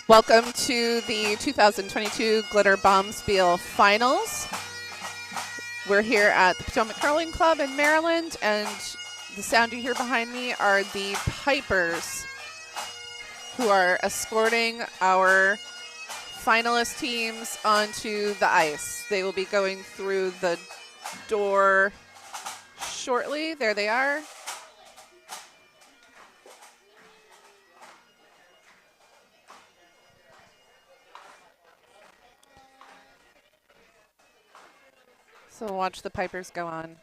Welcome to the 2022 Glitter Bomb Spiel Finals. We're here at the Potomac Curling Club in Maryland, and the sound you hear behind me are the pipers who are escorting our finalist teams onto the ice. They will be going through the door shortly. There they are. So watch the pipers go on.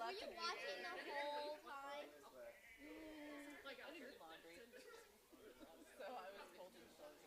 Were you watching the whole time? I did laundry. So I was folding clothes.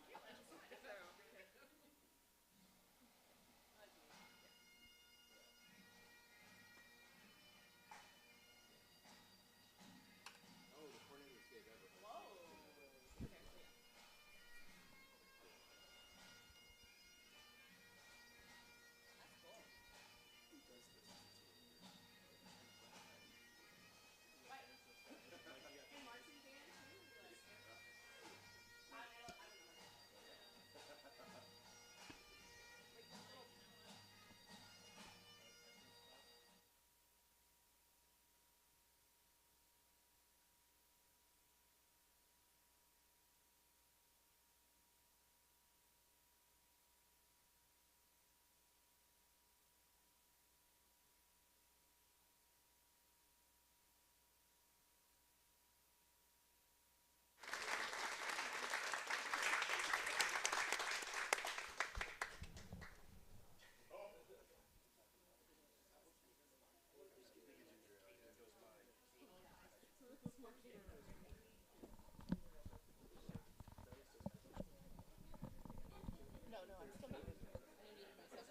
No, I'm still muted. I muted myself for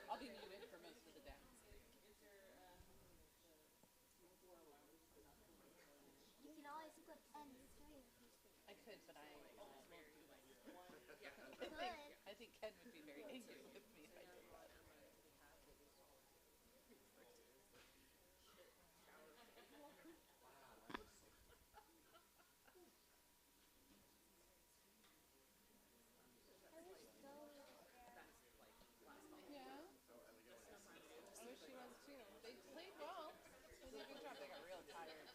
I'll be muted for most of the dance. You can always flip ends too. I could, but I Could. think Ken would be very angry with me if I did that. Yeah. I wish she was too. They played well. They did a good job. They got real tired.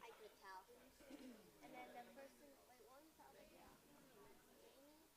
I could tell. And then the person, wait, what was the other guy? Jamie?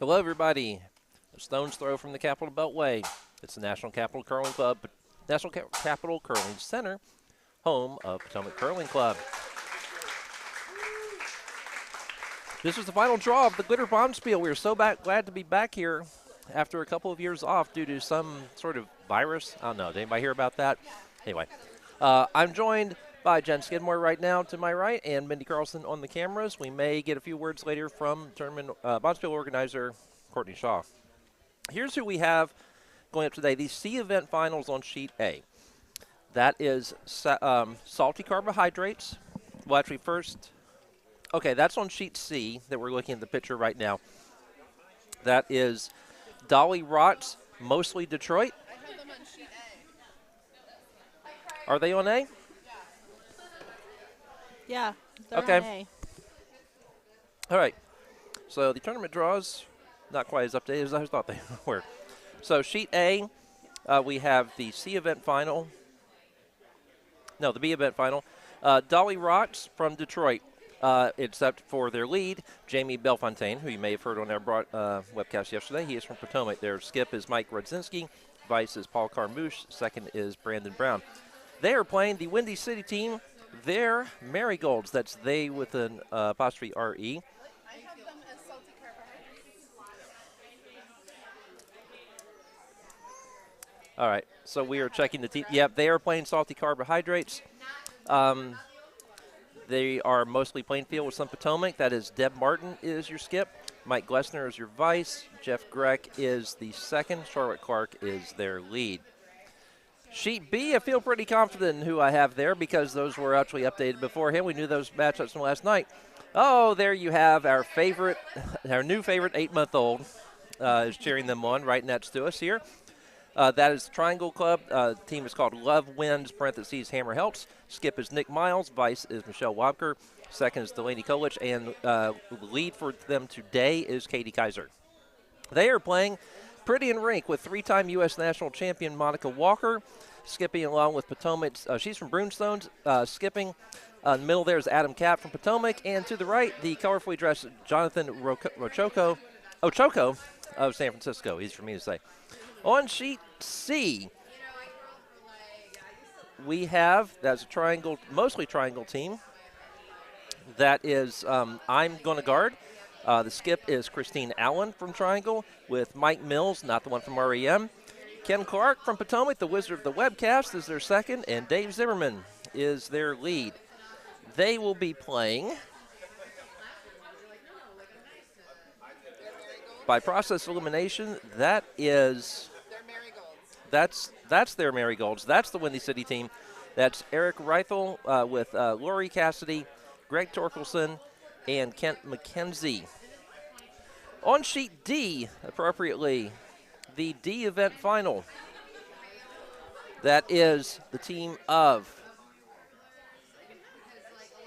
Hello, everybody. A stone's throw from the Capital Beltway. It's the National Capital Curling Club, National Capital Curling Center, home of Potomac Curling Club. This was the final draw of the Glitter Bombspiel. We are so glad to be back here after a couple of years off due to some sort of virus. I don't know. Did anybody hear about that? Anyway, I'm joined by Jen Skidmore right now to my right and Mindy Carlson on the cameras. We may get a few words later from tournament Bombspiel organizer Courtney Shaw. Here's who we have going up today. These C event finals on sheet A. That is salty carbohydrates. Well, actually, first, okay, that's on sheet C that we're looking at the picture right now. That is Dolly Rots, mostly Detroit. I have them on sheet A. Are they on A? Yeah, they're Okay. on A. All right. So the tournament draws, not quite as updated as I thought they were. So sheet A, we have the C event final. No, the B event final. Dolly Rots from Detroit, except for their lead, Jamie Bellefontaine, who you may have heard on our webcast yesterday. He is from Potomac. Their skip is Mike Grudzinski. Vice is Paul Carmouche. Second is Brandon Brown. They are playing the Windy City team. They're Marigolds. That's they with an apostrophe R-E. I have them as salty carbohydrates. All right, so we are checking the team. Yep, they are playing salty carbohydrates. They are mostly plain field with some Potomac. That is Deb Martin is your skip. Mike Glessner is your vice. Jeff Grek is the second. Charlotte Clarke is their lead. Sheet B, I feel pretty confident in who I have there because those were actually updated beforehand. We knew those matchups from last night. Oh, there you have our favorite, our new favorite 8-month-old is cheering them on right next to us here. That is the Triangle Club. The team is called Love Wins, parentheses, Hammer Helps. Skip is Nick Miles. Vice is Michelle Wobker. Second is Delaney Kolich. And the lead for them today is Katie Kaiser. They are playing Pretty and Rink with 3-time U.S. national champion Monica Walker. Skipping along with Potomac. She's from Broomstones. Skipping. In the middle there is Adam Kapp from Potomac. And to the right, the colorfully dressed Jonathan Ochoco of San Francisco. Easy for me to say. On sheet C, we have, that's a triangle, mostly triangle team. That is I'm Gonnaguard. The skip is Christine Allen from Triangle with Mike Mills, not the one from REM. Ken Clarke from Potomac, the wizard of the webcast, is their second, and Dave Zimmerman is their lead. They will be playing by process of elimination. That is, that's their Marigolds. That's the Windy City team. That's Eric Reithel with Lori Cassidy, Greg Torkelson, and Kent McKenzie. On sheet D, appropriately, the D event final. That is the team of,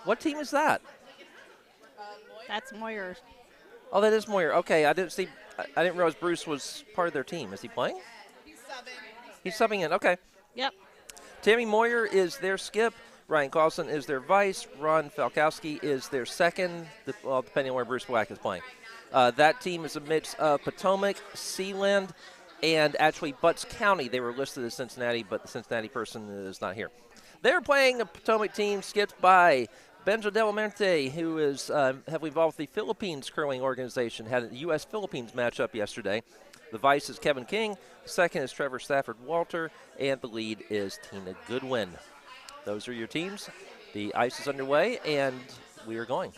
what team is that? That's Moyer. Oh, that is Moyer. Okay, I didn't realize Bruce was part of their team. Is he playing? He's subbing. He's subbing in. Okay. Yep. Tammy Moyer is their skip. Ryan Claussen is their vice. Ron Falkowski is their second, well, depending on where Bruce Black is playing. That team is a mix of Potomac, Sealand, and actually Butts County. They were listed as Cincinnati, but the Cincinnati person is not here. They're playing a Potomac team skipped by Benjo Delaramente, who is heavily involved with the Philippines curling organization, had a U.S.-Philippines matchup yesterday. The vice is Kevin King. Second is Trevor Stafford-Walter, and the lead is Tina Goodwin. Those are your teams. The ice is underway, and we are going.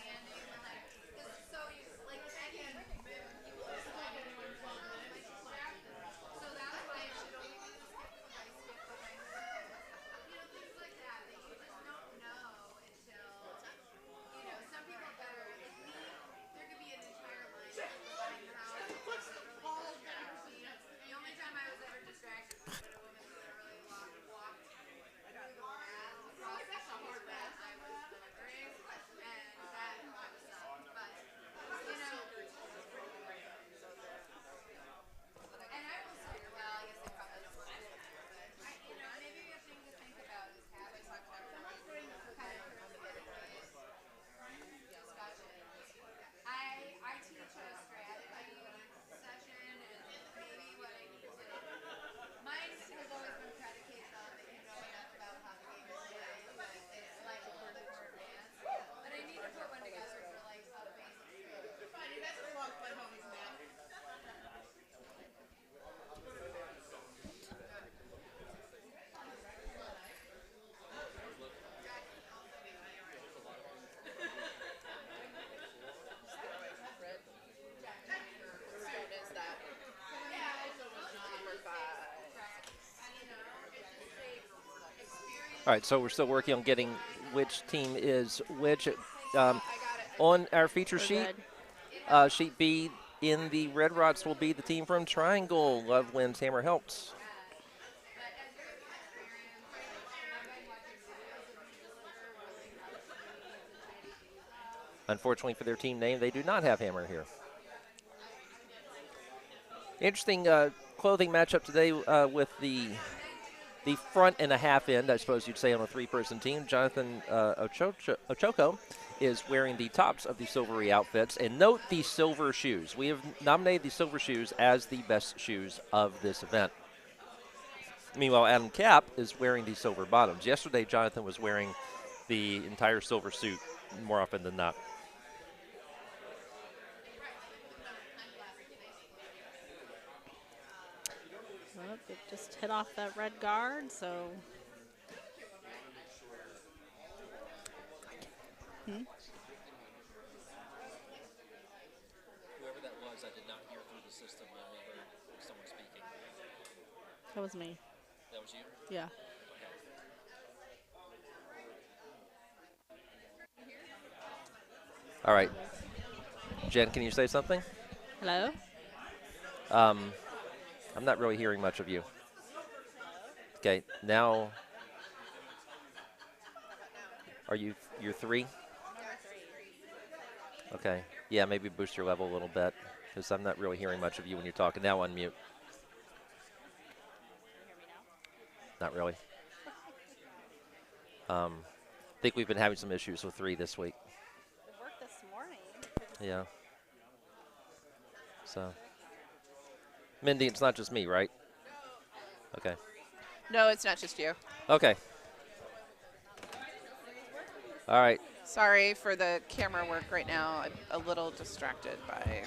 All right, so we're still working on getting which team is which. On our feature We're sheet, good. sheet B in the red rods will be the team from Triangle. Love wins, Hammer helps. Unfortunately for their team name, they do not have Hammer here. Interesting clothing matchup today with the front and a half end, I suppose you'd say, on a three-person team. Jonathan Ochoco is wearing the tops of the silvery outfits. And note the silver shoes. We have nominated the silver shoes as the best shoes of this event. Meanwhile, Adam Kapp is wearing the silver bottoms. Yesterday, Jonathan was wearing the entire silver suit more often than not. Well, it just hit off that red guard, so. Whoever that was, I did not hear through the system. I only heard someone speaking. That was me. That was you? Yeah. All right. Jen, can you say something? Hello? I'm not really hearing much of you. Okay, now, you're three? Okay, yeah, maybe boost your level a little bit, because I'm not really hearing much of you when you're talking. Now unmute. Not really. I think we've been having some issues with 3 this week. It worked this morning. Yeah. So, Mindy, it's not just me, right? Okay. No, it's not just you. Okay. All right. Sorry for the camera work right now. I'm a little distracted by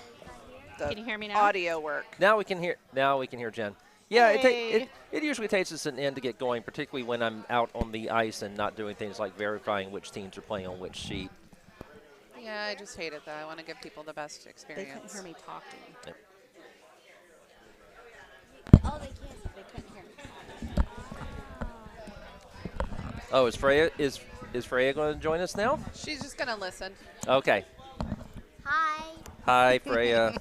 the Can you hear me now? audio work. Now we can hear Jen. Yeah, Hey. it usually takes us an end to get going, particularly when I'm out on the ice and not doing things like verifying which teams are playing on which sheet. Yeah, I just hate it, though. I want to give people the best They experience. couldn't hear me talking. Yep. Oh, they can't. They couldn't hear me. Oh, is Freya going to join us now? She's just going to listen. Okay. Hi. Hi, Freya.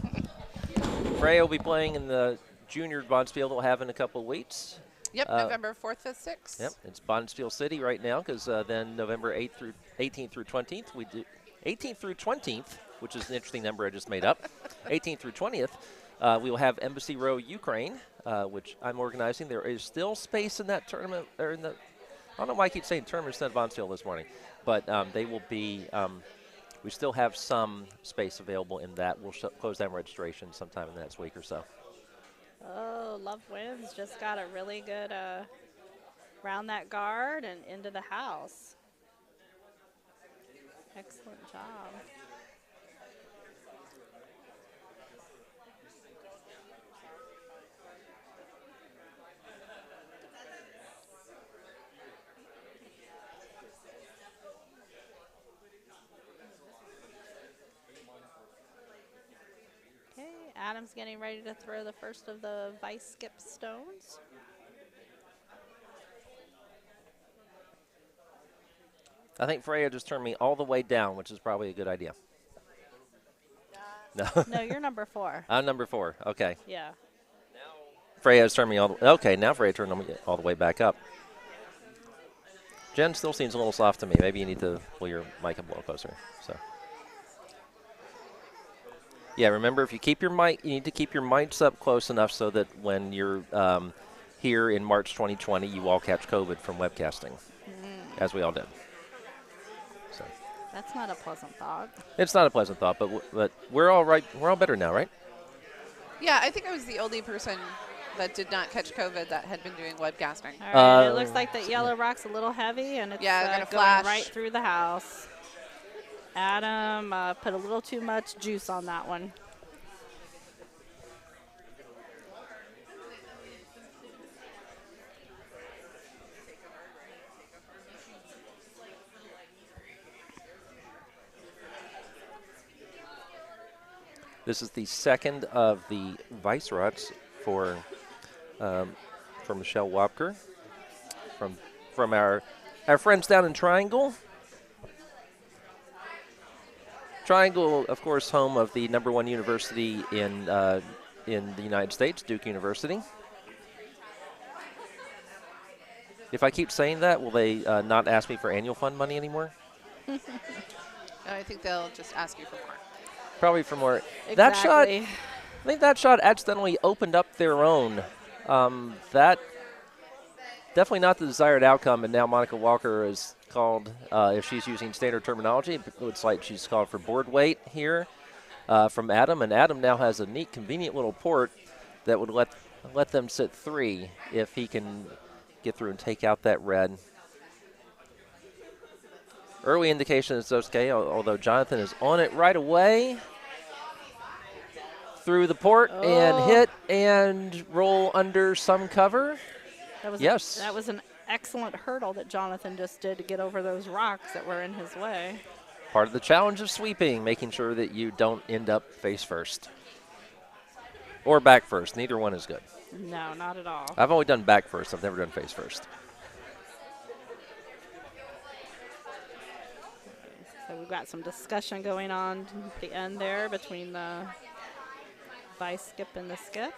Freya will be playing in the junior Bonspiel they'll have in a couple of weeks. Yep, November 4th, 5th, 6th. Yep, it's Bonspiel City right now because then November 18th through 20th, we do 18th through 20th, which is an interesting number I just made up. 18th through 20th, we will have Embassy Row, Ukraine, which I'm organizing. There is still space in that tournament, or in the, I don't know why I keep saying tournament instead of Bonspiel this morning, but they will be, we still have some space available in that. We'll close down registration sometime in the next week or so. Oh, Love Wins just got a really good round that guard and into the house. Excellent job. Okay, Adam's getting ready to throw the first of the vice skip stones. I think Freya just turned me all the way down, which is probably a good idea. No. No, you're number 4. I'm number 4. Okay. Yeah. Freya's turned me all the way. Okay, now Freya turned me all the way back up. Jen still seems a little soft to me. Maybe you need to pull your mic up a little closer. So. Yeah, remember, if you keep your mic, you need to keep your mics up close enough so that when you're here in March 2020, you all catch COVID from webcasting, as we all did. So That's not a pleasant thought. it's not a pleasant thought, but we're all right. We're all better now, right? Yeah, I think I was the only person that did not catch COVID that had been doing webcasting. All right, it looks like that yellow rock's a little heavy, and it's Yeah, gonna going flash. right through the house. Adam put a little too much juice on that one. This is the second of the vice rods for Michelle Wobker from our our friends down in Triangle. Triangle, of course, home of the #1 university in the United States, Duke University. If I keep saying that, will they not ask me for annual fund money anymore? I think they'll just ask you for more. Probably for more. Exactly. That shot, I think that shot accidentally opened up their own. That definitely not the desired outcome, and now Monica Wobker is called, if she's using standard terminology, it looks like she's called for board weight here from Adam, and Adam now has a neat, convenient little port that would let them sit 3 if he can get through and take out that red. Early indication is okay, although Jonathan is on it right away. Through the port and hit and roll under some cover. Yes. That was an excellent hurdle that Jonathan just did to get over those rocks that were in his way. Part of the challenge of sweeping, making sure that you don't end up face first. Or back first. Neither one is good. No, not at all. I've only done back first. I've never done face first. So we've got some discussion going on at the end there between the vice skip and the skip.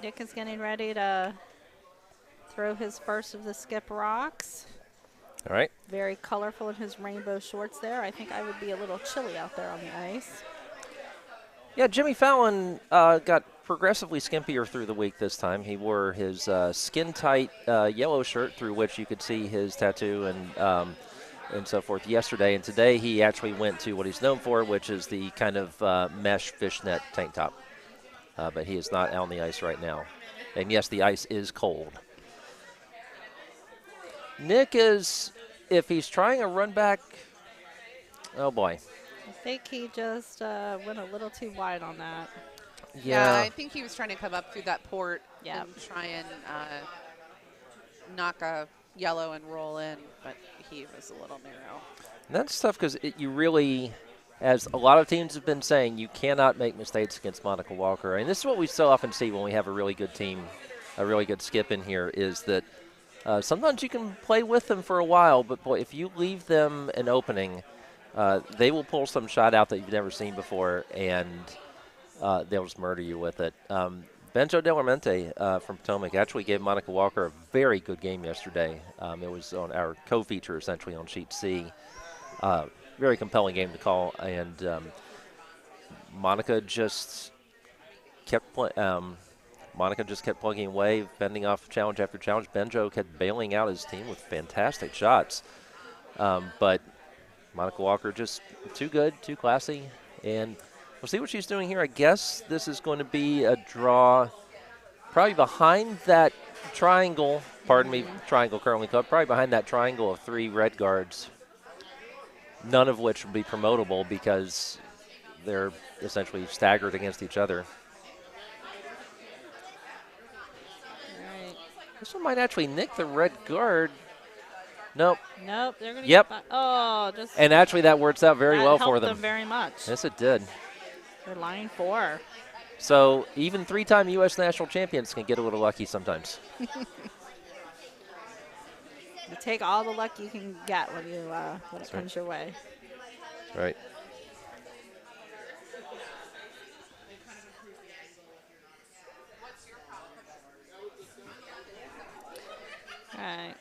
Nick is getting ready to throw his first of the skip rocks. All right. Very colorful in his rainbow shorts there. I think I would be a little chilly out there on the ice. Yeah, Jimmy Fallon got progressively skimpier through the week this time. He wore his skin-tight yellow shirt through which you could see his tattoo and so forth yesterday. And today he actually went to what he's known for, which is the kind of mesh fishnet tank top. But he is not on the ice right now. And yes, the ice is cold. Nick is, if he's trying a run back, oh boy. I think he just went a little too wide on that. Yeah, I think he was trying to come up through that port and try and knock a yellow and roll in, but he was a little narrow. And that's tough because you really, as a lot of teams have been saying, you cannot make mistakes against Monica Wobker. And this is what we so often see when we have a really good team, a really good skip in here, is that sometimes you can play with them for a while, but boy, if you leave them an opening, they will pull some shot out that you've never seen before, and they'll just murder you with it. Benjo Delarmente from Potomac actually gave Monica Wobker a very good game yesterday. It was on our co-feature, essentially, on Sheet C. Very compelling game to call, and Monica just kept plugging away, fending off challenge after challenge. Benjo kept bailing out his team with fantastic shots, but Monica Wobker just too good, too classy, and we'll see what she's doing here. I guess this is going to be a draw probably behind that triangle, triangle currently club, probably behind that triangle of 3 red guards, none of which will be promotable because they're essentially staggered against each other. Right. This one might actually nick the red guard. Nope. Nope. They're going to Yep. just. And actually that works out very well for them. Helped them very much. Yes, it did. They're line 4. So even 3-time U.S. national champions can get a little lucky sometimes. You take all the luck you can get when you when it comes your way. That's right. All right.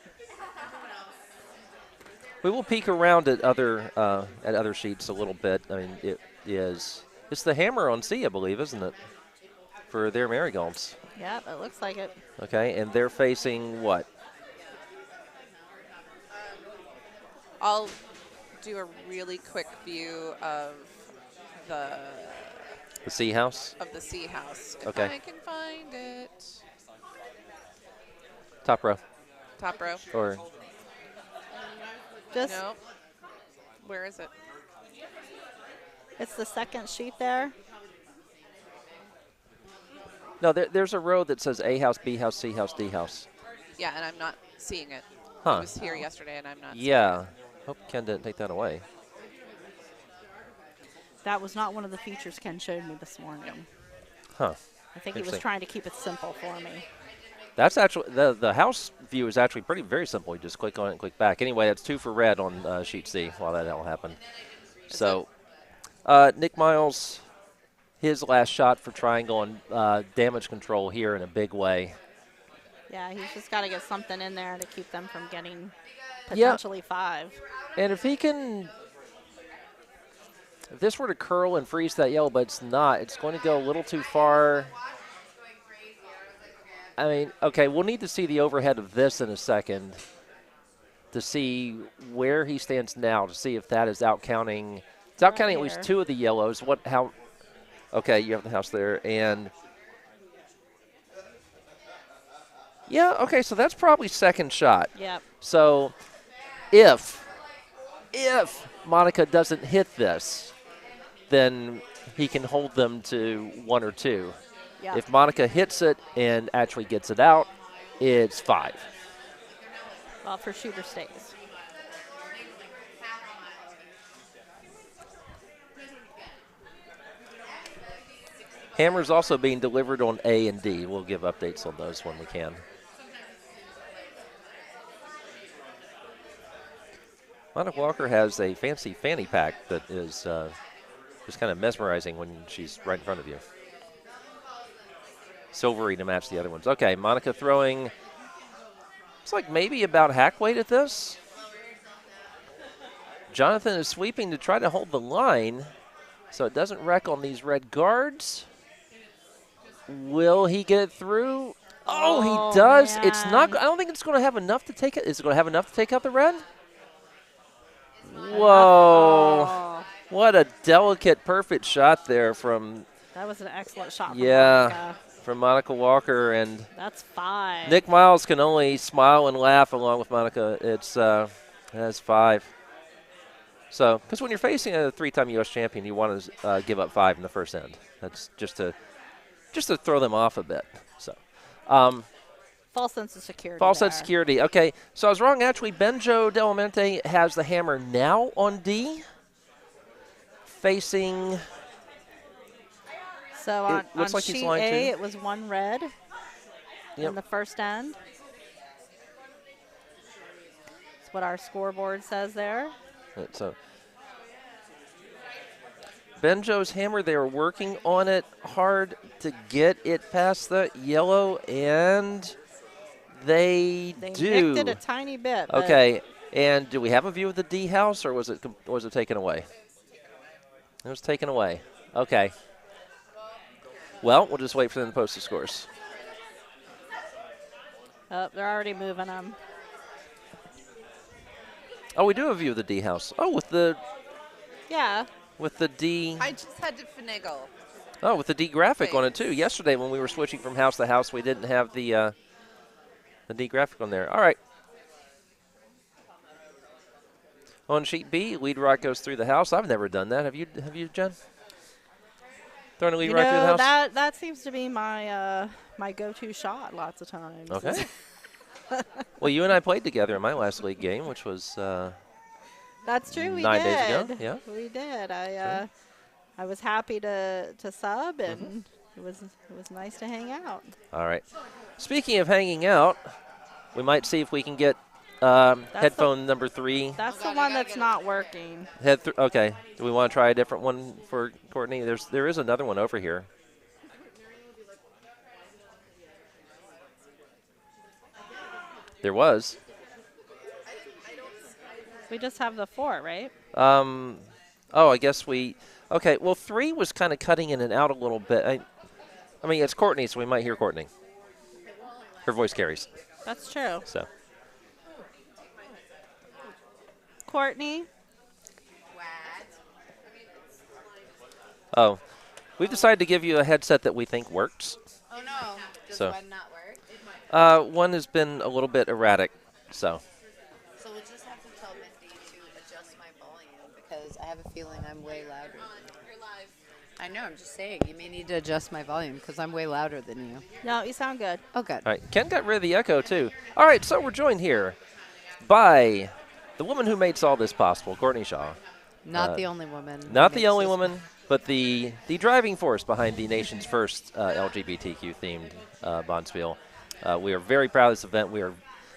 We will peek around at other sheets a little bit. I mean, it's the hammer on C, I believe, isn't it, for their Marigolds? Yep, it looks like it. Okay, and they're facing what? I'll do a really quick view of the C house? Of the C house. If Okay. I can find it. Top row. Top row. Or Just, Nope. Where is it? it's the second sheet there. no, there's a row that says A house, B house, C house, D house. Yeah, and I'm not seeing it. Huh. I was here yesterday, and I'm not Yeah. Hope Ken didn't take that away. That was not one of the features Ken showed me this morning. Huh. I think he was Interesting. trying to keep it simple for me. That's actually, the house view is actually very simple. You just click on it and click back. Anyway, that's 2 for red on sheet C while that all happened. So, Nick Miles, his last shot for triangle and damage control here in a big way. Yeah, he's just got to get something in there to keep them from getting potentially 5. And if he can, if this were to curl and freeze that yellow, but it's not, it's going to go a little too far. I mean, okay, we'll need to see the overhead of this in a second to see where he stands now, to see if that is out counting. It's out counting at least 2 of the yellows. Okay, you have the house there. And, yeah, okay, so that's probably second shot. Yep. So if Monica doesn't hit this, then he can hold them to 1 or 2. Yep. If Monica hits it and actually gets it out, it's 5. Well, for shooter stays. Hammer's also being delivered on A and D. We'll give updates on those when we can. Monica Wobker has a fancy fanny pack that is just kind of mesmerizing when she's right in front of you. Silvery to match the other ones. Okay, Monica throwing, it's like maybe about hack weight at this. Jonathan is sweeping to try to hold the line so it doesn't wreck on these red guards. Will he get it through? Oh, he does. Man. It's not. I don't think it's going to have enough to take it. Is it going to have enough to take out the red? Whoa. Oh, What a delicate, perfect shot there from, that was an excellent shot from yeah, Monica. from Monica Wobker. And That's 5. Nick Miles can only smile and laugh along with Monica. That's 5. So, because when you're facing a 3-time U.S. champion, you want to give up 5 in the first end. That's just to throw them off a bit. So, False sense of security. false sense there. of security. Okay, so I was wrong. Actually, Benjo Delaramente has the hammer now on D, facing. So on, looks on like he's sheet line A, 2. it was 1 red in the first end. That's what our scoreboard says there. So Benjo's hammer, they are working on it hard to get it past the yellow, and they do. Nicked it a tiny bit. But Okay, and do we have a view of the D house, or was it taken away? It was taken away. Okay. Well, we'll just wait for them to post the scores. Oh, they're already moving them. Oh, we do have a view of the D house. Oh, with the D. I just had to finagle. Oh, with the D graphic on it Thanks. too. Yesterday when we were switching from house to house, we didn't have the D graphic on there. All right. On sheet B, lead right goes through the house. I've never done that. Have you, Jen? Thrown a lead right through the house? That seems to be my my go-to shot lots of times. Okay. Well, you and I played together in my last league game, which was That's true. We 9 did. days ago. Yeah. We did. I was happy to sub, and it was nice to hang out. All right. Speaking of hanging out, we might see if we can get headphone number 3. That's the one that's not working. Okay. Do we want to try a different one for Courtney? There is another one over here. There was. We just have the 4, right? Oh, I guess we. Okay. Well, 3 was kind of cutting in and out a little bit. I mean, it's Courtney, so we might hear Courtney. Her voice carries. That's true. So. Courtney. Oh, we've decided to give you a headset that we think works. Oh no. Does So- one not work? One has been a little bit erratic, so. So we'll just have to tell Mindy to adjust my volume because I have a feeling I'm way louder. You're live. I know, I'm just saying. You may need to adjust my volume because I'm way louder than you. No, you sound good. Oh, good. All right, Ken got rid of the echo, too. All right, so we're joined here by the woman who makes all this possible, Courtney Shaw. Not the only woman. Not the only woman, but the driving force behind the nation's first LGBTQ-themed Bonspiel. We are very proud of this event.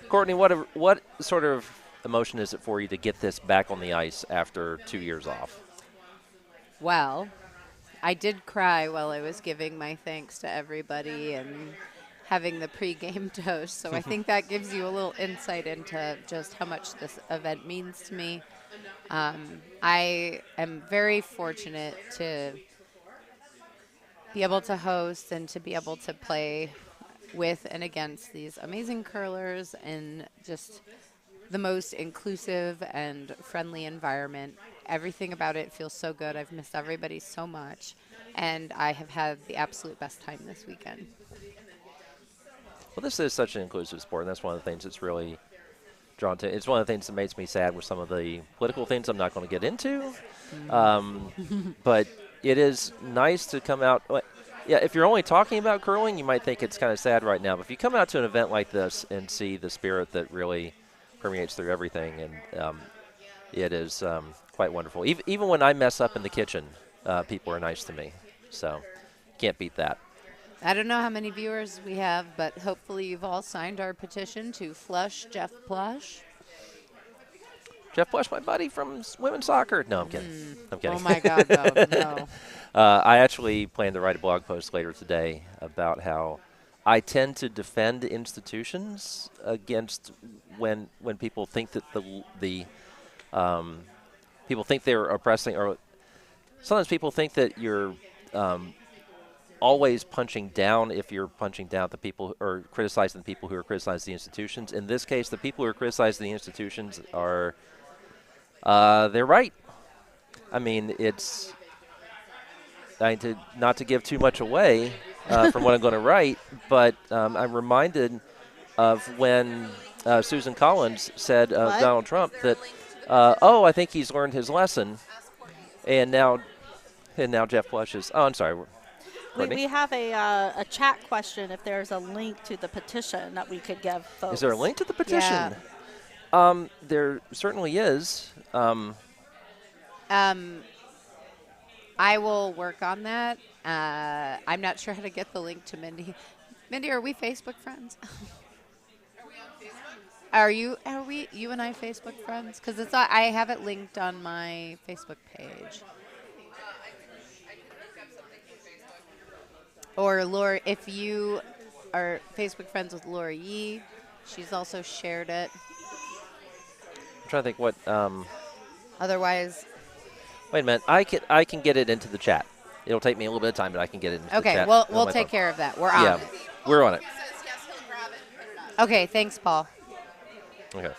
Courtney, what sort of emotion is it for you to get this back on the ice after 2 years off? Well, I did cry while I was giving my thanks to everybody and having the pregame toast. So I think that gives you a little insight into just how much this event means to me. I am very fortunate to be able to host and to be able to play with and against these amazing curlers in just the most inclusive and friendly environment. Everything about it feels so good. I've missed everybody so much, and I have had the absolute best time this weekend. Well, this is such an inclusive sport, and that's one of the things that's really drawn to. It's one of the things that makes me sad with some of the political things I'm not going to get into. But it is nice to come out. Yeah, if you're only talking about curling, you might think it's kind of sad right now. But if you come out to an event like this and see the spirit that really permeates through everything, and it is quite wonderful. Even when I mess up in the kitchen, people are nice to me. So can't beat that. I don't know how many viewers we have, but hopefully you've all signed our petition to flush Geof Plush. Geof Plush, my buddy from women's soccer. No, I'm kidding. I'm kidding. Oh, my God, no. I actually plan to write a blog post later today about how I tend to defend institutions against when people think that the people think they're oppressing, or sometimes people think that you're always punching down if you're punching down the people or criticizing the people who are criticizing the institutions. In this case, the people who are criticizing the institutions are they're right. I mean, it's not to give too much away from what I'm going to write, but I'm reminded of when Susan Collins said of Donald Trump that, I think he's learned his lesson, and now Geof Plush is. Oh, I'm sorry. We have a chat question if there's a link to the petition that we could give folks. Is there a link to the petition? Yeah. There certainly is. I will work on that. I'm not sure how to get the link to Mindy. Mindy, are we Facebook friends? Are you and I Facebook friends? Because I have it linked on my Facebook page. Or Laura, if you are Facebook friends with Laura Yee, she's also shared it. I'm trying to think what. Otherwise. Wait a minute. I can get it into the chat. It'll take me a little bit of time, but I can get it into the chat. Okay, we'll take care of that. We're on it. We're on it. Okay, thanks, Paul. Okay.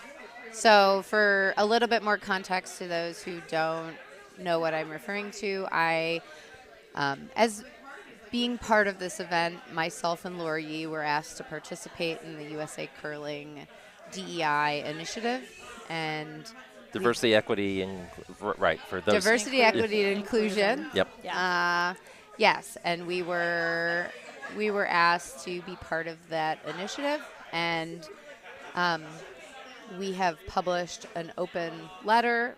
So for a little bit more context to those who don't know what I'm referring to, I, as being part of this event, myself and Laura Yee were asked to participate in the USA Curling DEI initiative, and diversity, equity, and right for those. Diversity, equity, and inclusion. Yep. Yes, and we were asked to be part of that initiative, and we have published an open letter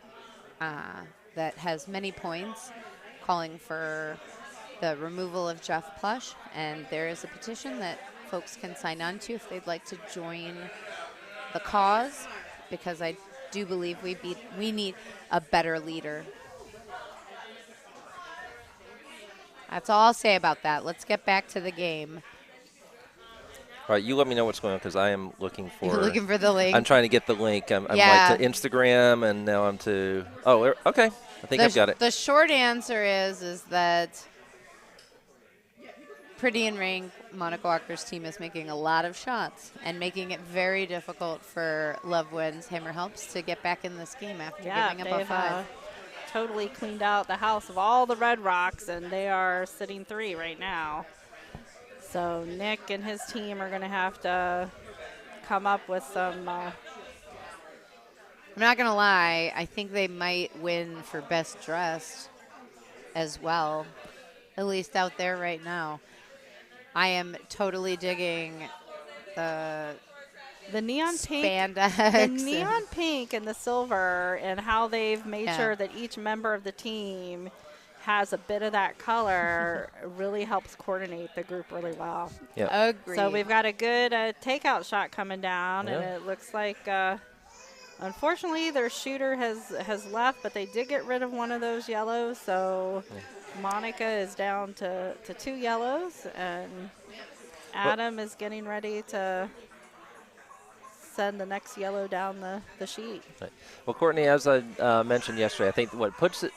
that has many points calling for the removal of Geof Plush, and there is a petition that folks can sign on to if they'd like to join the cause, because I do believe we need a better leader. That's all I'll say about that. Let's get back to the game. All right, you let me know what's going on because I am looking for. You're looking for the link. I'm trying to get the link. I'm like to Instagram, and now I'm to. Oh, okay. I think I've got it. The short answer is that Pretty and Rink, Monica Walker's team, is making a lot of shots and making it very difficult for Love Wins Hammer Helps to get back in this game after giving up a 5. Totally cleaned out the house of all the red rocks, and they are sitting 3 right now. So Nick and his team are going to have to come up with some. I'm not going to lie. I think they might win for best dressed as well, at least out there right now. I am totally digging the neon pink, spandex. the neon pink and the silver, and how they've made Yeah. sure that each member of the team has a bit of that color really helps coordinate the group really well. Yeah. Agreed. So we've got a good takeout shot coming down, and Yeah. it looks like, unfortunately, their shooter has left, but they did get rid of one of those yellows. So Monica is down to 2 yellows, and Adam is getting ready to send the next yellow down the sheet. Right. Well, Courtney, as I mentioned yesterday, I think what puts it,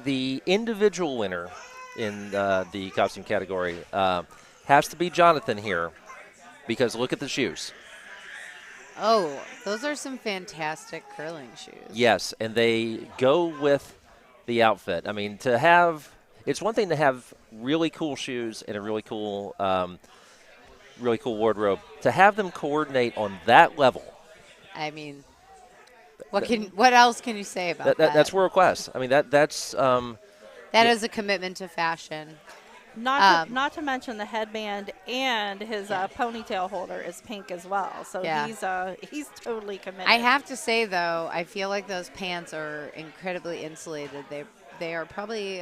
the individual winner in the costume category has to be Jonathan here, because look at the shoes. Oh, those are some fantastic curling shoes. Yes, and they go with the outfit. I mean, it's one thing to have really cool shoes and a really cool wardrobe. To have them coordinate on that level, I mean, what else can you say about that? That's world class. I mean, that's That is a commitment to fashion. Not to mention the headband and his ponytail holder is pink as well. So he's totally committed. I have to say, though, I feel like those pants are incredibly insulated. They are probably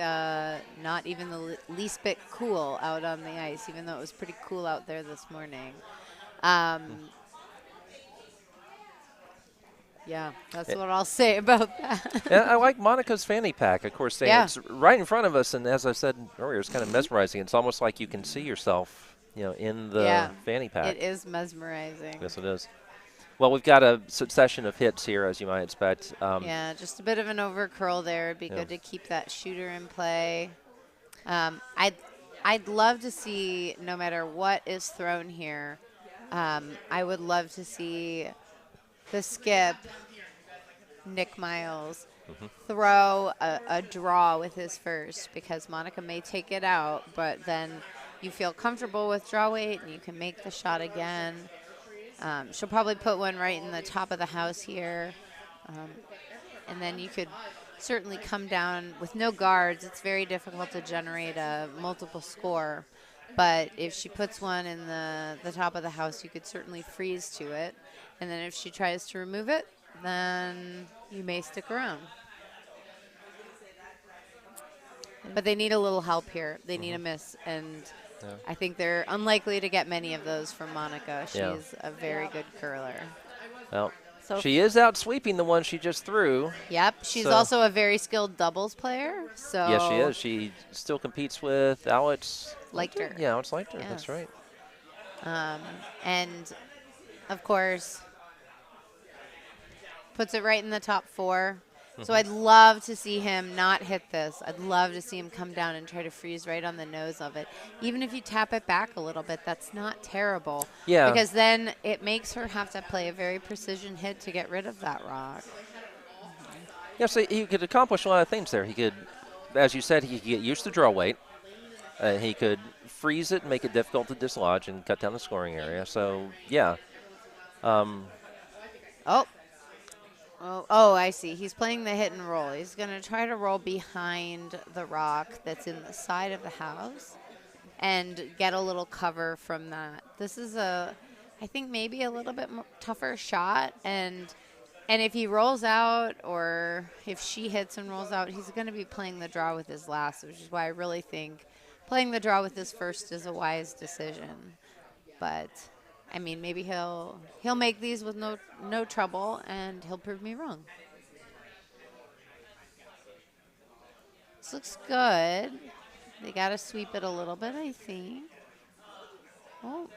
not even the least bit cool out on the ice, even though it was pretty cool out there this morning. Yeah, that's what I'll say about that. And I like Monica's fanny pack. Of course, it's right in front of us, and as I said earlier, it's kind of mesmerizing. It's almost like you can see yourself, in the fanny pack. It is mesmerizing. Yes, it is. Well, we've got a succession of hits here, as you might expect. Yeah, just a bit of an over curl there. It'd be good to keep that shooter in play. I'd love to see, no matter what is thrown here, I would love to see the skip, Nick Miles, throw a draw with his first, because Monica may take it out, but then you feel comfortable with draw weight and you can make the shot again. She'll probably put one right in the top of the house here. And then you could certainly come down with no guards. It's very difficult to generate a multiple score. But if she puts one in the top of the house, you could certainly freeze to it. And then if she tries to remove it, then you may stick around. But they need a little help here. They need a miss. And I think they're unlikely to get many of those from Monica. She's a very good curler. Well, she is out sweeping the one she just threw. Yep. She's also a very skilled doubles player. So Yes, she is. She still competes with Alex Leichter. Yeah, Alex Leichter. Yes. That's right. And, of course, puts it right in the top 4. So I'd love to see him not hit this. I'd love to see him come down and try to freeze right on the nose of it. Even if you tap it back a little bit, that's not terrible. Yeah. Because then it makes her have to play a very precision hit to get rid of that rock. Yeah, so he could accomplish a lot of things there. He could, as you said, he could get used to draw weight. He could freeze it and make it difficult to dislodge and cut down the scoring area. So, yeah. Oh, I see. He's playing the hit and roll. He's going to try to roll behind the rock that's in the side of the house and get a little cover from that. This is I think maybe a little bit more tougher shot. And if he rolls out, or if she hits and rolls out, he's going to be playing the draw with his last, which is why I really think playing the draw with his first is a wise decision. But I mean, maybe he'll make these with no trouble, and he'll prove me wrong. This looks good. They got to sweep it a little bit, I think. Oh,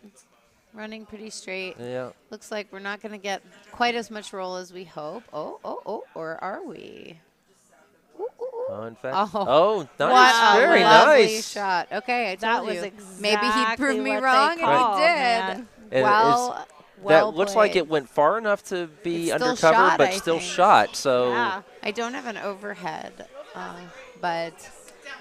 it's running pretty straight. Yeah. Looks like we're not going to get quite as much roll as we hope. Oh, or are we? Oh, in fact. Oh, nice. What Very a lovely nice. shot. Okay, I told That you. was exactly Maybe he'd prove me what wrong, they and called, he did. man. And Well that looks like played. it went far enough to be It's still undercover, shot, but I still think. shot. So Yeah. I don't have an overhead, but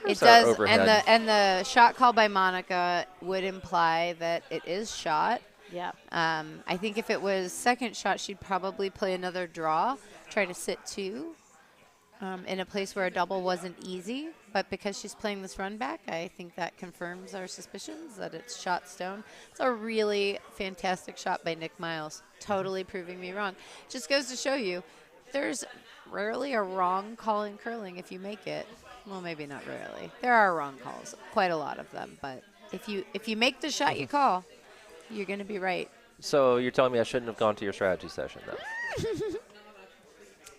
It our does, overhead. and the shot call by Monica would imply that it is shot. Yep. I think if it was second shot, she'd probably play another draw, try to sit 2 in a place where a double wasn't easy. But because she's playing this run back, I think that confirms our suspicions that it's shot stone. It's a really fantastic shot by Nick Miles, totally proving me wrong. Just goes to show you, there's rarely a wrong call in curling if you make it. Well, maybe not rarely. There are wrong calls, quite a lot of them. But if you make the shot you call, you're going to be right. So you're telling me I shouldn't have gone to your strategy session, though?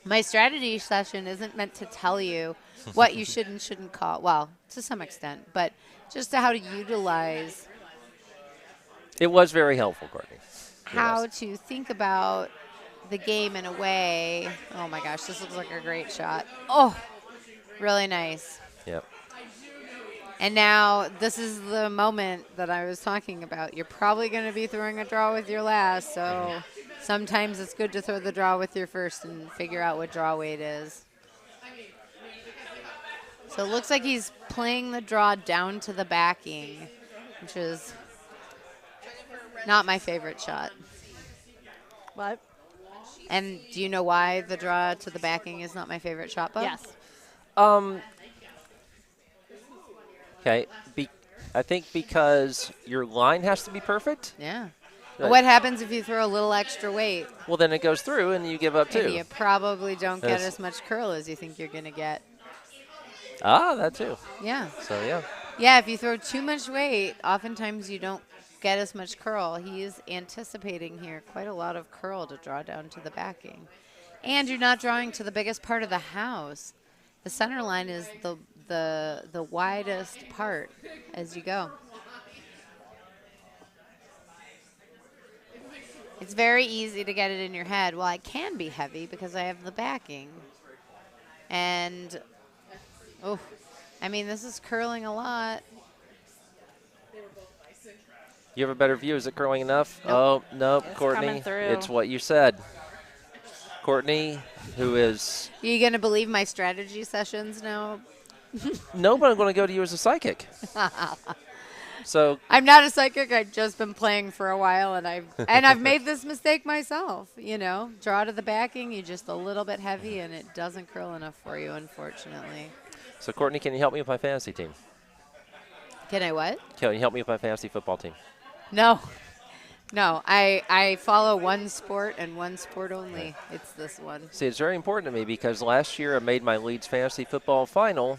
My strategy session isn't meant to tell you what you should and shouldn't call. Well, to some extent, but just to how to utilize. It was very helpful, Courtney. How to think about the game in a way. Oh my gosh, this looks like a great shot. Oh, really nice. Yep. And now this is the moment that I was talking about. You're probably going to be throwing a draw with your last, so sometimes it's good to throw the draw with your first and figure out what draw weight is. So it looks like he's playing the draw down to the backing, which is not my favorite shot. What? And do you know why the draw to the backing is not my favorite shot, Bo? Yes. Okay. I think because your line has to be perfect. Yeah. Right. What happens if you throw a little extra weight? Well, then it goes through and you give up And too. you probably don't get Yes. as much curl as you think you're going to get. Ah, that too. Yeah. So, yeah. Yeah, if you throw too much weight, oftentimes you don't get as much curl. He is anticipating here quite a lot of curl to draw down to the backing. And you're not drawing to the biggest part of the house. The center line is the widest part as you go. It's very easy to get it in your head. Well, I can be heavy because I have the backing. And, oh, I mean, this is curling a lot. You have a better view. Is it curling enough? Nope. Oh, nope, It's Courtney. coming through. It's what you said. Courtney, who is... Are you going to believe my strategy sessions now? No, but I'm going to go to you as a psychic. So I'm not a psychic. I've just been playing for a while, and I've made this mistake myself. You know, draw to the backing, you're just a little bit heavy, and it doesn't curl enough for you, unfortunately. So, Courtney, can you help me with my fantasy team? Can I what? Can you help me with my fantasy football team? No. No, I follow one sport and one sport only. It's this one. See, it's very important to me because last year I made my Leeds fantasy football final,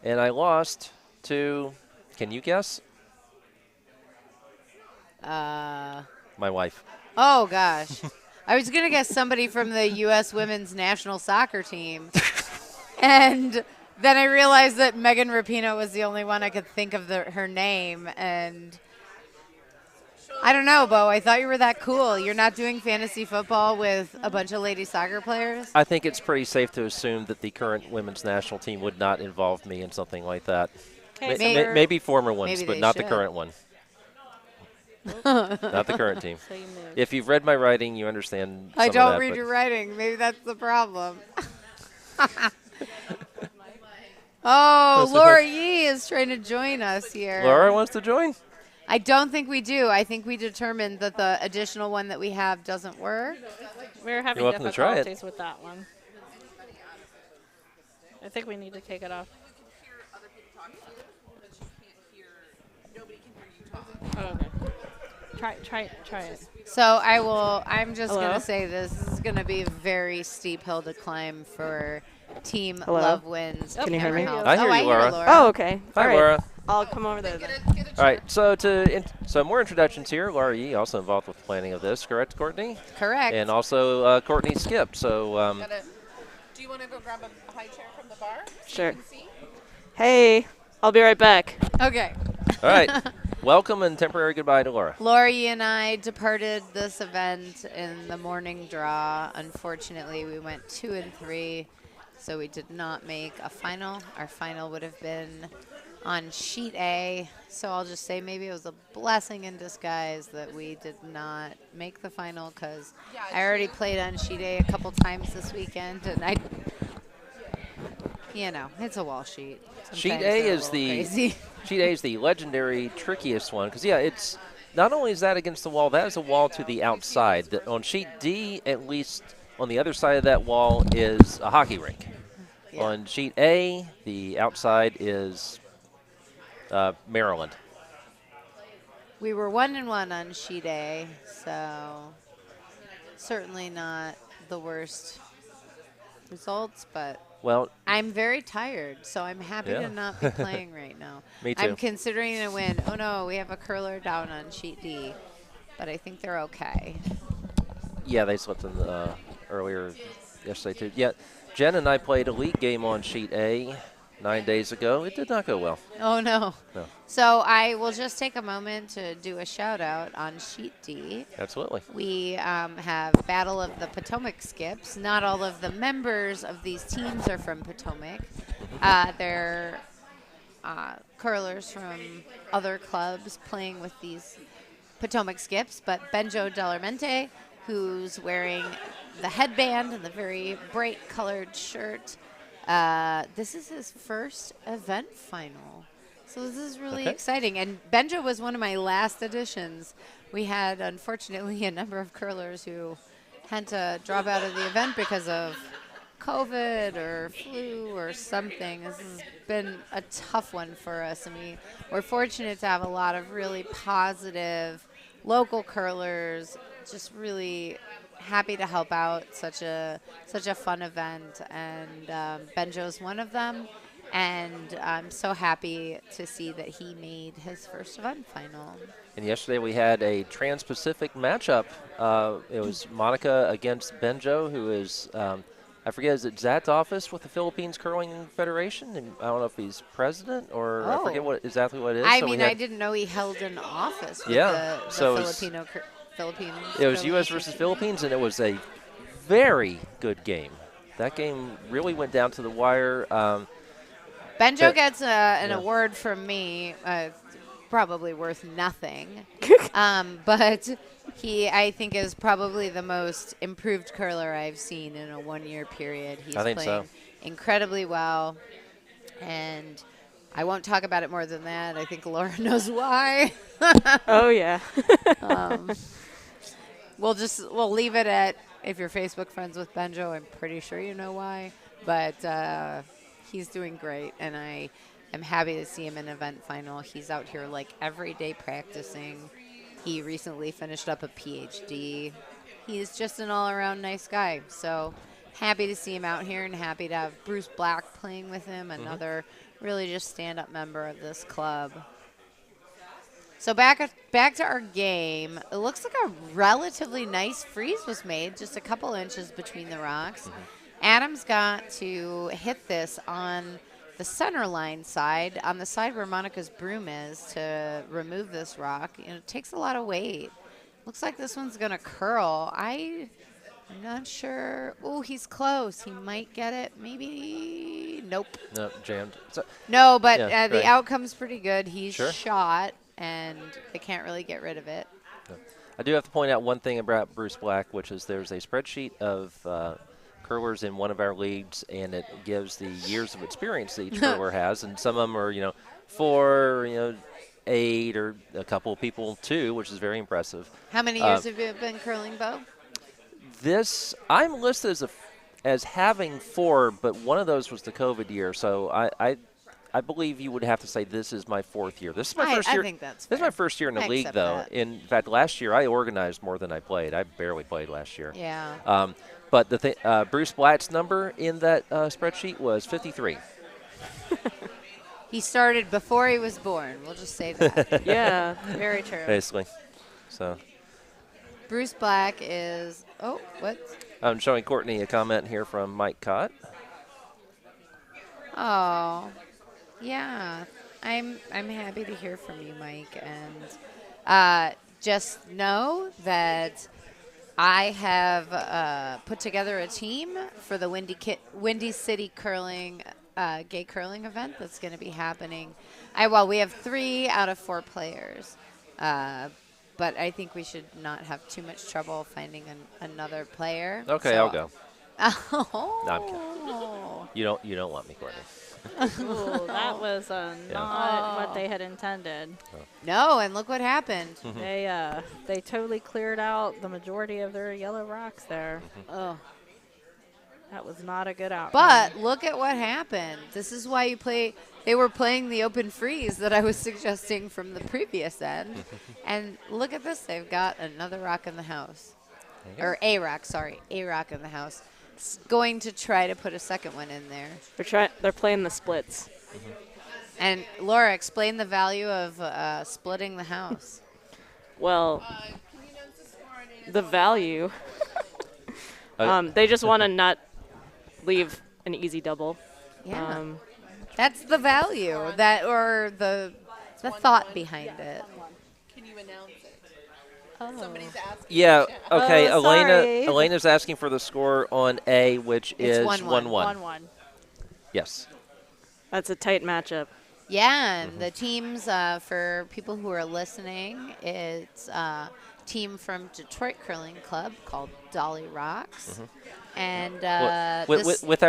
and I lost to, can you guess? My wife. Oh, gosh. I was going to guess somebody from the U.S. women's national soccer team. And then I realized that Megan Rapinoe was the only one I could think of her name. And I don't know, Bo. I thought you were that cool. You're not doing fantasy football with a bunch of lady soccer players? I think it's pretty safe to assume that the current women's national team would not involve me in something like that. Okay, Maybe former ones, maybe but they not the should. current one. Not the current team. So you moved. If you've read my writing, you understand some I of don't that, read but your writing. Maybe that's the problem. Oh, Laura Yee is trying to join us here. Laura wants to join? I don't think we do. I think we determined that the additional one that we have doesn't work. We're having welcome to try it. difficulties with that one. I think we need to take it off. Oh, okay. Try it. So I'm just Hello? going to say this is going to be a very steep hill to climb for Team Hello? Love Wins. Can you hear me? Camera I Health. hear Oh, you, Laura. Oh, okay. Hi, All right. Laura. I'll come over there then. All right, so so more introductions here. Laura Yee, also involved with the planning of this, correct, Courtney? Correct. And also Courtney Skip. So Do you want to go grab a high chair from the bar? Sure. Hey, I'll be right back. Okay. all right, welcome and temporary goodbye to Laura. Laura Yee and I departed this event in the morning draw. Unfortunately, we went 2 and 3, so we did not make a final. Our final would have been on sheet A, so I'll just say maybe it was a blessing in disguise that we did not make the final because I already played on sheet A a couple times this weekend, and you know, it's a wall sheet. Sheet Sometimes A they're a is little the crazy. Sheet A is the legendary trickiest one because it's not only is that against the wall, that is a wall to the outside. On sheet D, at least on the other side of that wall is a hockey rink. Yeah. On sheet A, the outside is Maryland. We were 1-1 on sheet A, so certainly not the worst results, but Well, I'm very tired, so I'm happy Yeah. to not be playing right now. Me too. I'm considering a win. Oh no, we have a curler down on sheet D, but I think they're okay. yeah, they slipped in earlier yesterday too. Yeah, Jen and I played a league game on sheet A 9 days ago. It did not go well. Oh no. No. So I will just take a moment to do a shout out on sheet D. Absolutely. We have Battle of the Potomac Skips. Not all of the members of these teams are from Potomac. They're curlers from other clubs playing with these Potomac Skips, but Benjo Delarmente, who's wearing the headband and the very bright colored shirt, this is his first event final. So this is really exciting. And Benjo was one of my last additions. We had, unfortunately, a number of curlers who had to drop out of the event because of COVID or flu or something. This has been a tough one for us. And we're fortunate to have a lot of really positive local curlers, just really happy to help out such a fun event. And Benjo's one of them. And I'm so happy to see that he made his first event final. And yesterday we had a Trans-Pacific matchup. It was Monica against Benjo, who is, I forget, is it Zat's office with the Philippines Curling Federation? And I don't know if he's president or I forget exactly what it is. I So mean, I didn't know he held an office with Yeah, the so Philippines. it was Curling U.S. versus Philippines, and it was a very good game. That game really went down to the wire. Benjo gets an award from me, probably worth nothing. But he, I think, is probably the most improved curler I've seen in a one-year period. He's I think playing so. incredibly well. And I won't talk about it more than that. I think Laura knows why. Oh, yeah. We'll leave it at, if you're Facebook friends with Benjo, I'm pretty sure you know why. But he's doing great, and I am happy to see him in event final. He's out here like every day practicing. He recently finished up a PhD. He's just an all-around nice guy. So happy to see him out here, and happy to have Bruce Black playing with him, another really just stand-up member of this club. So back to our game. It looks like a relatively nice freeze was made, just a couple inches between the rocks. Adams got to hit this on the center line side, on the side where Monica's broom is, to remove this rock. It takes a lot of weight. Looks like this one's going to curl. I'm not sure. Oh, he's close. He might get it. Maybe. Nope. No, jammed. So, No, but Yeah, the right. outcome's pretty good. He's Sure. shot, and they can't really get rid of it. I do have to point out one thing about Bruce Black, which is there's a spreadsheet of curlers in one of our leagues, and it gives the years of experience that each curler has, and some of them are, 4, 8, or a couple of people 2, which is very impressive. How many years have you been curling, Bo? This I'm listed as having 4, but one of those was the COVID year, so I believe you would have to say this is my 4th year. This is my first year. I think that's This is fair. my first year in the I league, accept though. that. In fact, last year I organized more than I played. I barely played last year. Yeah. But the Bruce Black's number in that spreadsheet was 53. He started before he was born. We'll just say that. Yeah, very true. Basically. So Bruce Black is. Oh, what? I'm showing Courtney a comment here from Mike Cott. Oh, yeah. I'm happy to hear from you, Mike, and just know that I have put together a team for the Windy City Curling gay curling event that's going to be happening. We have 3 out of 4 players, but I think we should not have too much trouble finding another player. Okay, So- I'll go. Oh. No, I'm kidding. You don't want me, Courtney. Ooh, that was not what they had intended. No, and look what happened. They totally cleared out the majority of their yellow rocks there. Oh. That was not a good outcome. But look at what happened. This is why you play. They were playing the open freeze that I was suggesting from the previous end. And look at this. They've got another rock in the house. Or a rock, sorry. A rock in the house. Going to try to put a second one in there. They're playing the splits. And Laura, explain the value of splitting the house. Well, the value. They just want to not leave an easy double. Yeah. That's the value, the thought behind it. Can you announce it? Oh. Somebody's asking. Yeah. Okay. Oh, sorry. Elena's asking for the score on A, which It's is 1-1. 1-1. Yes. That's a tight matchup. Yeah, and the teams, for people who are listening, it's a team from Detroit Curling Club called Dolly Rocks. And with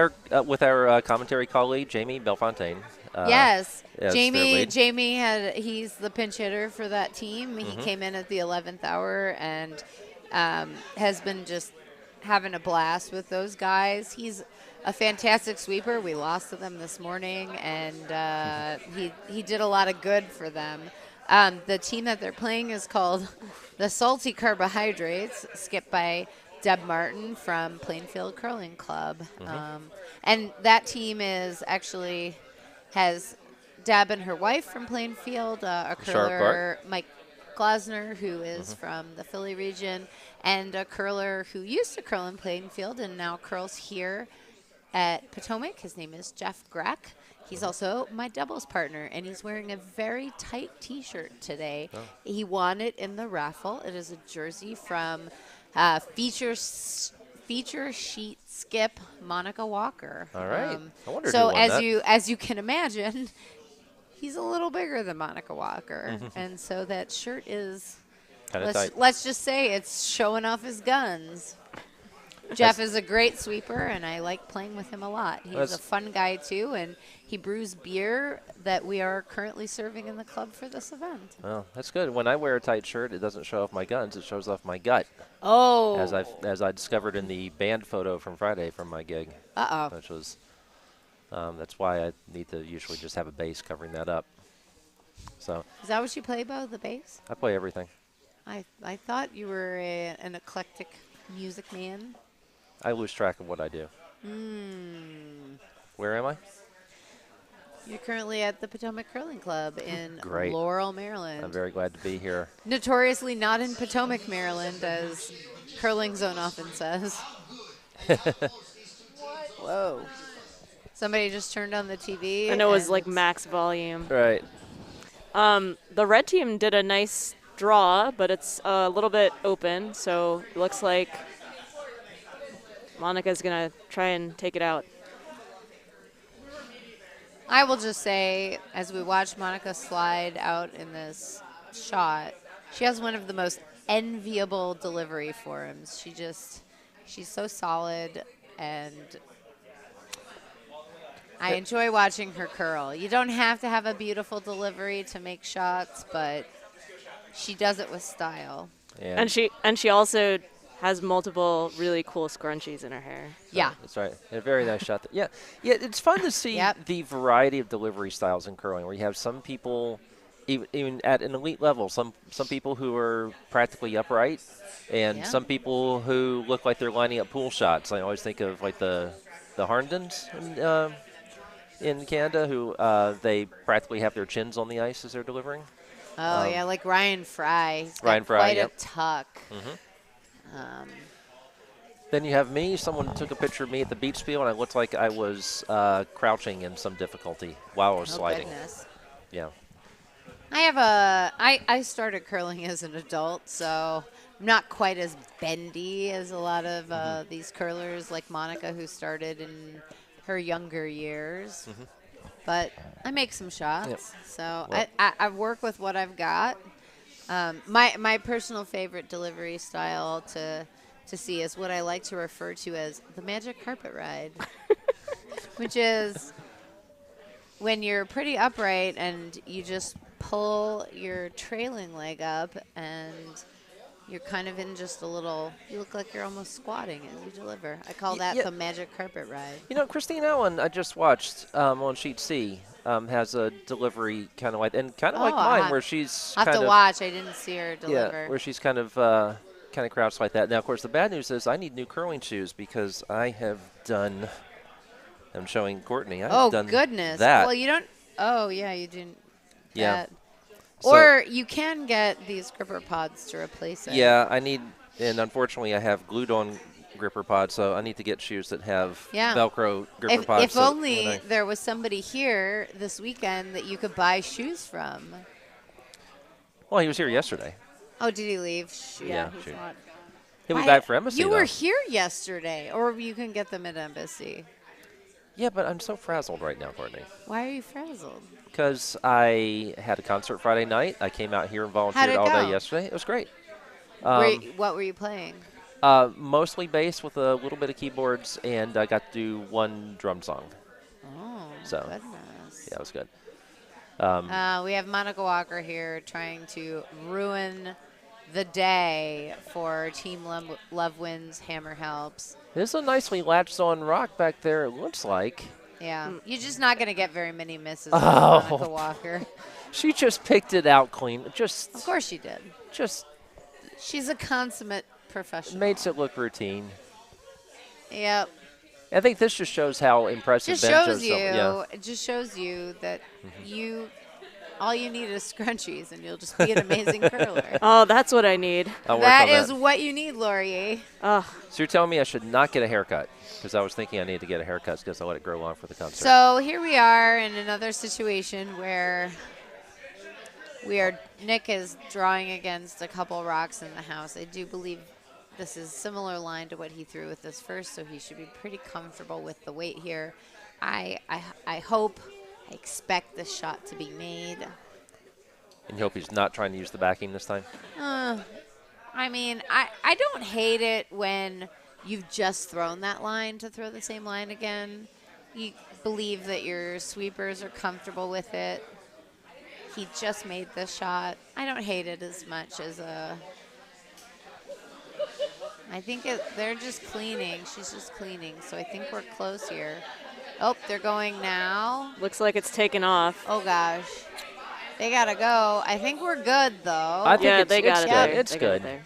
our commentary colleague Jamie Bellefontaine. Yes, as their Jamie. lead. Jamie he's the pinch hitter for that team. He came in at the 11th hour and has been just having a blast with those guys. He's a fantastic sweeper. We lost to them this morning, and he did a lot of good for them. The team that they're playing is called the Salty Carbohydrates, skipped by Deb Martin from Plainfield Curling Club. And that team has Deb and her wife from Plainfield, a curler, Mike Glessner, who is from the Philly region, and a curler who used to curl in Plainfield and now curls here at Potomac. His name is Geof Grek. He's also my doubles partner, and he's wearing a very tight T-shirt today. He won it in the raffle. It is a jersey from feature sheet skip Monica Wobker. All right. I wonder so who won that. as you can imagine, he's a little bigger than Monica Wobker, and so that shirt is Kind of tight. let's just say it's showing off his guns. Geof is a great sweeper, and I like playing with him a lot. He's a fun guy, too, and he brews beer that we are currently serving in the club for this event. Well, that's good. When I wear a tight shirt, it doesn't show off my guns. It shows off my gut. Oh. As I discovered in the band photo from Friday from my gig. Uh-oh. Which was, that's why I need to usually just have a bass covering that up. So. Is that what you play, Bo, the bass? I play everything. I thought you were an eclectic music man. I lose track of what I do. Where am I? You're currently at the Potomac Curling Club in Great. Laurel, Maryland. I'm very glad to be here. Notoriously not in Potomac, Maryland, as Curling Zone often says. Whoa. Somebody just turned on the TV. And it was like max volume. Right. The red team did a nice draw, but it's a little bit open, so it looks like Monica's going to try and take it out. I will just say, as we watch Monica slide out in this shot, she has one of the most enviable delivery forms. She's so solid, and I enjoy watching her curl. You don't have to have a beautiful delivery to make shots, but she does it with style. Yeah. And she also has multiple really cool scrunchies in her hair. Yeah. That's right. A very nice shot. Yeah, it's fun to see the variety of delivery styles in curling, where you have some people, even at an elite level, some people who are practically upright, and some people who look like they're lining up pool shots. I always think of like the Harndens in Canada, who they practically have their chins on the ice as they're delivering. Oh, yeah, like Ryan Fry. He's Ryan got Fry, quite yep. a tuck. Then you have me. Someone took a picture of me at the beach field, and I looked like I was crouching in some difficulty while I was sliding. Goodness. Yeah. I started curling as an adult, so I'm not quite as bendy as a lot of these curlers like Monica, who started in her younger years. But I make some shots, Yep. so Well. I work with what I've got. My personal favorite delivery style to see is what I like to refer to as the magic carpet ride. which is when you're pretty upright and you just pull your trailing leg up and you're kind of in just a little, you look like you're almost squatting as you deliver. I call that the magic carpet ride. You know, Christine Allen, I just watched on Sheet C, has a delivery kind of like, and kind of like mine, where she's I'll have to watch. I didn't see her deliver. Yeah, where she's kind of crouched like that. Now, of course, the bad news is I need new curling shoes because I have done, I'm showing Courtney, I've done goodness. that. Well, you don't, yeah, you didn't. Yeah. That. Or you can get these gripper pods to replace it. Yeah, I need, and unfortunately I have glued on gripper pods, so I need to get shoes that have Velcro gripper pods. If only there was somebody here this weekend that you could buy shoes from. Well, he was here yesterday. Oh, did he leave? Yeah, he's not. He'll be back for Embassy, You though. were here yesterday, or you can get them at Embassy. Yeah, but I'm so frazzled right now, Courtney. Why are you frazzled? Because I had a concert Friday night. I came out here and volunteered all day yesterday. It was great. What were you playing? Mostly bass with a little bit of keyboards, and I got to do one drum song. Oh, goodness. Yeah, it was good. We have Monica Walker here trying to ruin the day for Team Love Wins Hammer Helps. There's a nicely latched on rock back there, it looks like. Yeah, you're just not going to get very many misses with Monica Walker. She just picked it out clean. Of course she did. She's a consummate professional. Makes it look routine. Yep. I think this just shows how impressive Benjo's. It just shows you that all you need is scrunchies, and you'll just be an amazing curler. Oh, that's what I need. That is what you need, Laurier. Oh. So you're telling me I should not get a haircut? Because I was thinking I need to get a haircut because I let it grow long for the concert. So here we are in another situation where Nick is drawing against a couple rocks in the house. I do believe this is similar line to what he threw with this first, so he should be pretty comfortable with the weight here. I hope, I expect this shot to be made. And you hope he's not trying to use the backing this time? I mean, I don't hate it when you've just thrown that line to throw the same line again. You believe that your sweepers are comfortable with it. He just made this shot. I don't hate it as much as I think they're just cleaning. She's just cleaning, so I think we're close here. Oh, they're going now. Looks like it's taken off. Oh, gosh. They got to go. I think we're good, though. I think they got it there. It's good. That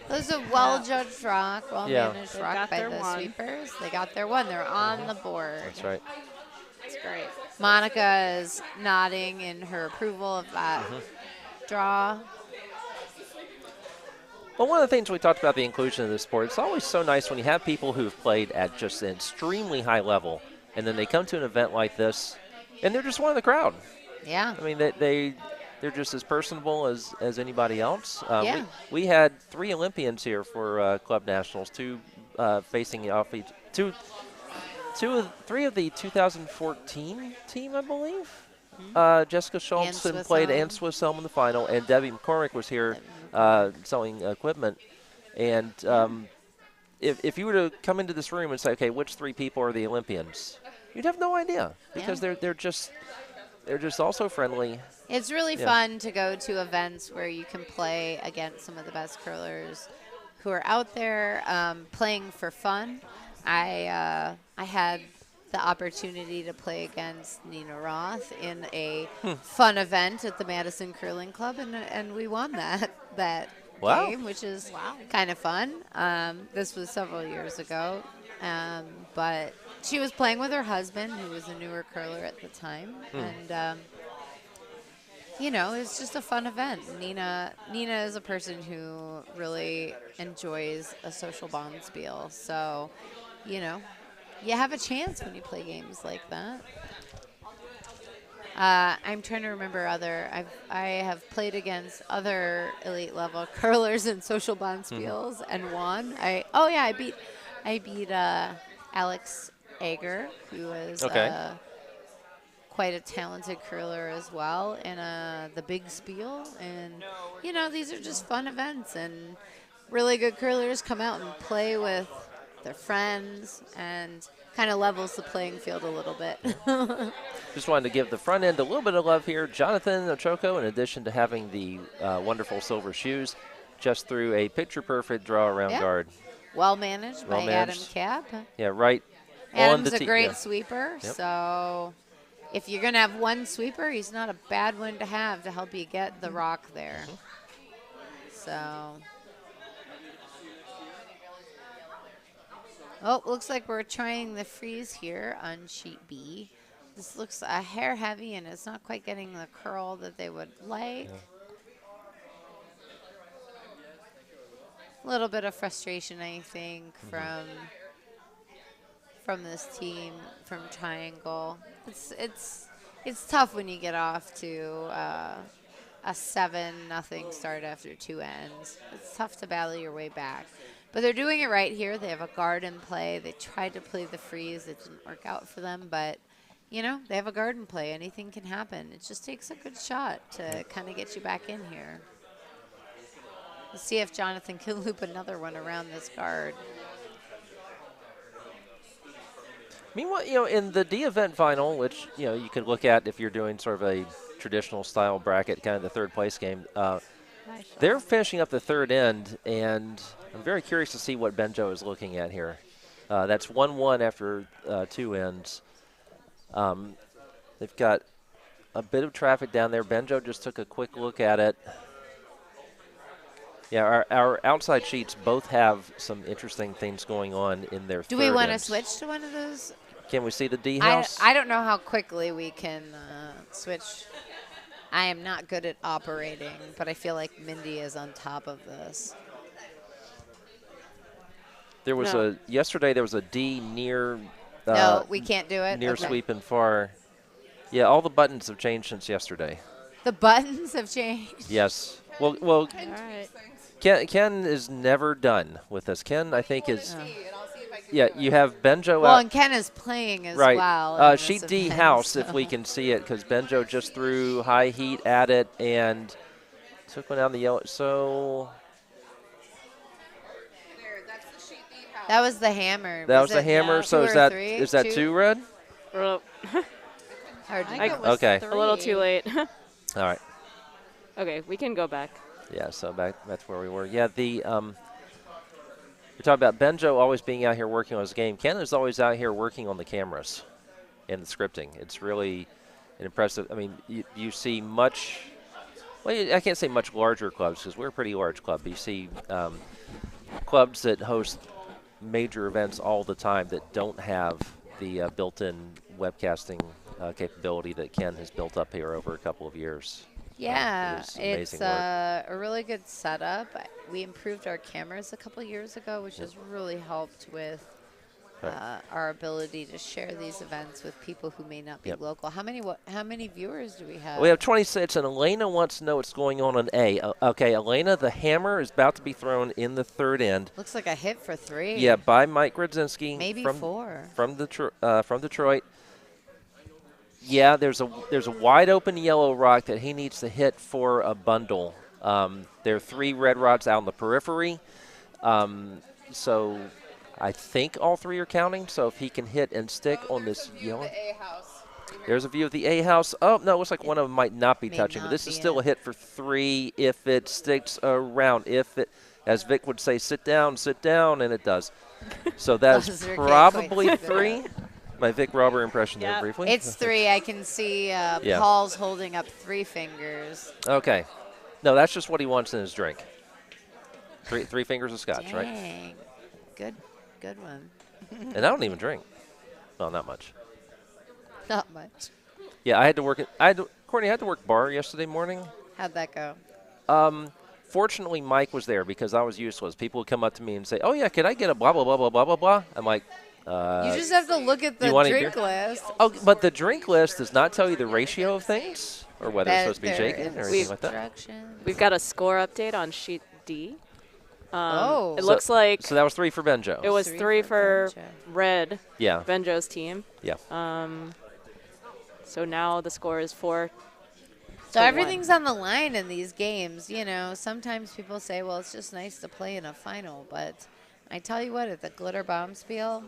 was a well-judged rock, well-managed They rock got by their the one. sweepers. They got their one. They're on the board. That's right. That's great. Monica is nodding in her approval of that draw. Well, one of the things we talked about the inclusion of this sport, it's always so nice when you have people who've played at just an extremely high level, and then they come to an event like this, and they're just one of the crowd. Yeah. I mean, they're just as personable as anybody else. Yeah. We had 3 Olympians here for Club Nationals, 2 facing off each, 3 of the 2014 team, I believe. Jessica Schultzen played Ann Swisshelm in the final, and Debbie McCormick was here selling equipment. And if you were to come into this room and say, okay, which 3 people are the Olympians, you'd have no idea because they're just also friendly. It's really fun to go to events where you can play against some of the best curlers who are out there playing for fun. I had the opportunity to play against Nina Roth in a fun event at the Madison Curling Club, and we won that game, which is kind of fun. This was several years ago, but she was playing with her husband, who was a newer curler at the time, and it's just a fun event. Nina is a person who really enjoys a social bonspiel, so you have a chance when you play games like that. I'm trying to remember I have played against other elite level curlers in social bonspiels and won. I beat Alex Ager, who was quite a talented curler as well in the big spiel. And these are just fun events, and really good curlers come out and play with they're friends, and kind of levels the playing field a little bit. Just wanted to give the front end a little bit of love here. Jonathan Ochoco, in addition to having the wonderful silver shoes, just threw a picture-perfect draw around guard. Well managed by Adam managed. Kapp. Yeah, right. Adam's on the a great yeah. sweeper, Yep. so if you're going to have one sweeper, he's not a bad one to have to help you get the rock there. So, looks like we're trying the freeze here on sheet B. This looks a hair heavy, and it's not quite getting the curl that they would like. Yeah. A little bit of frustration, I think, from this team, from Triangle. It's tough when you get off to a 7-0 start after 2 ends. It's tough to battle your way back. But they're doing it right here. They have a guard in play. They tried to play the freeze. It didn't work out for them, but you know, they have a guard in play. Anything can happen. It just takes a good shot to kind of get you back in here. Let's see if Jonathan can loop another one around this guard. Meanwhile, you know, in the D event final, which, you know, you could look at if you're doing sort of a traditional style bracket, kind of the third place game, they're finishing up the third end, and I'm very curious to see what Benjo is looking at here. That's 1-1 after 2 ends. They've got a bit of traffic down there. Benjo just took a quick look at it. Yeah, our outside sheets both have some interesting things going on in their third Do we want to ends. switch to one of those? Can we see the D house? I don't know how quickly we can switch. I am not good at operating, but I feel like Mindy is on top of this. There was yesterday there was a D near No, we can't do it. near Okay. sweep and far. Yeah, all the buttons have changed since yesterday. The buttons have changed. Yes. Well, All right. Ken is never done with this. Ken, I think, is. Yeah, you have Benjo Well, out. and Ken is playing as Right. well. in this Sheet D event, house, so. if we can see it, because Benjo just threw high heat at it and took one out of the yellow. So There, that's the sheet B house. That was the hammer. that was the it hammer. So two is or that three? is that two red? Well, Or did I you- think it was Okay. a little too late. All right. Okay, we can go back. Yeah, so that's where we were. Yeah, the you're talking about Benjo always being out here working on his game. Ken is always out here working on the cameras and the scripting. It's really an impressive. I mean, you see much. Well, I can't say much larger clubs because we're a pretty large club. But you see clubs that host major events all the time that don't have the built-in webcasting capability that Ken has built up here over a couple of years. Yeah, It's it's amazing work. a really good setup. We improved our cameras a couple years ago, which has really helped with Right. our ability to share these events with people who may not be Yep. local. How many viewers do we have? We have 26, and Elena wants to know what's going on A. Okay, Elena, the hammer is about to be thrown in the third end. Looks like a hit for 3. Yeah, by Mike Grudzinski. Maybe from, 4. From Detroit. Yeah, there's a wide open yellow rock that he needs to hit for a bundle. There are 3 red rods out on the periphery. So I think all 3 are counting. So if he can hit and stick on this yellow. The A house. There's a view of the A house. Oh, no, it looks like one of them might not be May touching. But not this is be still it. a hit for 3 if it sticks around. If it, as Vic would say, sit down, and it does. So that's Those are- can't probably quite see 3. My Vic Robber impression there Yeah. briefly. It's 3. I can see Yeah. Paul's holding up 3 fingers. Okay. No, that's just what he wants in his drink. 3 fingers of scotch, right? Dang. Good one. And I don't even drink. Well, not much. Not much. Yeah, Courtney, I had to work bar yesterday morning. How'd that go? Fortunately, Mike was there because I was useless. People would come up to me and say, "Oh yeah, could I get a blah blah blah blah blah blah blah?" I'm like, You just have to look at the you want any drink beer? list. "Oh, but the drink list does not tell you the ratio of things or whether it's supposed to be There shaken or is anything like that." instructions. We've got a score update on sheet D. Oh. It looks like So that was 3 for Benjo. it was 3 3 for for Benjo. red, Yeah, Benjo's team. yeah. So now the score is 4. So to everything's on the line in these games. You know, sometimes people say, well, it's just nice to play in a final, but I tell you what, at the Glitter Bomb Spiel,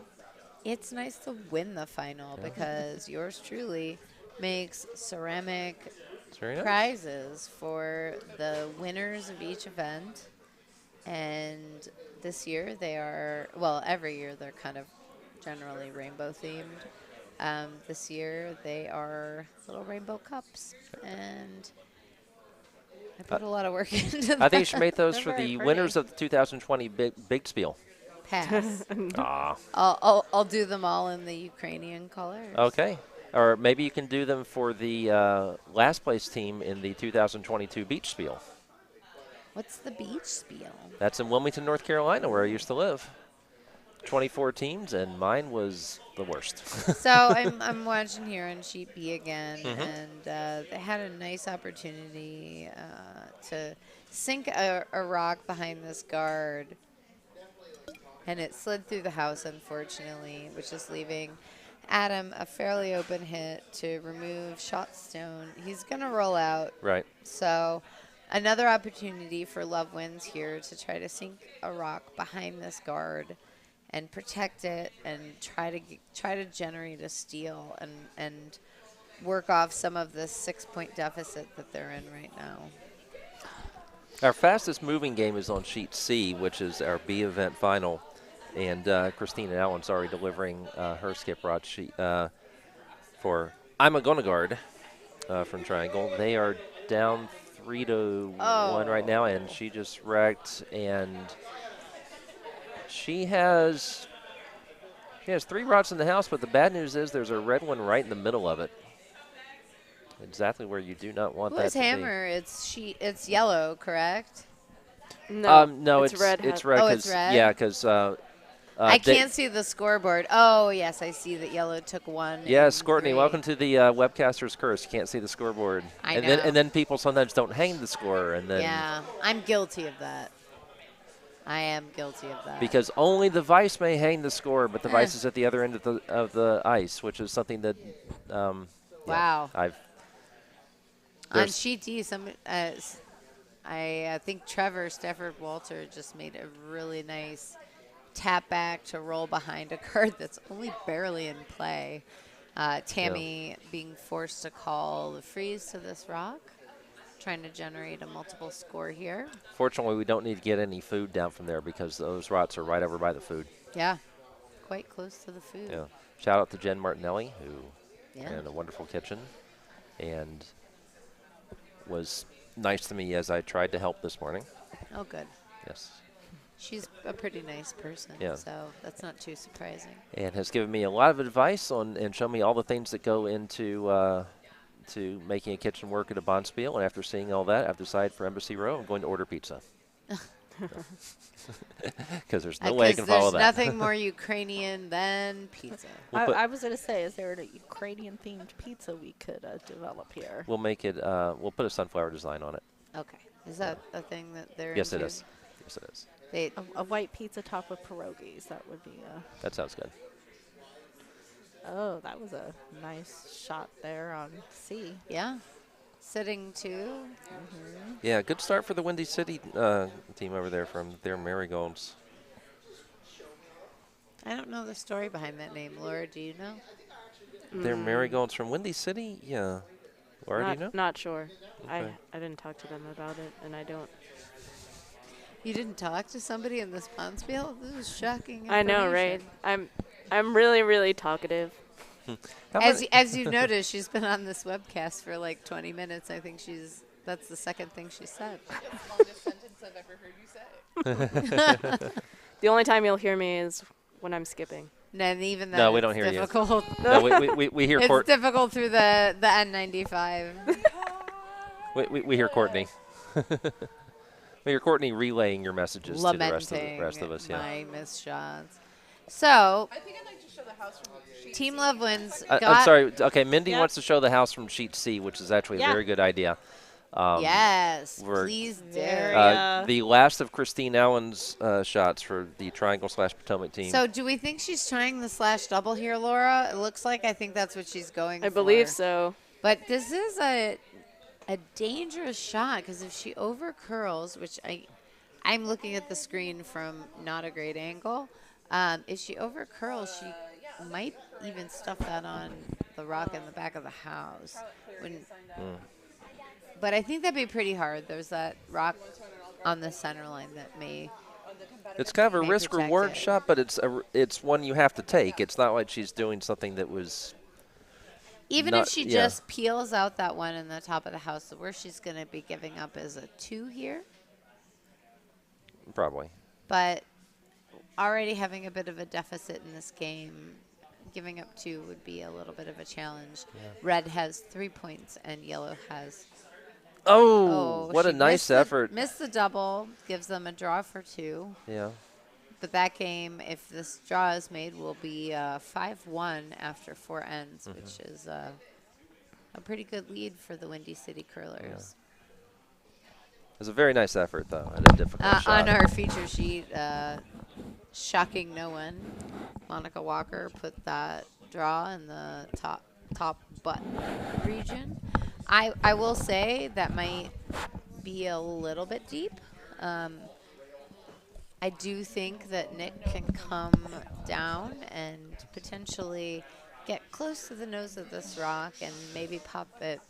it's nice to win the final because yours truly makes ceramic It's very nice. prizes for the winners of each event. And this year they are, well, every year they're kind of generally rainbow themed. This year they are little rainbow cups, and I put a lot of work into them. I think you should make those They're for very the pretty. winners of the 2020 Big Spiel. Pass. Ah, I'll do them all in the Ukrainian colors. okay. Or maybe you can do them for the last place team in the 2022 Beach Spiel. What's the beach spiel? That's in Wilmington, North Carolina, where I used to live. 24 teams, and mine was the worst. So I'm watching here on sheet B again, Mhm. and they had a nice opportunity to sink a rock behind this guard, and it slid through the house, unfortunately, which is leaving Adam a fairly open hit to remove shot stone. He's going to roll out. Right. So another opportunity for Love Wins here to try to sink a rock behind this guard and protect it and try to generate a steal and work off some of the 6-point deficit that they're in right now. Our fastest moving game is on sheet C, which is our B event final. And Christina Allen's already delivering her skip rod sheet for I'm a Gonnaguard from Triangle. They are down 3-1 right now, and she just wrecked. And she has 3 rods in the house, but the bad news is there's a red one right in the middle of it. Exactly where you do not want that Who's to hammer? It's yellow, correct? No, no, it's red. It's red. Oh, it's red? Yeah, because I can't see the scoreboard. Oh, yes, I see that yellow took one. Yes, and Courtney, 3. welcome to the webcaster's curse. You can't see the scoreboard. I and know. then people sometimes don't hang the score, and then Yeah, I'm guilty of that. I am guilty of that. because only the vice may hang the score, but the vice is at the other end of the ice, which is something that Wow. I've On there's- sheet D, I think Trevor Stafford-Walter just made a really nice tap back to roll behind a card that's only barely in play. Tammy being forced to call the freeze to this rock, trying to generate a multiple score here. Fortunately, we don't need to get any food down from there because those rots are right over by the food. Yeah, quite close to the food. Yeah. Shout out to Jen Martinelli, who Yeah. ran a wonderful kitchen and was nice to me as I tried to help this morning. Oh, good. Yes. She's a pretty nice person, Yeah. so that's not too surprising. And has given me a lot of advice on and shown me all the things that go into to making a kitchen work at a Bonspiel. And after seeing all that, I've decided for Embassy Row, I'm going to order pizza. Because there's no way I can follow that. There's nothing more Ukrainian than pizza. We'll put- I was going to say, is there a Ukrainian-themed pizza we could develop here? We'll make it. We'll put a sunflower design on it. Okay. Is that a thing that they're Yes, it into? is. Yes, it is. They, A white pizza topped with pierogies. That would be That sounds good. Oh, that was a nice shot there on C. yeah. Sitting two. Yeah, good start for the Windy City team over there from their Marigolds. I don't know the story behind that name. Laura, do you know? Their Marigolds from Windy City? Yeah. Laura, do you know? Not sure. Okay. I didn't talk to them about it, and I don't. You didn't talk to somebody in this Bonspiel? This is shocking. I know, right? information. I'm really, really talkative. How As, many- as you've noticed, she's been on this webcast for like 20 minutes. I think that's the second thing she said. Longest sentence I've ever heard you say. The only time you'll hear me is when I'm skipping. And even that No, we it's don't hear you. difficult. no, we hear It's difficult through the N95. we hear Courtney. We hear Courtney relaying your messages to the Lamenting rest of us. Yeah. my missed shots. So, I think I'd like to show the house from sheet Team C. Love Wins I'm got sorry. Okay, Mindy Yeah. wants to show the house from sheet C, which is actually a Yeah. very good idea. Yes, we're- please do. There Yeah. The last of Christine Allen's shots for the Triangle/Potomac team. So, do we think she's trying the slash double here, Laura? It looks like I think that's what she's going for. I believe so. But this is a dangerous shot because if she over curls, which I'm looking at the screen from not a great angle. If she over curls, she might even stuff that on the rock in the back of the house. But I think that'd be pretty hard. There's that rock on the center line that may. It's kind of a May risk-reward protect it. shot, but it's one you have to take. It's not like she's doing something that was. Even Not- if she yeah. just peels out that one in the top of the house, the worst she's going to be giving up is a 2 here. Probably. But already having a bit of a deficit in this game, giving up 2 would be a little bit of a challenge. Red has 3 points and yellow has. Oh, what a she nice missed the- effort. Missed the double, gives them a draw for 2. Yeah. But that game, if this draw is made, will be 5-1 after 4 ends, which is a pretty good lead for the Windy City Curlers. It was a very nice effort, though, and a difficult shot. On our feature sheet, shocking no one, Monica Walker put that draw in the top butt region. I will say that might be a little bit deep. I do think that Nick can come down and potentially get close to the nose of this rock and maybe pop it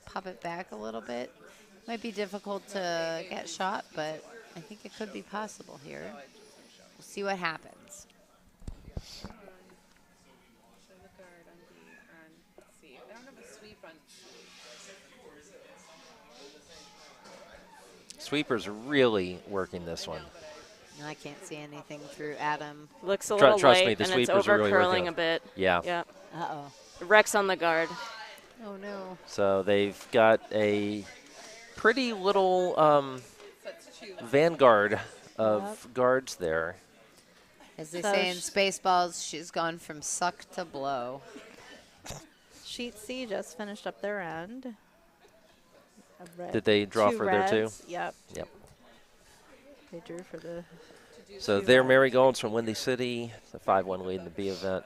back a little bit. Might be difficult to get shot, but I think it could be possible here. We'll see what happens. Sweeper's really working this one. I can't see anything through Adam. Looks a little Trust me, light, the and it's sweepers are over really curling working a bit. Yeah. Yeah. Uh-oh. Rex on the guard. Oh, no. So they've got a pretty little vanguard of guards there. As they So say in Spaceballs, she's gone from suck to blow. Sheet C just finished up their end. A red- Did they draw 2 for their 2? reds. Yep. Yep. They drew for the. So two they're reds. Marigolds from Windy City, the 5-1 lead in the B event.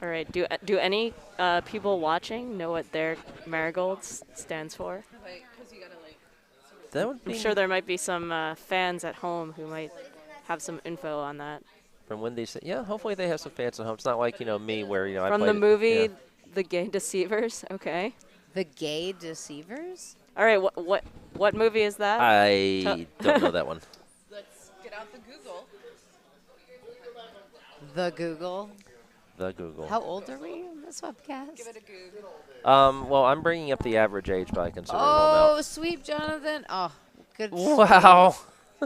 All right. Do any people watching know what their Marigolds stands for? That would be I'm sure there might be some fans at home who might have some info on that. from Windy City. Yeah, hopefully they have some fans at home. It's not like, me where, I From the played it. movie Yeah. The Gay Deceivers. Okay. The Gay Deceivers? All right. What movie is that? I don't know that one. Let's get out the Google. The Google. The Google. How old are we on this webcast? Give it a Google. Well, I'm bringing up the average age by a considerable Oh, sweep, Jonathan. Oh, good. amount. Wow.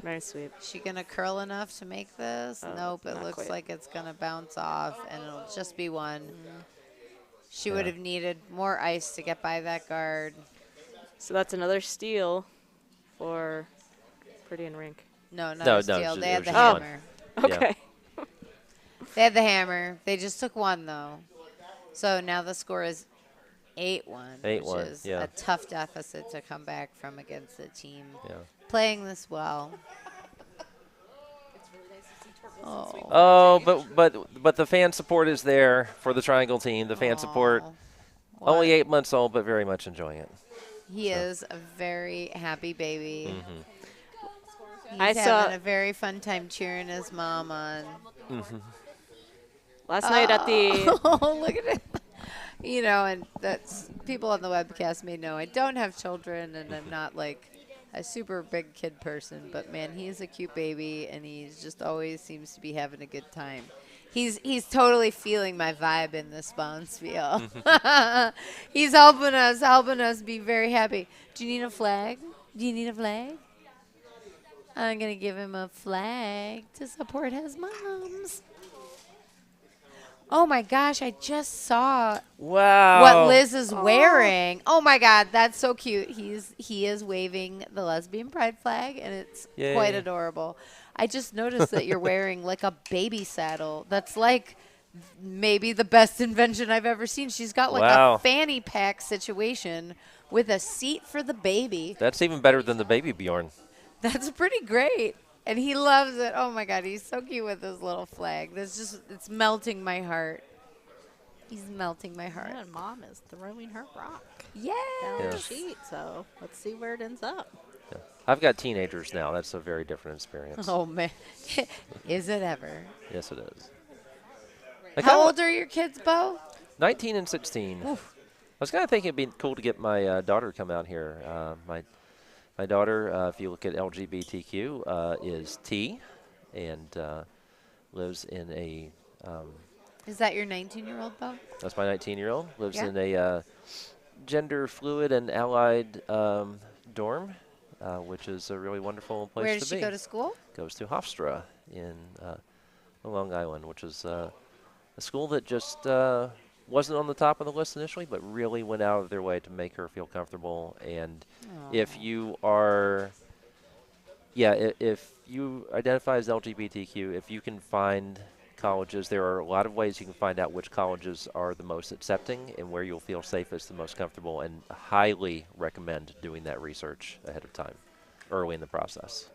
Very sweet. Is she going to curl enough to make this? Nope, it not looks quite. like it's going to bounce off, and it'll just be 1. She would have needed more ice to get by that guard. So that's another steal for Pretty and Rink. No, not No, a no, steal. ju- They it had was the just one. hammer. Yeah. Okay. They had the hammer. They just took 1, though. So now the score is 8-1, 8-1, which is yeah. a tough deficit to come back from against a team Yeah. playing this well. It's really nice to see Torkelson sweep. Oh, but the fan support is there for the Triangle team. The fan support, Aw. only What? 8 months old, but very much enjoying it. He is a very happy baby. He's I having saw- a very fun time cheering his mom on. Last night at the Oh, look at it. And that's people on the webcast may know I don't have children and I'm not like a super big kid person, but man, he's a cute baby and he just always seems to be having a good time. He's totally feeling my vibe in this bounce feel. He's helping us be very happy. Do you need a flag? Do you need a flag? I'm going to give him a flag to support his moms. Oh, my gosh. I just saw Wow. what Liz is wearing. Oh, my God. That's so cute. He is waving the lesbian pride flag, and it's Yay. quite adorable. I just noticed that you're wearing like a baby saddle. That's like maybe the best invention I've ever seen. She's got like Wow. a fanny pack situation with a seat for the baby. That's even better than the baby Bjorn. That's pretty great. And he loves it. Oh, my God. He's so cute with his little flag. It's melting my heart. He's melting my heart. And Mom is throwing her rock Yeah. down the Yes. sheet. So let's see where it ends up. I've got teenagers now. That's a very different experience. Oh, man. Is it ever? Yes, it is. How old are your kids, Bo? 19 and 16. Oof. I was kind of thinking it'd be cool to get my daughter to come out here. My daughter, if you look at LGBTQ, is T, and lives in a. Is that your 19-year-old, Bo? That's my 19-year-old. Lives Yeah. in a gender fluid and allied dorm, which is a really wonderful place to be. Where does she go to school? Goes to Hofstra in Long Island, which is a school that just wasn't on the top of the list initially, but really went out of their way to make her feel comfortable. And if you are, if you identify as LGBTQ, if you can find colleges, there are a lot of ways you can find out which colleges are the most accepting and where you'll feel safest, the most comfortable, and highly recommend doing that research ahead of time, early in the process.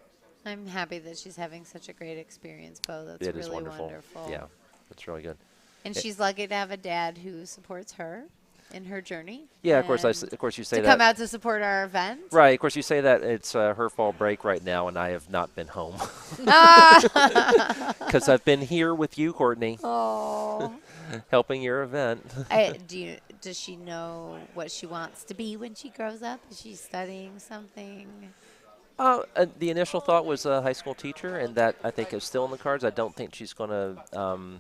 I'm happy that she's having such a great experience, Bo. That's It is really wonderful. wonderful. Yeah, that's really good. And she's lucky to have a dad who supports her in her journey. Yeah, of course you say to that. come out to support our event. Right, of course you say that it's her fall break right now, and I have not been home. Because I've been here with you, Courtney. Oh. Helping your event. Does she know what she wants to be when she grows up? Is she studying something? The initial thought was a high school teacher, and that I think is still in the cards. I don't think she's going to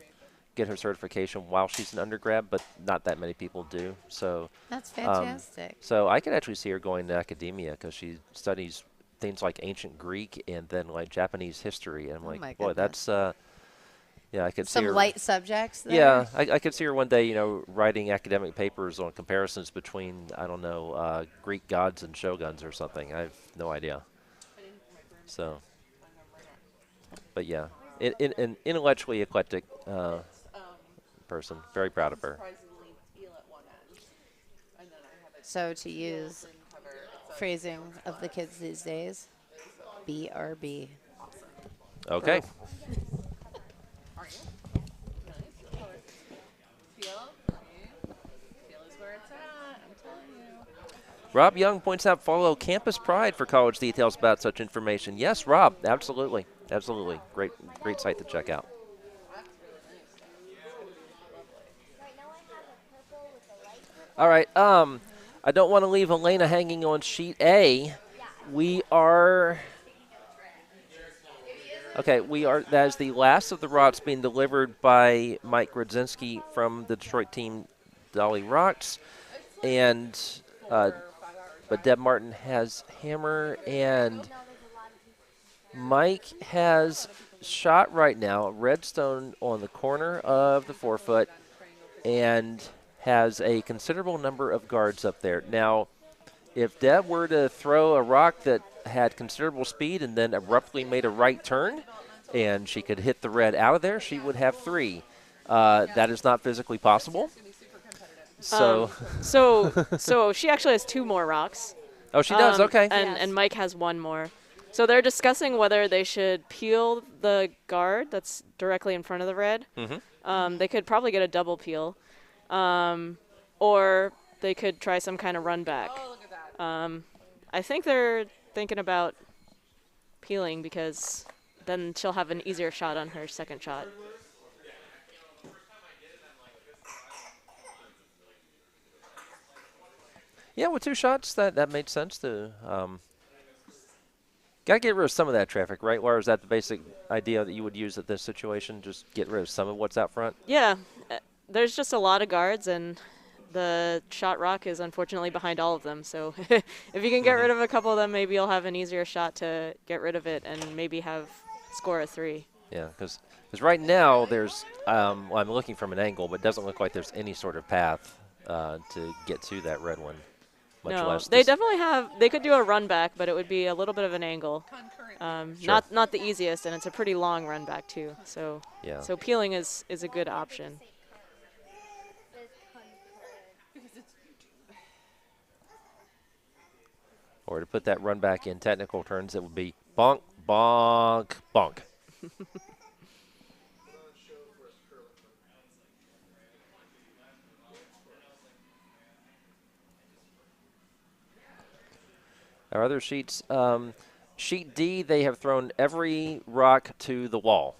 get her certification while she's an undergrad, but not that many people do. So that's fantastic. So I could actually see her going to academia because she studies things like ancient Greek and then like Japanese history. And I'm like, boy, that's I could see her. Some light subjects there. Yeah, I could see her one day, writing academic papers on comparisons between, I don't know, Greek gods and shoguns or something. I have no idea. So, but yeah, an intellectually eclectic person. Very proud of her. So to use phrasing of the kids these days, BRB. Okay. Rob Young points out follow Campus Pride for college details about such information. Yes, Rob, absolutely. Absolutely. Great site to check out. All right. I don't want to leave Elena hanging on sheet A. We are that is the last of the rocks being delivered by Mike Grudzinski from the Detroit team Dolly Rocks. And but Deb Martin has hammer, and Mike has shot right now, redstone on the corner of the forefoot, and has a considerable number of guards up there. Now, if Deb were to throw a rock that had considerable speed and then abruptly made a right turn, and she could hit the red out of there, she would have 3. That is not physically possible. So, so she actually has 2 more rocks. Oh, she does. Okay. And Mike has 1 more. So they're discussing whether they should peel the guard that's directly in front of the red. Mm-hmm. They could probably get a double peel, or they could try some kind of run back. Oh, look at that. I think they're thinking about peeling because then she'll have an easier shot on her second shot. Yeah, with 2 shots, that made sense to gotta get rid of some of that traffic, right? Or is that the basic idea that you would use at this situation? Just get rid of some of what's out front? Yeah, there's just a lot of guards, and the shot rock is unfortunately behind all of them. So if you can get rid of a couple of them, maybe you'll have an easier shot to get rid of it and maybe score a 3. Yeah, because right now there's I'm looking from an angle, but it doesn't look like there's any sort of path to get to that red one. Much no, less they definitely have. They could do a run back, but it would be a little bit of an angle. Sure. Not the easiest, and it's a pretty long run back too. So yeah. So peeling is a good option. Or to put that run back in technical terms, it would be bonk, bonk, bonk. Our other sheets, sheet D, they have thrown every rock to the wall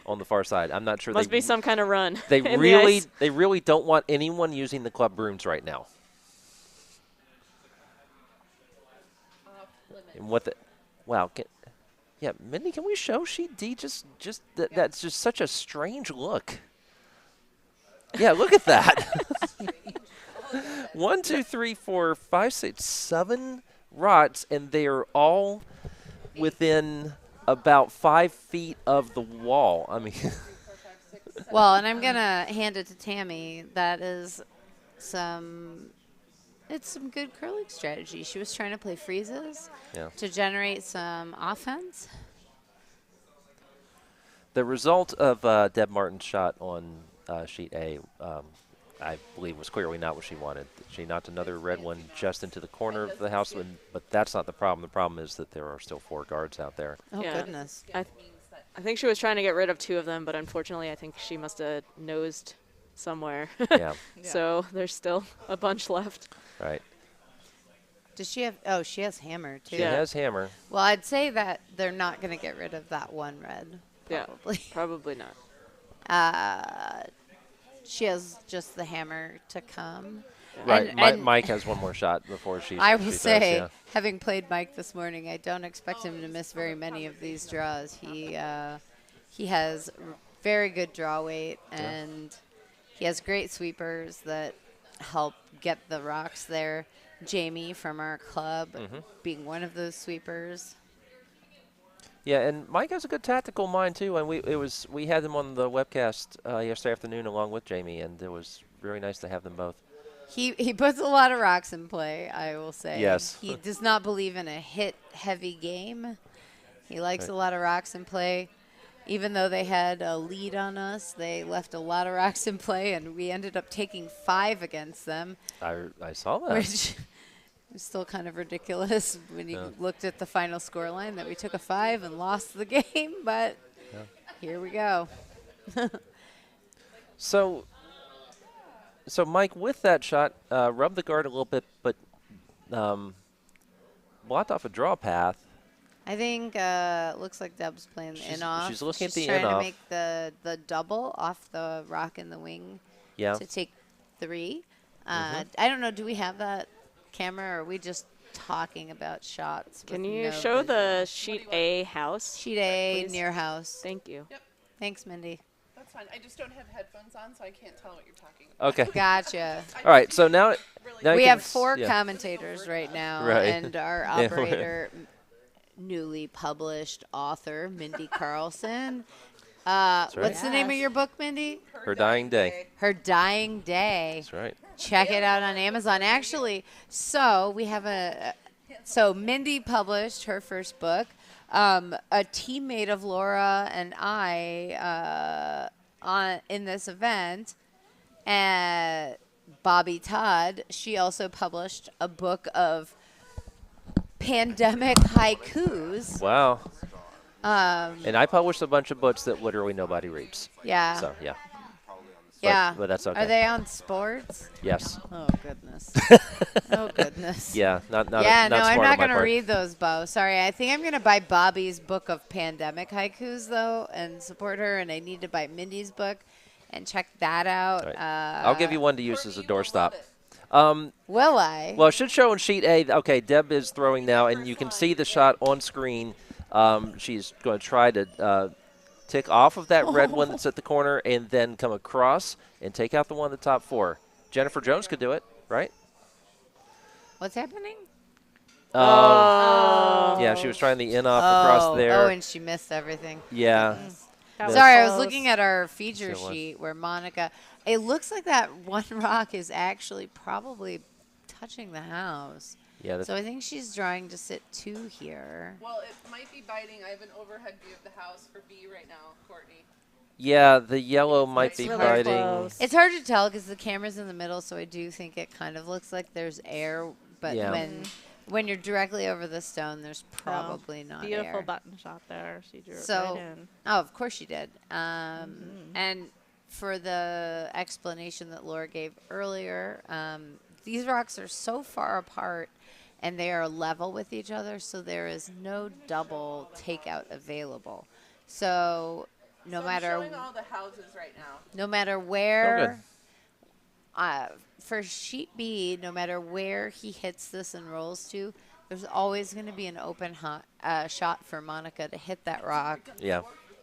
on the far side. I'm not sure. Must be some kind of run. They in really, the ice. they really don't want anyone using the club brooms right now. And what the, wow, yeah, Mindy, can we show sheet D? That's just such a strange look. Yeah, look at that. 1, 2, 3, 4, 5, 6, 7 rots, and they are all within about 5 feet of the wall. I mean, Well, and I'm going to hand it to Tammy. That is it's some good curling strategy. She was trying to play freezes to generate some offense. the result of Deb Martin's shot on sheet A, I believe, was clearly not what she wanted. She knocked another red one just into the corner of the house, but that's not the problem. The problem is that there are still 4 guards out there. Oh, Yeah. goodness. I think she was trying to get rid of 2 of them, but unfortunately, I think she must have nosed somewhere. Yeah, So there's still a bunch left. right. Does she have? Oh, she has hammer too. She has hammer. Well, I'd say that they're not going to get rid of that one red. Probably. Yeah, probably not. She has just the hammer to come. Right. And Mike has one more shot before she. I she will throws, say, yeah. having played Mike this morning, I don't expect him to miss very many of these draws. He has very good draw weight, and he has great sweepers that help get the rocks there. Jamie from our club being one of those sweepers. Yeah, and Mike has a good tactical mind too, and we had them on the webcast yesterday afternoon along with Jamie, and it was very nice to have them both. He puts a lot of rocks in play, I will say. Yes. He does not believe in a hit-heavy game. He likes a lot of rocks in play. Even though they had a lead on us, they left a lot of rocks in play, and we ended up taking 5 against them. I saw that. Which is still kind of ridiculous when you looked at the final scoreline that we took a 5 and lost the game, but here we go. So Mike, with that shot, rubbed the guard a little bit, but blocked off a draw path. I think looks like Deb's playing the in-off. She's looking at the trying in-off. to make the double off the rock in the wing to take 3. I don't know, do we have that camera, or are we just talking about shots? Can with you no show vision? the sheet A house? Sheet A please? near house. Thank you. Thanks, Mindy. That's fine. I just don't have headphones on, so I can't tell what you're talking about. Okay. Gotcha. All right. So now you We can have s- 4 yeah. commentators right now, Right. and our operator, newly published author, Mindy Carlson. right. What's the name of your book, Mindy? Her dying day. Her Dying Day. That's right. Check it out on Amazon. Actually, so we have so Mindy published her first book. A teammate of Laura and I in this event, Bobby Todd, she also published a book of pandemic haikus. Wow. And I published a bunch of books that literally nobody reads. Yeah. So yeah. Yeah. But that's okay. Are they on sports? Yes. Oh, goodness. Oh, goodness. Yeah. Not Yeah, not no, I'm smart on not my going to part. read those, Bo. Sorry. I think I'm going to buy Bobby's book of pandemic haikus, though, and support her. And I need to buy Mindy's book and check that out. All right. I'll give you one to use as a doorstop. Will I? Well, it should show in sheet A. Okay, Deb is throwing now, and you can see the shot on screen. She's going to try to tick off of that red one that's at the corner and then come across and take out the one in the top 4. Jennifer Jones could do it, right? What's happening? Yeah, she was trying the in-off across there. Oh, and she missed everything. Yeah. That was Sorry, I was close. looking at our feature Sure was. sheet where Monica, it looks like that one rock is actually probably touching the house. Yeah, So I think she's drawing to sit 2 here. Well, it might be biting. I have an overhead view of the house for B right now, Courtney. yeah, the yellow might It's be really biting. close. It's hard to tell because the camera's in the middle, so I do think it kind of looks like there's air. But Yeah. when you're directly over the stone, there's probably not Beautiful air. button shot there. She drew it So- right in. Oh, of course she did. And for the explanation that Laura gave earlier, these rocks are so far apart and they are level with each other, so there is no double takeout available. So no matter I'm showing all the houses right now. no matter where for sheet B, no matter where he hits this and rolls to, there's always going to be an open shot for Monica to hit that rock. Yeah.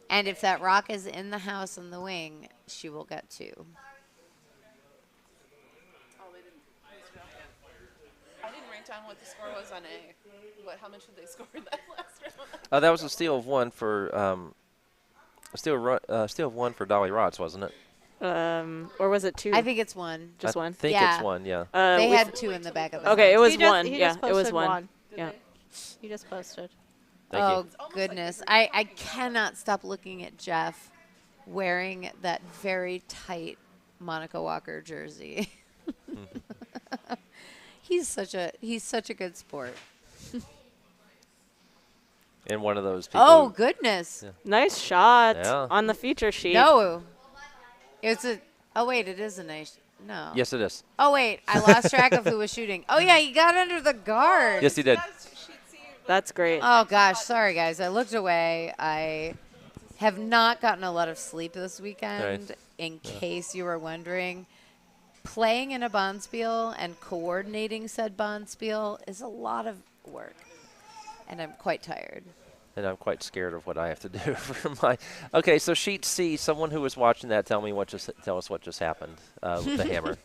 And if that rock is in the house on the wing, she will get 2. I didn't write down what the score was on A. How much did they score that last round? That was a steal of 1 for steal of 1 for Dolly Rods, wasn't it? Or was it 2? I think it's 1. Just 1. I think Yeah. it's 1. Yeah. They we had 2 in the back of the Okay, it house. was He just- 1. he Yeah, just it was posted 1. Yeah. You just posted. Thank Oh, you. goodness. I cannot stop looking at Geof wearing that very tight Monica Wobker jersey. He's such a good sport. And one of those people. Oh, goodness. Yeah. Nice shot Yeah. on the feature sheet. No. It's a oh wait, it is a nice no. Yes, it is. Oh wait, I lost track of who was shooting. Oh yeah, he got under the guard. Yes, he did. That's great. Oh gosh, sorry guys. I looked away. I have not gotten a lot of sleep this weekend. Right. In case you were wondering, playing in a bonspiel and coordinating said bonspiel is a lot of work, and I'm quite tired. And I'm quite scared of what I have to do for my. Okay, so sheet C. Someone who was watching that, tell us what just happened with the hammer.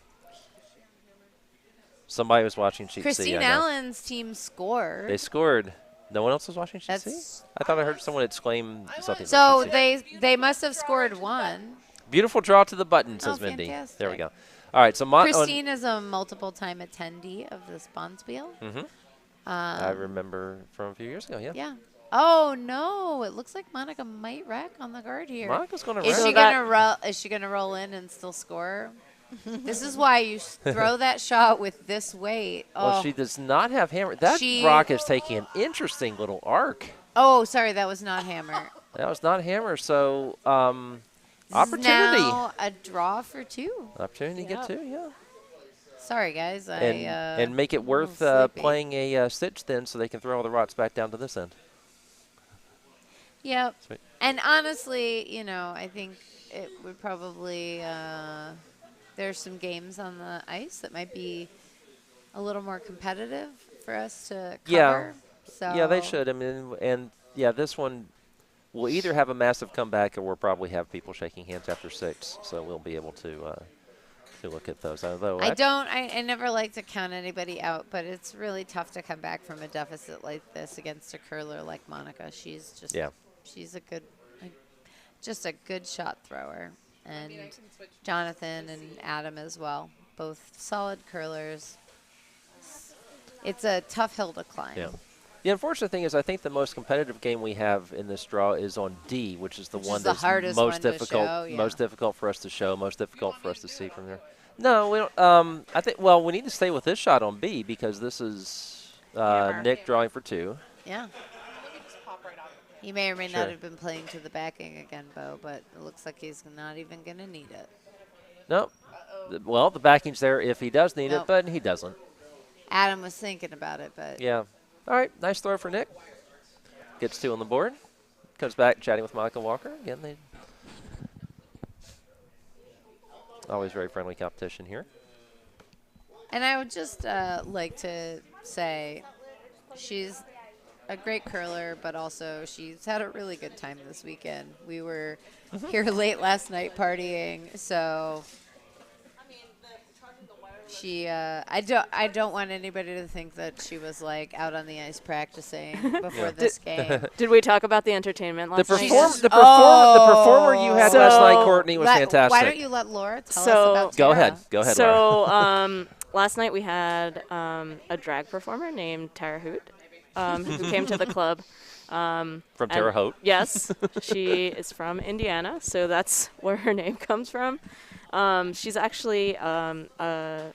Somebody was watching sheet C. Christine I know. Allen's team scored. They scored. No one else was watching sheet C? That's- I thought I heard someone exclaim something. So about sheet C. they must have scored 1. Beautiful draw to the button, says Oh, Mindy. fantastic. There we go. All right, so Christine is a multiple time attendee of this bonspiel. I remember from a few years ago. Yeah. Yeah. Oh no! It looks like Monica might wreck on the guard here. Monica's going to Is wreck. she gonna roll? Is she gonna roll in and still score? This is why you throw that shot with this weight. Well, Oh. she does not have hammer. That She- rock is taking an interesting little arc. Oh, sorry, that was not hammer. That was not hammer. So This is opportunity. now a draw for 2. Opportunity to get Yep. 2. Yeah. Sorry, guys. And make it worth sleepy. playing a stitch then, so they can throw all the rocks back down to this end. Yep. Sweet. And honestly, I think it would probably there's some games on the ice that might be a little more competitive for us to cover. So Yeah, they should. I mean, and yeah, this one will either have a massive comeback or we'll probably have people shaking hands after 6. So we'll be able to look at those. Although I never like to count anybody out, but it's really tough to come back from a deficit like this against a curler like Monica. She's just she's just a good shot thrower. And Jonathan and Adam as well, both solid curlers. It's a tough hill to climb. Yeah. The unfortunate thing is I think the most competitive game we have in this draw is on D, which is the Which one is the that's hardest most one to difficult, show, yeah. most difficult for us to show, most difficult for us to see from there. No, we don't. I think. Well, we need to stay with this shot on B because this is Nick drawing for 2. Yeah. Pop right out. He may or may Sure. not have been playing to the backing again, Bo, but it looks like he's not even going to need it. Nope. Well, the backing's there if he does need Nope. it, but he doesn't. Adam was thinking about it, but Yeah. All right. Nice throw for Nick. Gets 2 on the board. Comes back chatting with Monica Wobker. Again, they always very friendly competition here. And I would just like to say she's a great curler, but also she's had a really good time this weekend. We were here late last night partying, so she I don't want anybody to think that she was like out on the ice practicing before this game. Did we talk about the entertainment last night? The performer you had last night, Courtney, was fantastic. Why don't you let Laura tell us So- about Go Tara? ahead. Go ahead, Laura. So last night we had a drag performer named Tara Hoot, who came to the club. From Terre Haute. Yes, she is from Indiana, so that's where her name comes from. She's actually a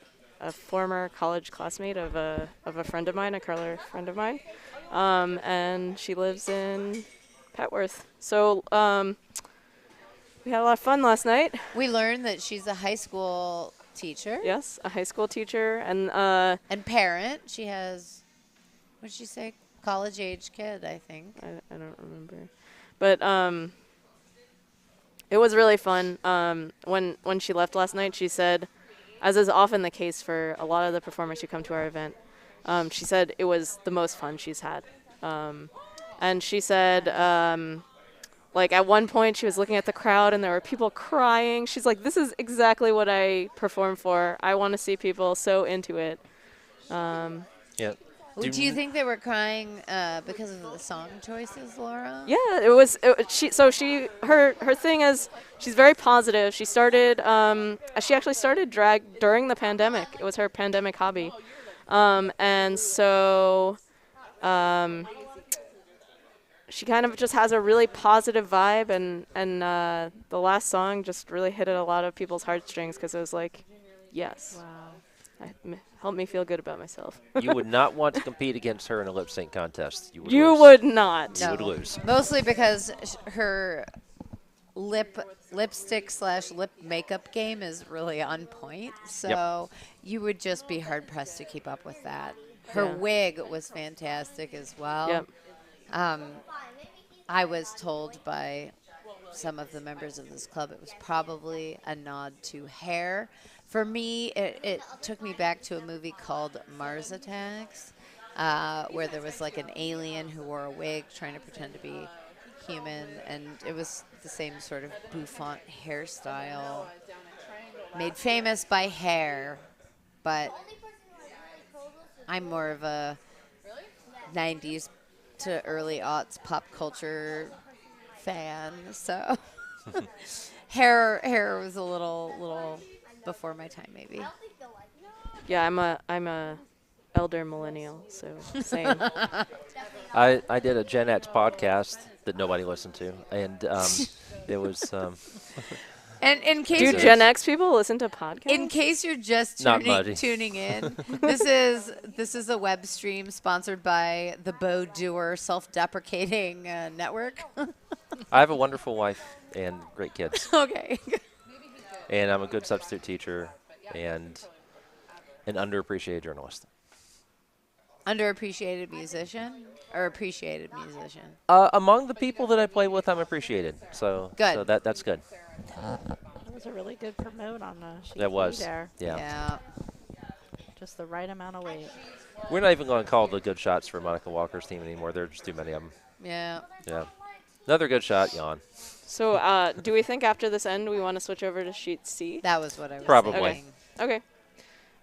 former college classmate of a friend of mine, a curler friend of mine, and she lives in Petworth. So we had a lot of fun last night. We learned that she's a high school teacher Yes, a high school teacher, and and parent. She has What'd she say? College-age kid, I think. I don't remember. But it was really fun. When she left last night, she said, as is often the case for a lot of the performers who come to our event, she said it was the most fun she's had. And she said, like, at one point she was looking at the crowd and there were people crying. She's like, this is exactly what I perform for. I want to see people so into it. Yeah. Do you think they were crying because of the song choices, Laura? Yeah, it was. Her thing is she's very positive. She started. She actually started drag during the pandemic. It was her pandemic hobby, and so she kind of just has a really positive vibe, and the last song just really hit at a lot of people's heartstrings because it was like, yes. Wow. Helped me feel good about myself. You would not want to compete against her in a lip sync contest. You would You lose. would not. You would lose. Mostly because her lipstick / lip makeup game is really on point. So you would just be hard pressed to keep up with that. Her wig was fantastic as well. Yep. I was told by some of the members of this club it was probably a nod to hair. For me, it took me back to a movie called Mars Attacks, where there was like an alien who wore a wig trying to pretend to be human, and it was the same sort of bouffant hairstyle, made famous by hair, but I'm more of a 90s to early aughts pop culture fan, so hair was a little before my time, maybe. Yeah, I'm a elder millennial, so same. I did a Gen X podcast that nobody listened to, and it was. And in case Do Gen X people listen to podcasts? in case you're just tuning in, this is a web stream sponsored by the Bo Doer self-deprecating network. I have a wonderful wife and great kids, Okay. and I'm a good substitute teacher and an underappreciated journalist. Underappreciated musician or appreciated musician? Among the people that I play with, I'm appreciated. So Good. So that's good. That was a really good promote on sheet That was. there. Yeah. Just the right amount of weight. We're not even going to call the good shots for Monica Walker's team anymore. There are just too many of them. Yeah. Yeah. Another good shot, yawn. So do we think after this end we want to switch over to sheet C? That was what I was Probably. saying. Okay.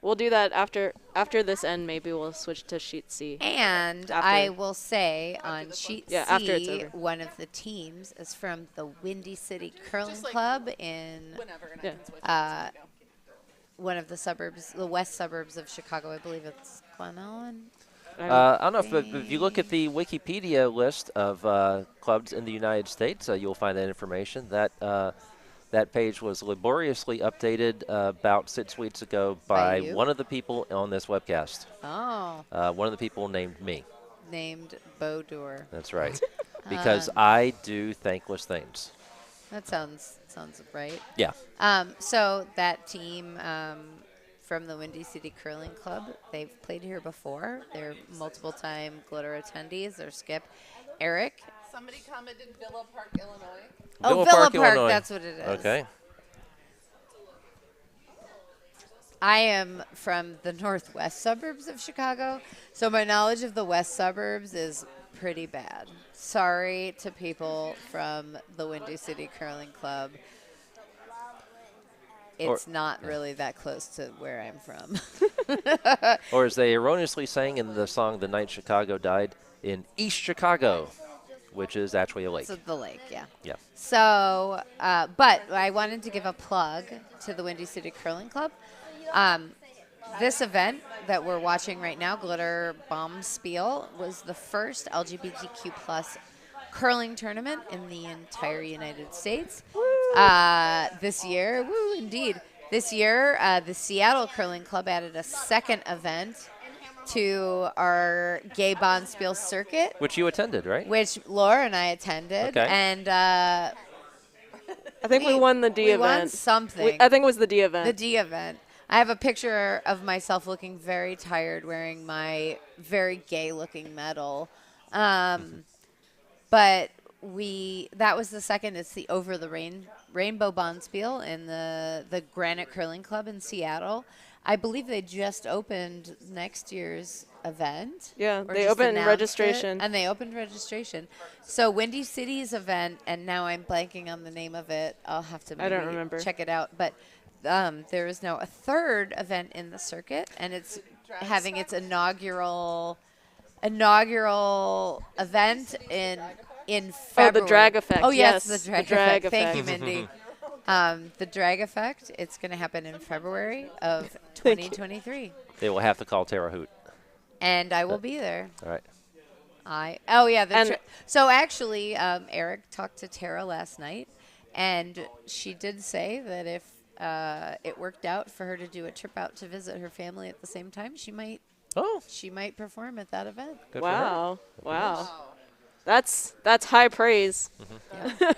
We'll do that after this end. Maybe we'll switch to sheet C. And After. I will say on sheet Yeah, after it's C, over. one of the teams is from the Windy City Curling Club in Whenever, and Yeah. I can switch. one of the suburbs, the west suburbs of Chicago. I believe it's Glen Ellen. I don't know if you look at the Wikipedia list of clubs in the United States, you'll find that information. That page was laboriously updated about 6 weeks ago by you? one of the people on this webcast. Oh, One of the people named me. named Bo Doer. That's right. Because I do thankless things. That sounds right. Yeah. So that team from the Windy City Curling Club, they've played here before. They're multiple-time glitter attendees. They're Skip, Eric. Somebody commented Villa Park, Illinois. Oh, Villa Park, Illinois. that's what it is. Okay. I am from the northwest suburbs of Chicago, so my knowledge of the west suburbs is pretty bad. Sorry to people from the Windy City Curling Club. It's not really that close to where I'm from. Or as they erroneously sang in the song The Night Chicago Died, in East Chicago, which is actually a lake. So the lake, yeah. Yeah. So, but I wanted to give a plug to the Windy City Curling Club. This event that we're watching right now, Glitter Bomb Spiel, was the first LGBTQ plus curling tournament in the entire United States. This year, woo, indeed. This year, the Seattle Curling Club added a second event to our gay bonspiel circuit, Which you attended, right? which Laura and I attended. Okay. And I think we won the D we event. won something. I think it was the D event. the D event. I have a picture of myself looking very tired wearing my very gay-looking medal. But that was the second. It's the Over the Rainbow Bonspiel in the Granite Curling Club in Seattle. I believe they just opened next year's event. Yeah, or they just opened announced registration. it, and they opened registration. So Windy City's event, and now I'm blanking on the name of it. I'll have to I don't maybe remember. check it out. But there is now a third event in the circuit, and it's having its inaugural event in February. Oh, the drag effect. Oh, yes, yes, the drag drag effect. Thank you, effect. Mindy. The drag effect, it's going to happen in February of Thank you. 2023. They will have to call Terre Haute. And I will be there. All right. So actually, Eric talked to Tara last night, and she did say that if it worked out for her to do a trip out to visit her family at the same time, she might perform at that event. Good for her. Wow. Wow. That's high praise. Yeah.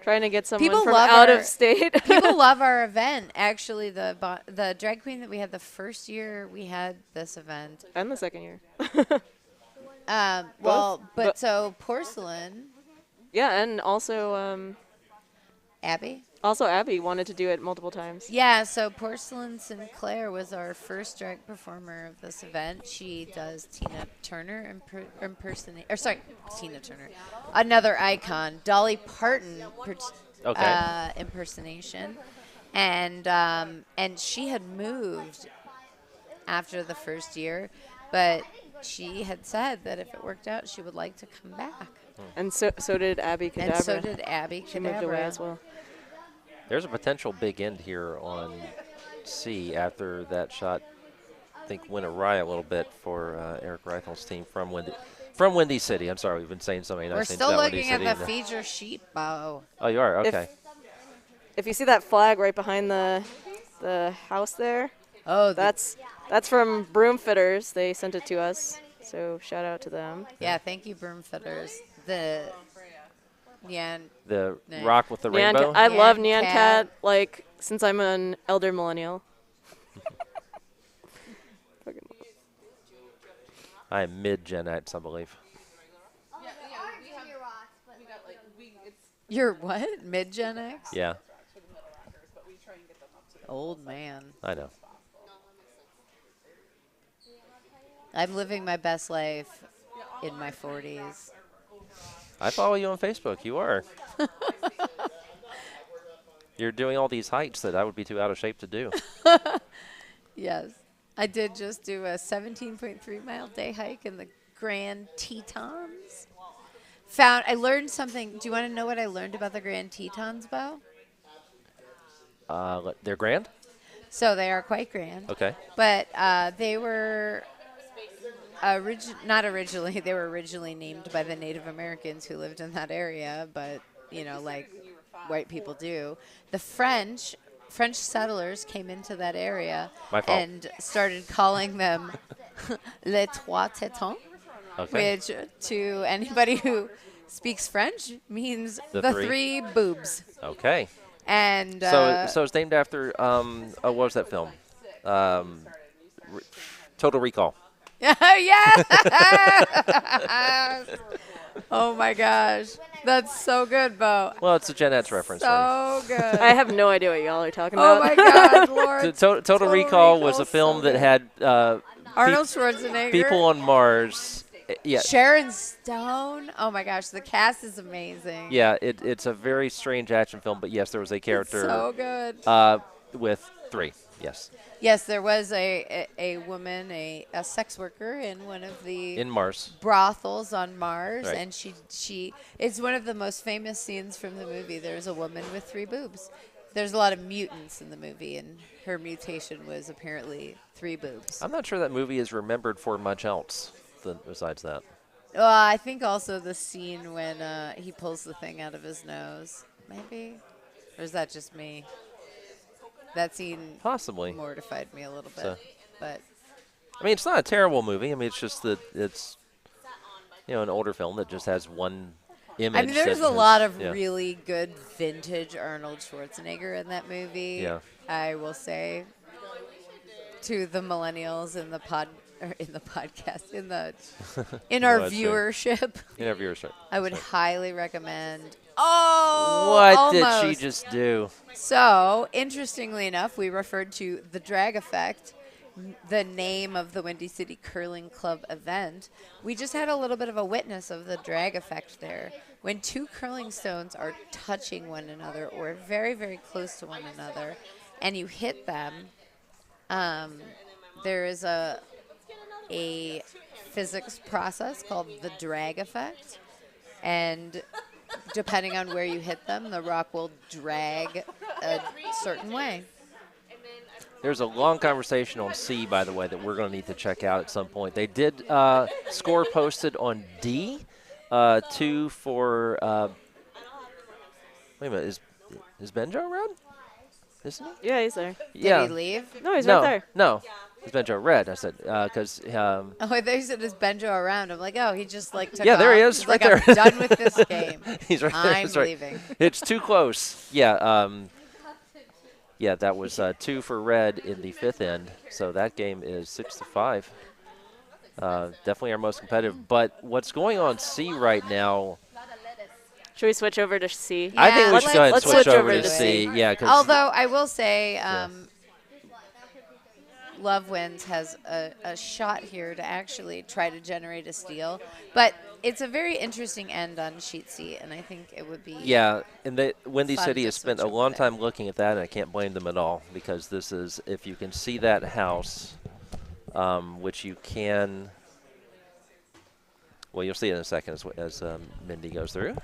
Trying to get someone People from love out our- of state. People love our event. Actually, the drag queen that we had the first year we had this event. And the second year. So Porcelain, Yeah, and also Abby. Abby wanted to do it multiple times. Yeah, so Porcelain Sinclair was our first drag performer of this event. She does Tina Turner Tina Turner, another icon, Dolly Parton impersonation, and she had moved after the first year, but she had said that if it worked out, she would like to come back. And so did Abby Cadabra. And so did Abby She moved away Cadabra. as well. There's a potential big end here on C after that shot, I think, went awry a little bit for Eric Reithel's team from Windy City. I'm sorry, we've been saying so many nice We're things still about Windy looking at City. the feature sheet, Bo. Oh, you are? Okay. If you see that flag right behind the house there, that's from Broom Fitters. They sent it to us, so shout out to them. Yeah, thank you, Broom Fitters. The rock with the rainbow? I love Nyan Nyan Cat. Cat, like, since I'm an elder millennial. I am mid-Gen X, I believe. You're what? Mid-Gen X? Yeah, Old man. I know. I'm living my best life in my 40s. I follow you on Facebook. You are. You're doing all these hikes that I would be too out of shape to do. Yes. I did just do a 17.3-mile day hike in the Grand Tetons. I learned something. Do you want to know what I learned about the Grand Tetons, Bo? They're grand? So they are quite grand. Okay. But they were not originally. They were originally named by the Native Americans who lived in that area, but, like white people do. The French settlers came into that area and started calling them Les Trois Tétons, which to anybody who speaks French means the three boobs. Okay. And so it's named after what was that film? Total Recall. Yeah. Oh my gosh, that's so good, Bo. Well, it's a Gen X reference. So good. I have no idea what y'all are talking Oh about. my God, Lord. Total Recall was a film that had Arnold Schwarzenegger, people on Mars. Yeah. Sharon Stone. Oh my gosh, the cast is amazing. Yeah, it's a very strange action film, but yes, there was a character. So good. With three. Yes. Yes, there was a woman, a sex worker in one of the Mars brothels on Mars, right. and she it's one of the most famous scenes from the movie. There's a woman with three boobs. There's a lot of mutants in the movie, and her mutation was apparently three boobs. I'm not sure that movie is remembered for much else besides that. Well, I think also the scene when he pulls the thing out of his nose, maybe, or is that just me? That scene possibly mortified me a little bit, but I mean, it's not a terrible movie. I mean, it's just that it's an older film that just has one image. I mean, there's a lot of really good vintage Arnold Schwarzenegger in that movie. Yeah, I will say. to the millennials in the podcast in our that's right. viewership. In our viewership. I would That's highly recommend. Oh, What did almost. she just do? So, interestingly enough, we referred to the drag effect, the name of the Windy City Curling Club event. We just had a little bit of a witness of the drag effect there. When two curling stones are touching one another or very, very close to one another, and you hit them, there is a physics process called the drag effect, and depending on where you hit them, the rock will drag a certain way. There's a long conversation on C, by the way, that we're going to need to check out at some point. They did score posted on D, 2 for. Wait a minute, is Benjo around? Isn't he? Yeah, he's there. Yeah. Did he leave? No, he's no, right there. No, it's Benjo red. I said because. Oh, I thought you said is Benjo around. I'm like, oh, he just like took Yeah, there off. he is, He's right like, there. I'm done with this game. He's right there. I'm That's right. leaving. It's too close. Yeah. Yeah, that was 2 for red in the 5th end. So that game is 6-5. Definitely our most competitive. But what's going on C right now? Should we switch over to C? I think we Yeah, should go ahead and let's switch switch over over to to C. C. Yeah, because Although I will say, Love Wins has a shot here to actually try to generate a steal. But it's a very interesting end on sheet C, and I think it would be. yeah, and Windy fun City to has spent switch a over long there. time looking at that, and I can't blame them at all because this is, if you can see that house, which you can, well, you'll see it in a second as Mindy goes through.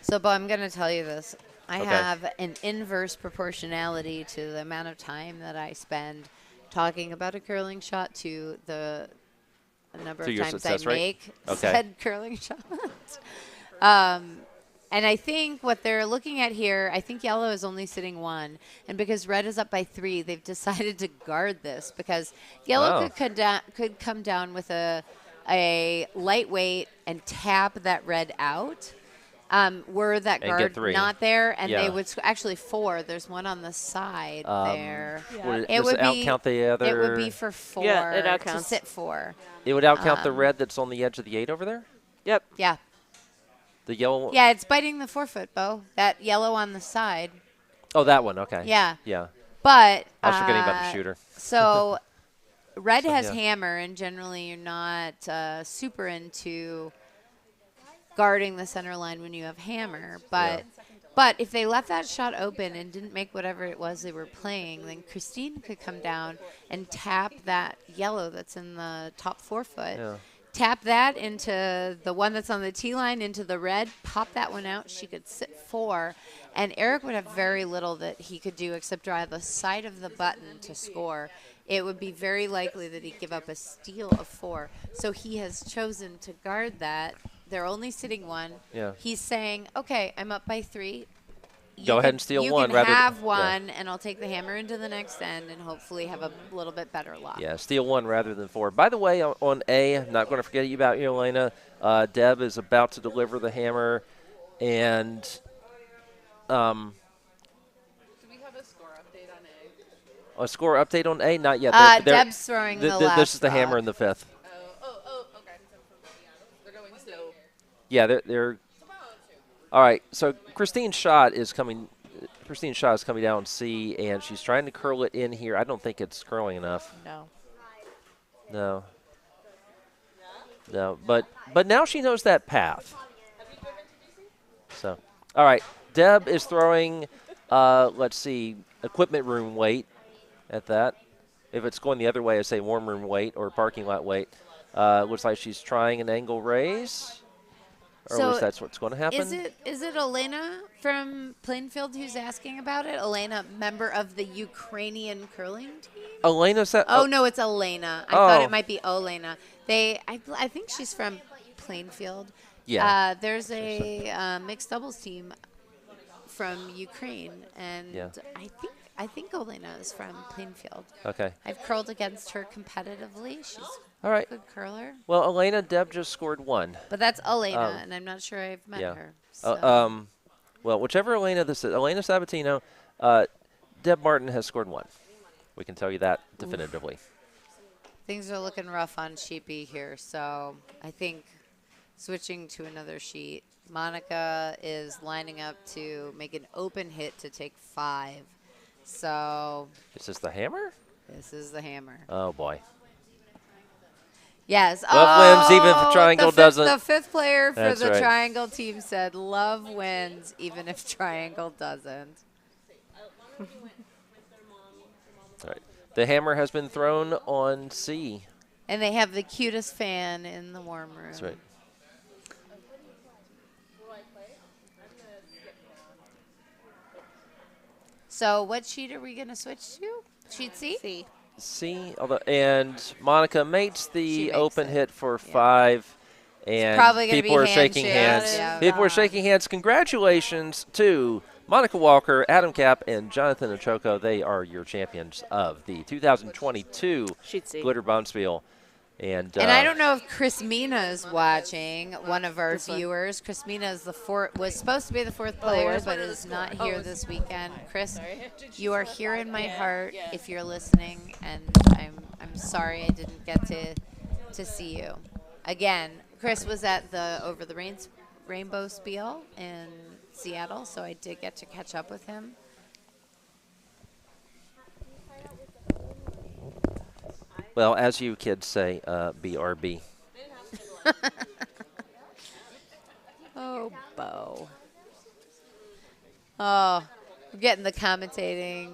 So, Bo, I'm going to tell you this. I Okay. have an inverse proportionality to the amount of time that I spend talking about a curling shot to the number To of your times I success rate? make Okay. said curling shot. And I think what they're looking at here, I think yellow is only sitting 1. And because red is up by 3, they've decided to guard this because yellow Oh. could come down with a lightweight and tap that red out. Were that And get guard 3. not there, and Yeah. they would actually 4. There's one on the side there. Would It does would it be outcount the other? It would be for 4 Yeah, it to outcounts. sit 4. It would outcount the red that's on the edge of the 8 over there? Yep. Yeah, The yellow one? yeah, it's biting the 4-foot, Bo. That yellow on the side. Oh, that one. Okay. Yeah, Yeah. but I was forgetting about the shooter. So red has yeah. hammer, and generally you're not super into guarding the center line when you have hammer. But if they left that shot open and didn't make whatever it was they were playing, then Christine could come down and tap that yellow that's in the top 4-foot. Yeah. Tap that into the one that's on the tee line into the red, pop that one out. She could sit 4, and Eric would have very little that he could do except drive the side of the button to score. It would be very likely that he'd give up a steal of 4. So he has chosen to guard that. They're only sitting 1. Yeah. He's saying, okay, I'm up by 3. Go ahead and steal you 1 can rather have than, 1, and I'll take the hammer into the next end and hopefully have a little bit better luck. Yeah, steal 1 rather than 4. By the way, on A, I'm not going to forget about you, Elena. Deb is about to deliver the hammer, and Do we have a score update on A? a score update on A? Not yet. Deb's throwing the last This is the hammer rock. in the 5th. Okay. They're going slow. Yeah, they're all right. So Christine's shot is coming down C, and she's trying to curl it in here. I don't think it's curling enough. No. No. But now she knows that path. So, all right. Deb is throwing, let's see, equipment room weight at that. If it's going the other way, I say warm room weight or parking lot weight. Looks like she's trying an angle raise. Or at least that's what's going to happen. Is it Elena from Plainfield who's asking about it? Elena, member of the Ukrainian curling team? Elena said. Oh, no, it's Elena. I thought Oh. it might be Olena. I think she's from Plainfield. Yeah. There's a mixed doubles team from Ukraine, and Yeah. I think Olena is from Plainfield. Okay. I've curled against her competitively. She's All right. a good curler. Well, Elena, Deb just scored 1. But that's Elena, and I'm not sure I've met Yeah. her. So. Well, whichever Elena this is, Elena Sabatino, Deb Martin has scored 1. We can tell you that definitively. Things are looking rough on Sheepy here, so I think switching to another sheet. Monica is lining up to make an open hit to take 5. So Is this the hammer? this is the hammer. Oh, boy. Yes. Love wins even if triangle doesn't. The 5th player for That's the right. triangle team said love wins even if triangle doesn't. All right. The hammer has been thrown on C. And they have the cutest fan in the warm room. That's right. So what sheet are we going to switch to? Sheet C? C. C, and Monica mates She the makes open it. hit for Yeah. 5. And probably gonna people be are shaking handshakes. hands. Yeah. People are shaking hands. Congratulations to Monica Wobker, Adam Kapp, and Jonathan Ochoco. They are your champions of the 2022 Sheet C. Glitter Bonspiel. And I don't know if Chris Mina is watching, one of our This one. viewers. Chris Mina is was supposed to be the 4th player, was? but is not here this weekend. Chris, you are here in my heart if you're listening, and I'm sorry I didn't get to see you. Again, Chris was at the Over the Rainbow Spiel in Seattle, so I did get to catch up with him. Well, as you kids say, BRB. Oh, Bo. Oh, we're getting the commentating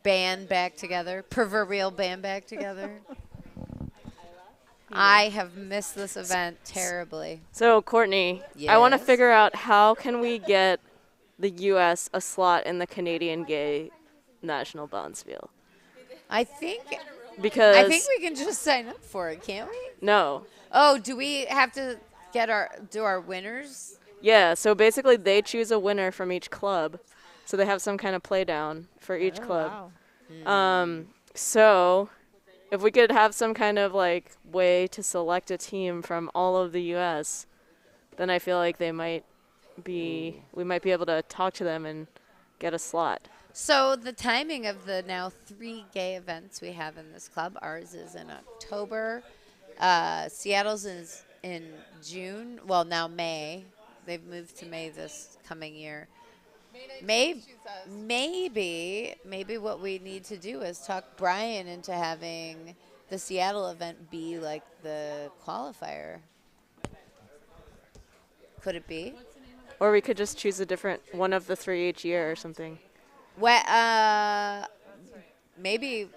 band back together, proverbial band back together. I have missed this event terribly. So, Courtney, I want to Yes? figure out how can we get the U.S. a slot in the Canadian Gay National Bonspiel? I think Because we can just sign up for it, can't we? no. Oh, do we have to do our winners? Yeah, so basically they choose a winner from each club. So they have some kind of play down for each club. So if we could have some kind of like way to select a team from all of the US, then I feel like we might be able to talk to them and get a slot. So the timing of the now 3 gay events we have in this club, ours is in October. Seattle's is in June. Well, now May. They've moved to May this coming year. Maybe what we need to do is talk Brian into having the Seattle event be like the qualifier. Could it be? Or we could just choose a different one of the 3 each year or something. Well, maybe.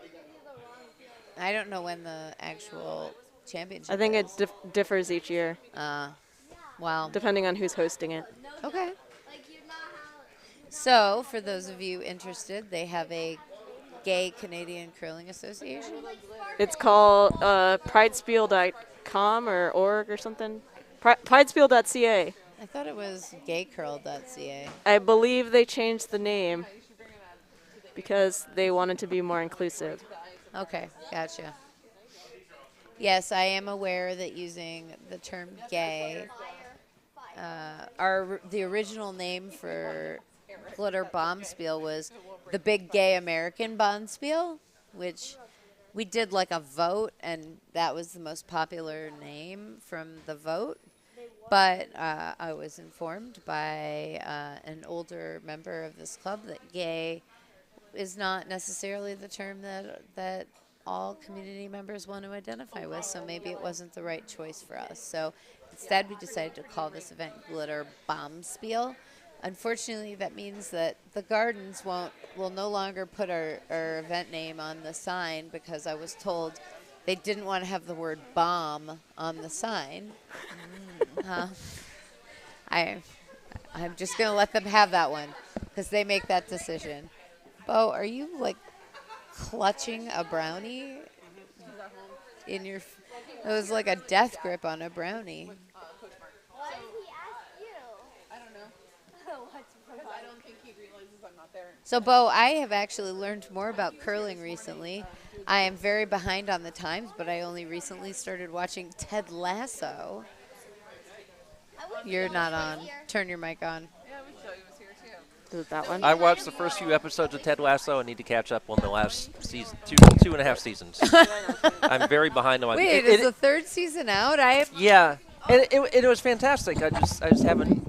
I don't know when the actual championship I think it is. differs each year, Wow. depending on who's hosting it. Okay. So, for those of you interested, they have a Gay Canadian Curling Association. It's called pridespiel.com or org or something. Pridespiel.ca. I thought it was gaycurl.ca. I believe they changed the name because they wanted to be more inclusive. Okay, gotcha. Yes, I am aware that using the term gay, the original name for Glitter Bonspiel was the Big Gay American Bonspiel, which we did like a vote, and that was the most popular name from the vote. But I was informed by an older member of this club that gay is not necessarily the term that all community members want to identify with, so maybe it wasn't the right choice for us. So instead, we decided to call this event Glitter Bonspiel. Unfortunately, that means that the Gardens will no longer put our event name on the sign because I was told they didn't want to have the word bomb on the sign. I'm just going to let them have that one because they make that decision. Bo, are you like clutching a brownie in your? It was like a death grip on a brownie. Why did he ask you? I don't know. Because I don't think he realizes I'm not there. So, Bo, I have actually learned more about curling recently. I am very behind on the times, but I only recently started watching Ted Lasso. I wish You're Billy not was on. here. Turn your mic on. Yeah, we show you was here too. Did that one. I watched the first few episodes of Ted Lasso. I need to catch up on the last season, two and a half seasons. I'm very behind on my. Wait, is the third season out? Yeah, and it was fantastic. I just haven't.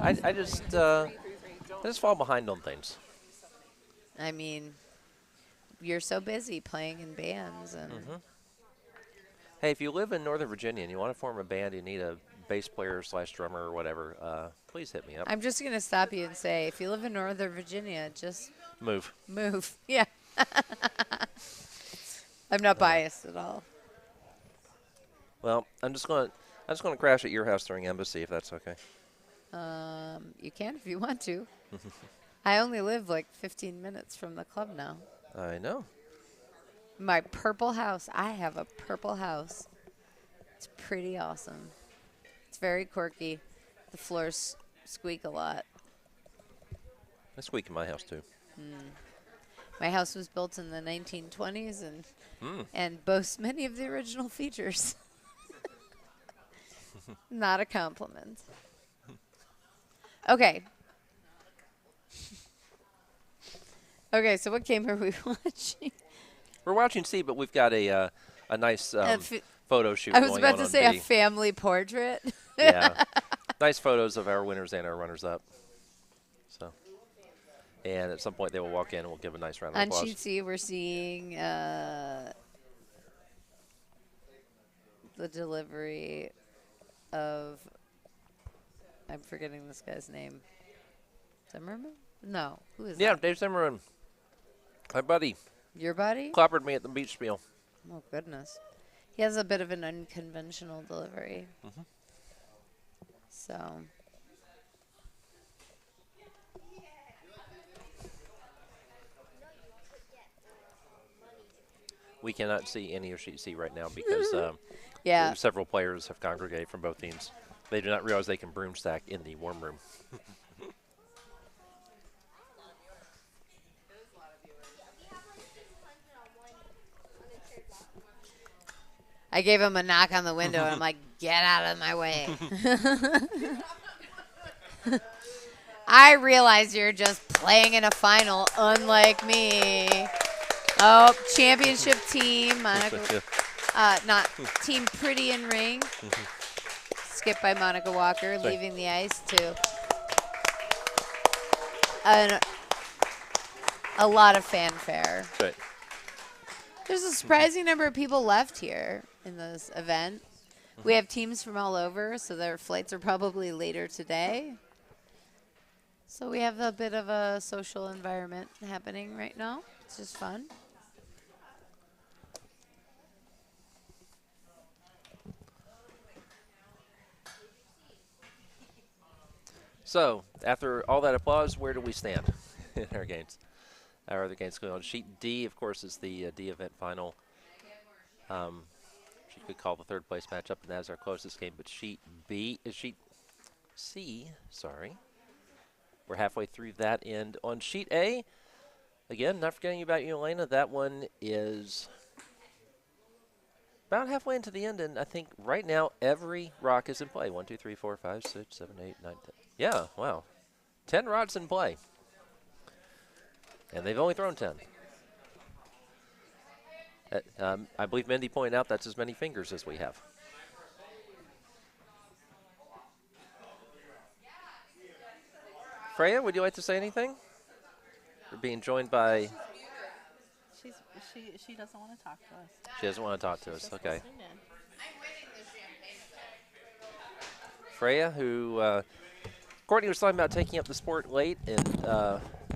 I just fall behind on things. I mean, you're so busy playing in bands and. Hey, if you live in Northern Virginia and you want to form a band, you need a bass player / drummer or whatever. Please hit me up. I'm just gonna stop you and say, if you live in Northern Virginia, just Move. Yeah. I'm not biased at all. Well, I'm just gonna crash at your house during Embassy if that's okay. You can if you want to. I only live like 15 minutes from the club now. I know. My purple house. I have a purple house. It's pretty awesome. It's very quirky. The floors squeak a lot. I squeak in my house too. My house was built in the 1920s and boasts many of the original features. Not a compliment. Okay. Okay, so what game are we watching? We're watching C, but we've got a nice photo shoot I was going about on to on say B. a family portrait. Yeah. Nice photos of our winners and our runners-up. So, and at some point they will walk in and we'll give a nice round of On applause. sheet C, we're seeing the delivery of, I'm forgetting this guy's name. Zimmerman? No. Who is Yeah, that? Dave Zimmerman. My buddy. Your buddy? Clobbered me at the beach spiel. Oh, goodness. He has a bit of an unconventional delivery. So. We cannot see any of sheet C right now because Yeah. several players have congregated from both teams. They do not realize they can broomstack in the warm room. I gave him a knock on the window, and I'm like, get out of my way. I realize you're just playing in a final, unlike me. Oh, championship team. Monica, not Team Pretty and Ring. Skipped by Monica Walker, leaving the ice to a lot of fanfare. Right. There's a surprising number of people left here in this event. We have teams from all over, so their flights are probably later today. So we have a bit of a social environment happening right now. It's just fun. So, after all that applause, where do we stand in our games? Our other games going on. Sheet D, of course, is the D event final. She could call the third place matchup, and that is our closest game. But sheet B is sheet C. Sorry, we're halfway through that end. On sheet A, again, not forgetting about you, Elena. That one is about halfway into the end, and I think right now every rock is in play. 1, 2, 3, 4, 5, 6, 7, 8, 9, 10. Yeah, wow, 10 rods in play. And they've only thrown 10. I believe Mindy pointed out that's as many fingers as we have. Freya, would you like to say anything? We're being joined by... She doesn't want to talk to us. She doesn't want to talk to us. Okay. Freya, who Courtney was talking about taking up the sport late and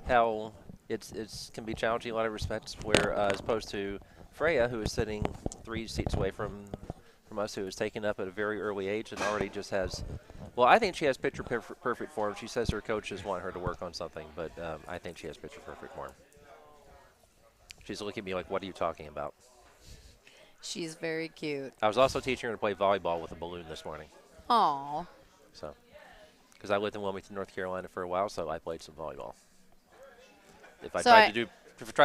how it's can be challenging in a lot of respects, where as opposed to Freya, who is sitting 3 seats away from us, who is taken up at a very early age and already just has, well, I think she has picture perfect form. She says her coaches want her to work on something, but I think she has picture perfect form. She's looking at me like, what are you talking about? She's very cute. I was also teaching her to play volleyball with a balloon this morning. Aw. So, because I lived in Wilmington, North Carolina for a while, so I played some volleyball. If I tried to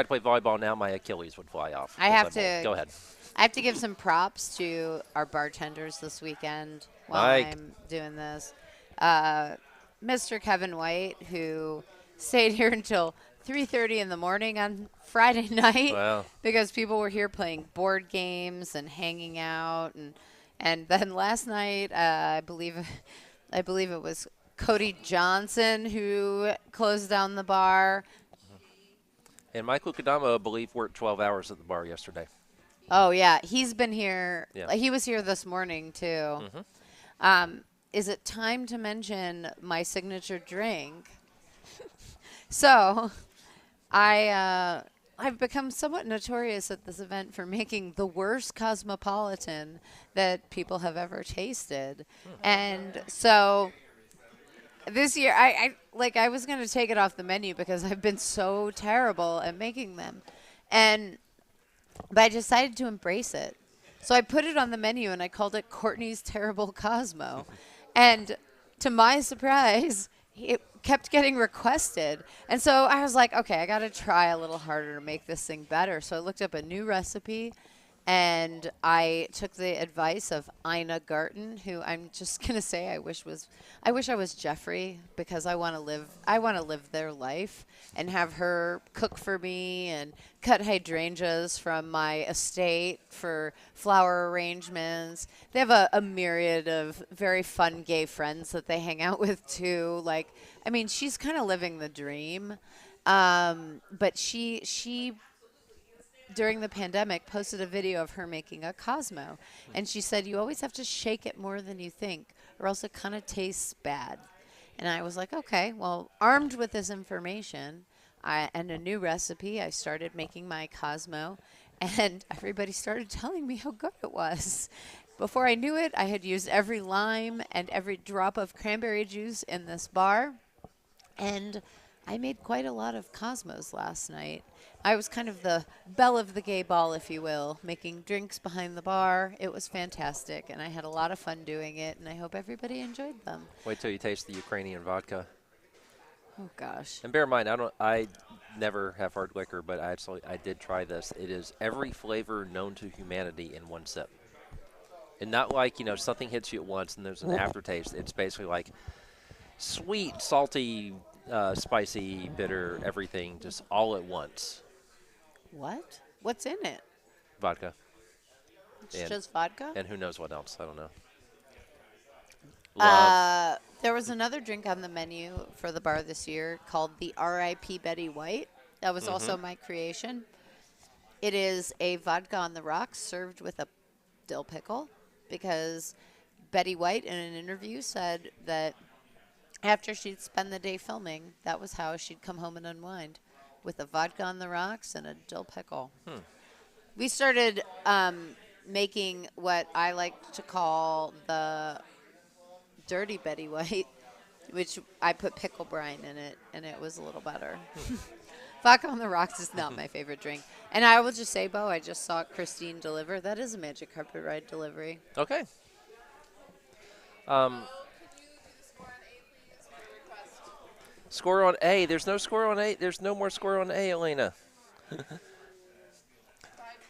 play volleyball now, my Achilles would fly off. I have to go ahead. I have to give some props to our bartenders this weekend while Mike. I'm doing this. Mr. Kevin White, who stayed here until 3:30 in the morning on Friday night Wow. because people were here playing board games and hanging out, and then last night I believe it was Cody Johnson who closed down the bar. And Michael Kadamo, I believe, worked 12 hours at the bar yesterday. Oh yeah, he's been here. Yeah. He was here this morning too. Is it time to mention my signature drink? So, I've become somewhat notorious at this event for making the worst cosmopolitan that people have ever tasted, and so this year I was going to take it off the menu because I've been so terrible at making them, but I decided to embrace it. So I put it on the menu and I called it Courtney's Terrible Cosmo. And to my surprise, it kept getting requested. And so I was like, okay, I got to try a little harder to make this thing better. So I looked up a new recipe and I took the advice of Ina Garten, who I'm just going to say I wish I was Jeffrey because I want to live their life and have her cook for me and cut hydrangeas from my estate for flower arrangements. They have a myriad of very fun gay friends that they hang out with too. Like, I mean, she's kind of living the dream. But she during the pandemic posted a video of her making a Cosmo, and she said you always have to shake it more than you think or else it kind of tastes bad. And I was like, okay, well, armed with this information and a new recipe, I started making my Cosmo, and everybody started telling me how good it was. Before I knew it, I had used every lime and every drop of cranberry juice in this bar, and I made quite a lot of Cosmos last night. I was kind of the belle of the gay ball, if you will, making drinks behind the bar. It was fantastic, and I had a lot of fun doing it, and I hope everybody enjoyed them. Wait till you taste the Ukrainian vodka. Oh, gosh. And bear in mind, I never have hard liquor, but I did try this. It is every flavor known to humanity in one sip. And not like, something hits you at once and there's an aftertaste. It's basically like sweet, salty, spicy, bitter, everything just all at once. What? What's in it? Vodka. It's just vodka? And who knows what else. I don't know. Love. There was another drink on the menu for the bar this year called the R.I.P. Betty White. That was also my creation. It is a vodka on the rocks served with a dill pickle because Betty White in an interview said that after she'd spend the day filming, that was how she'd come home and unwind, with a vodka on the rocks and a dill pickle. We started making what I like to call the dirty Betty White, which I put pickle brine in it, and it was a little better. Vodka on the rocks is not my favorite drink. And I will just say, Bo, I just saw Christine deliver. That is a Magic Carpet Ride delivery. Okay. Score on A. There's no score on A. There's no more score on A, Elena.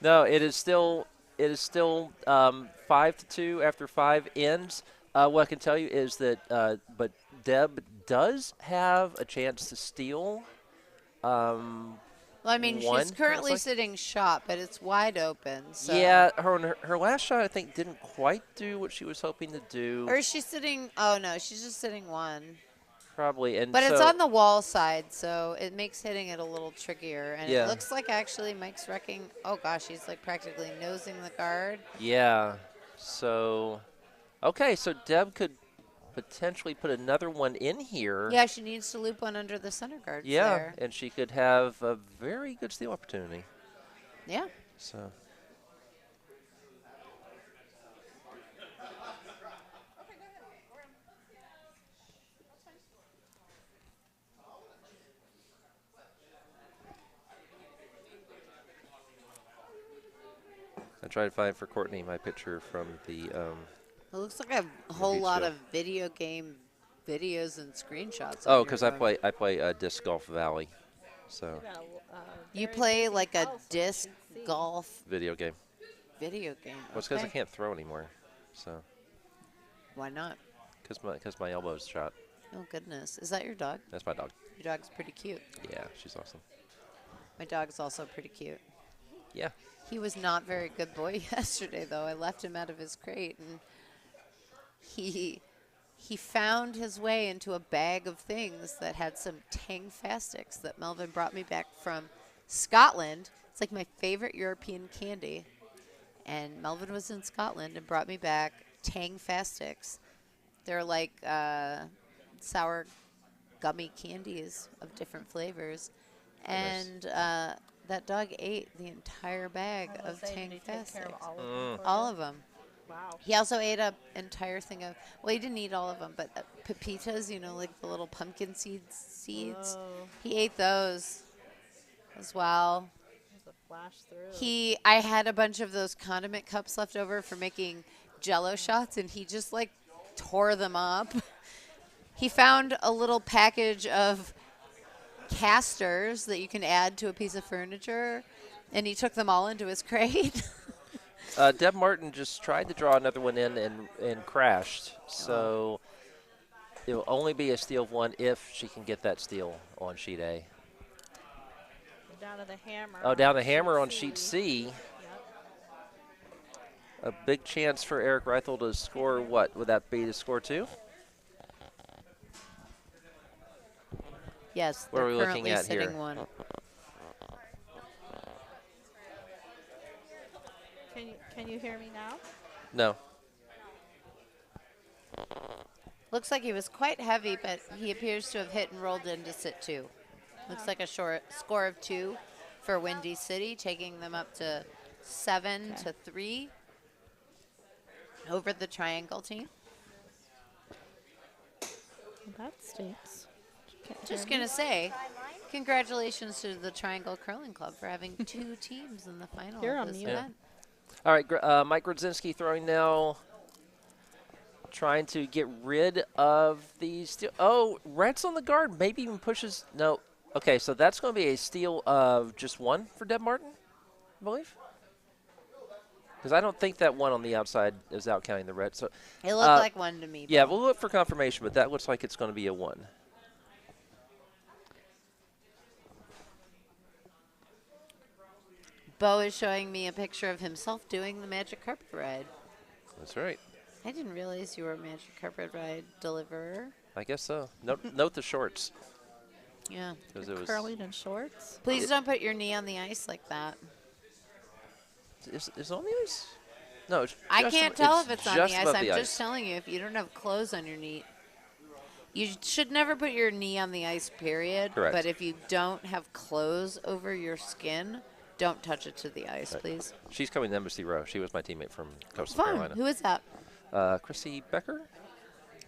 No, it is still 5-2 after 5 ends. What I can tell you is that, but Deb does have a chance to steal. Well, I mean, she's currently sitting shot, but it's wide open. So. Yeah, her last shot, I think, didn't quite do what she was hoping to do. Or is she sitting? Oh, no, she's just sitting one. Probably. But it's on the wall side, so it makes hitting it a little trickier. And yeah. It looks like actually Mike's wrecking. Oh, gosh, he's like practically nosing the guard. Yeah. So, okay, so Deb could potentially put another one in here. Yeah, she needs to loop one under the center guard. Yeah, there. and she could have a very good steal opportunity. Yeah. So. I tried to find for Courtney my picture from the. It looks like a whole lot of video game videos and screenshots. Oh, because I play Disc Golf Valley, so. You play like a disc golf video game. Video game. Well, it's because I can't throw anymore, so. Why not? Because my elbow's shot. Oh goodness, is that your dog? That's my dog. Your dog's pretty cute. Yeah, she's awesome. My dog's also pretty cute. Yeah. He was not very good boy yesterday, though. I left him out of his crate, and he found his way into a bag of things that had some Tang Fastics that Melvin brought me back from Scotland. It's like my favorite European candy. And Melvin was in Scotland and brought me back Tang Fastics. They're like sour gummy candies of different flavors. And that dog ate the entire bag of Tang Fastics. All of them. Wow. He also ate an entire thing of, well, he didn't eat all of them, but pepitas, you know, like the little pumpkin seeds. Oh. He ate those as well. There's a flash through. I had a bunch of those condiment cups left over for making Jello shots, and he just, like, tore them up. He found a little package of casters that you can add to a piece of furniture, and he took them all into his crate. Deb Martin just tried to draw another one in and crashed. So it will only be a steal of 1 if she can get that steal on sheet A. Down to the hammer. Oh, down the hammer on sheet C. Yep. A big chance for Eric Reithel to score what? Would that be to score 2? Yes, What are they're we looking currently at sitting here? 1. Can you hear me now? No. Looks like he was quite heavy, but he appears to have hit and rolled in to sit 2. Looks like a score of 2 for Windy City, taking them up to 7-3 over the Triangle team. That stinks. Just going to say, congratulations to the Triangle Curling Club for having 2 teams in the final You're of on this mute. event. All right, Mike Grudzinski throwing now, trying to get rid of the steal. Oh, Rhett's on the guard, maybe even pushes. No. Okay, so that's going to be a steal of just 1 for Deb Martin, I believe. Because I don't think that one on the outside is out counting the red. So It looked like 1 to me. yeah, Bo. we'll look for confirmation, but that looks like it's going to be a 1. Bo is showing me a picture of himself doing the magic carpet ride. That's right. I didn't realize you were a magic carpet ride deliverer. I guess so. Note the shorts. Yeah. Because it was. Curling in shorts. Please don't put your knee on the ice like that. Is it on the ice? No, it's I just can't ab- tell if it's on just the ice. above I'm the just telling you, if you don't have clothes on your knee, you should never put your knee on the ice, period. Correct. But if you don't have clothes over your skin, don't touch it to the ice, Right. please. She's coming to Embassy Row. She was my teammate from Coastal Fun. Carolina. Who is that? Chrissy Becker?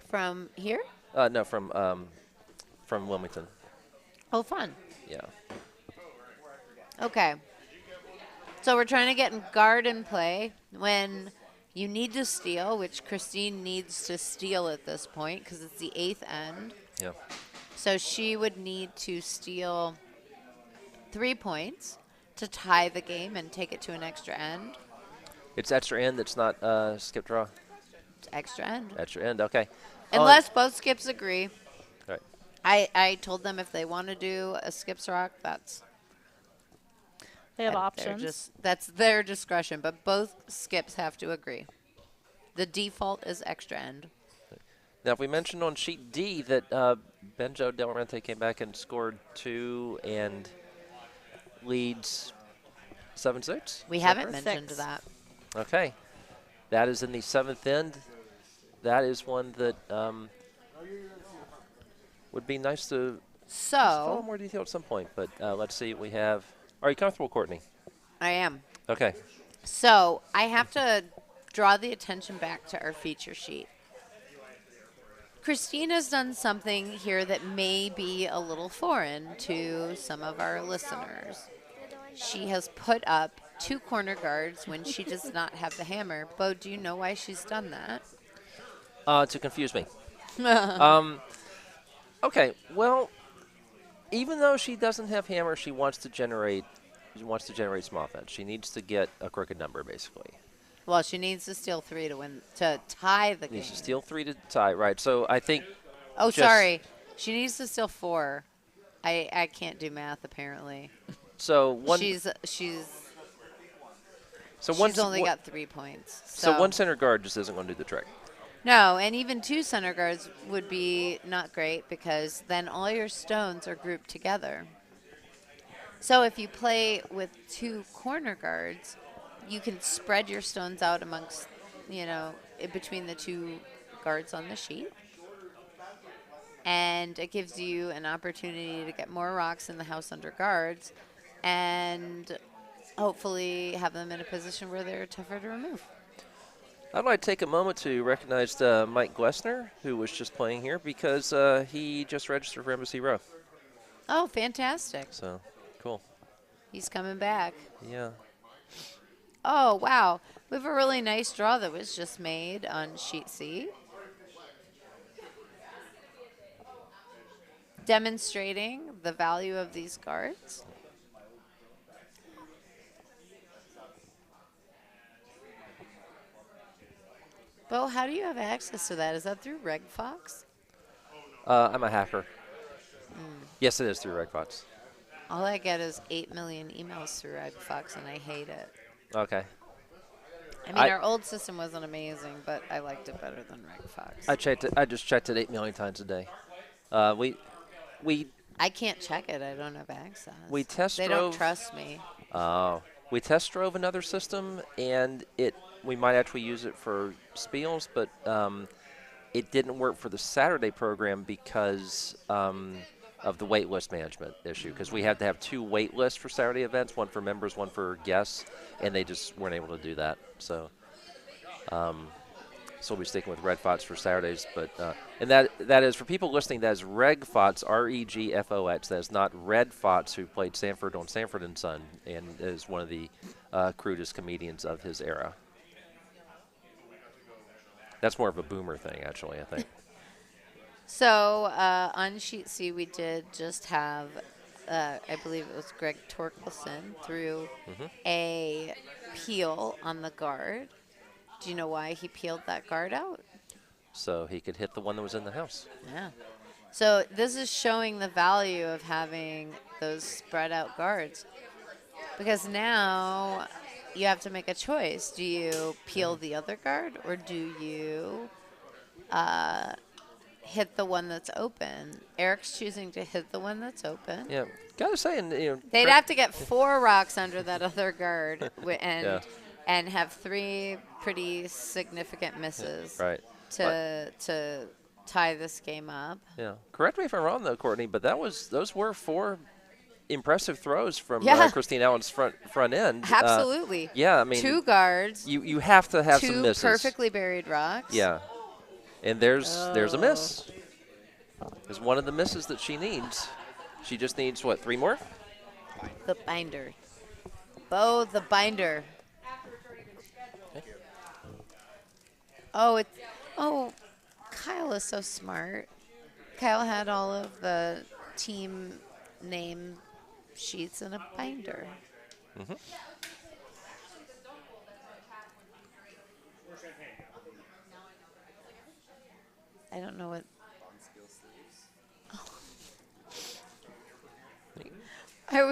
From here? No, from Wilmington. Oh, fun. Yeah. Okay. So we're trying to get in guard and play when you need to steal, which Christine needs to steal at this point because it's the 8th end. Yeah. So she would need to steal 3 points to tie the game and take it to an extra end. It's extra end. It's not skip draw. It's extra end. Extra end. Okay. Unless both skips agree. All right. I told them if they want to do a skips rock, They have they're options. that's their discretion, but both skips have to agree. The default is extra end. Now, if we mentioned on sheet D that Benjo Delarmente came back and scored 2 and leads 7-6. We haven't Six. mentioned that. Okay. That is in the 7th end. That is one that would be nice to follow So more detail at some point. But let's see what we have. Are you comfortable, Courtney? I am. Okay. So I have to draw the attention back to our feature sheet. Christine has done something here that may be a little foreign to some of our listeners. She has put up 2 corner guards when she does not have the hammer. Bo, do you know why she's done that? To confuse me. Okay. Well, even though she doesn't have hammer, she wants to generate some offense. She needs to get a crooked number, basically. Well, she needs to steal 3 to tie the game. Needs to steal 3 to tie, right? So I think. Oh, just- sorry. She needs to steal 4. I can't do math apparently. So one. She's So one. she's only got 3 points. So one center guard just isn't going to do the trick. No, and even 2 center guards would be not great because then all your stones are grouped together. So if you play with 2 corner guards, you can spread your stones out amongst, in between the 2 guards on the sheet. And it gives you an opportunity to get more rocks in the house under guards and hopefully have them in a position where they're tougher to remove. I'd like to take a moment to recognize Mike Glessner, who was just playing here, because he just registered for Embassy Row. Oh, fantastic. So, cool. He's coming back. Yeah. Oh, wow. We have a really nice draw that was just made on sheet C. Demonstrating the value of these guards. Bo, how do you have access to that? Is that through RegFox? I'm a hacker. Yes, it is through RegFox. All I get is 8 million emails through RegFox, and I hate it. Okay. I mean, our old system wasn't amazing, but I liked it better than RegFox. I just checked it 8 million times a day. We I can't check it. I don't have access. We test They drove. don't trust me. We test drove another system, and we might actually use it for spiels, but it didn't work for the Saturday program because of the wait list management issue. Because we had to have 2 wait lists for Saturday events, one for members, one for guests, and they just weren't able to do that. So, so we'll be sticking with RegFox for Saturdays, but and that is for people listening. That is RegFox, REGFOX. That is not Red Fox, who played Sanford on Sanford and Son, and is one of the crudest comedians of his era. That's more of a boomer thing, actually, I think. So on sheet C, we did just have, I believe it was Greg Torkelson threw a peel on the guard. Do you know why he peeled that guard out? So he could hit the one that was in the house. Yeah. So this is showing the value of having those spread out guards. Because now you have to make a choice. Do you peel the other guard or do you hit the one that's open? Eric's choosing to hit the one that's open. Yeah. Gotta say, They'd have to get 4 rocks under that other guard and have 3 pretty significant misses to tie this game up. Yeah. Correct me if I'm wrong, though, Courtney, but those were 4 impressive throws from Christine Allen's front end. Absolutely. Yeah, I mean 2 guards. You have to have some misses. 2 perfectly buried rocks. Yeah. And there's a miss. There's one of the misses that she needs. She just needs, what, 3 more? The binder. Bo, the binder. Okay. Kyle is so smart. Kyle had all of the team name sheets in a binder. I don't know what. I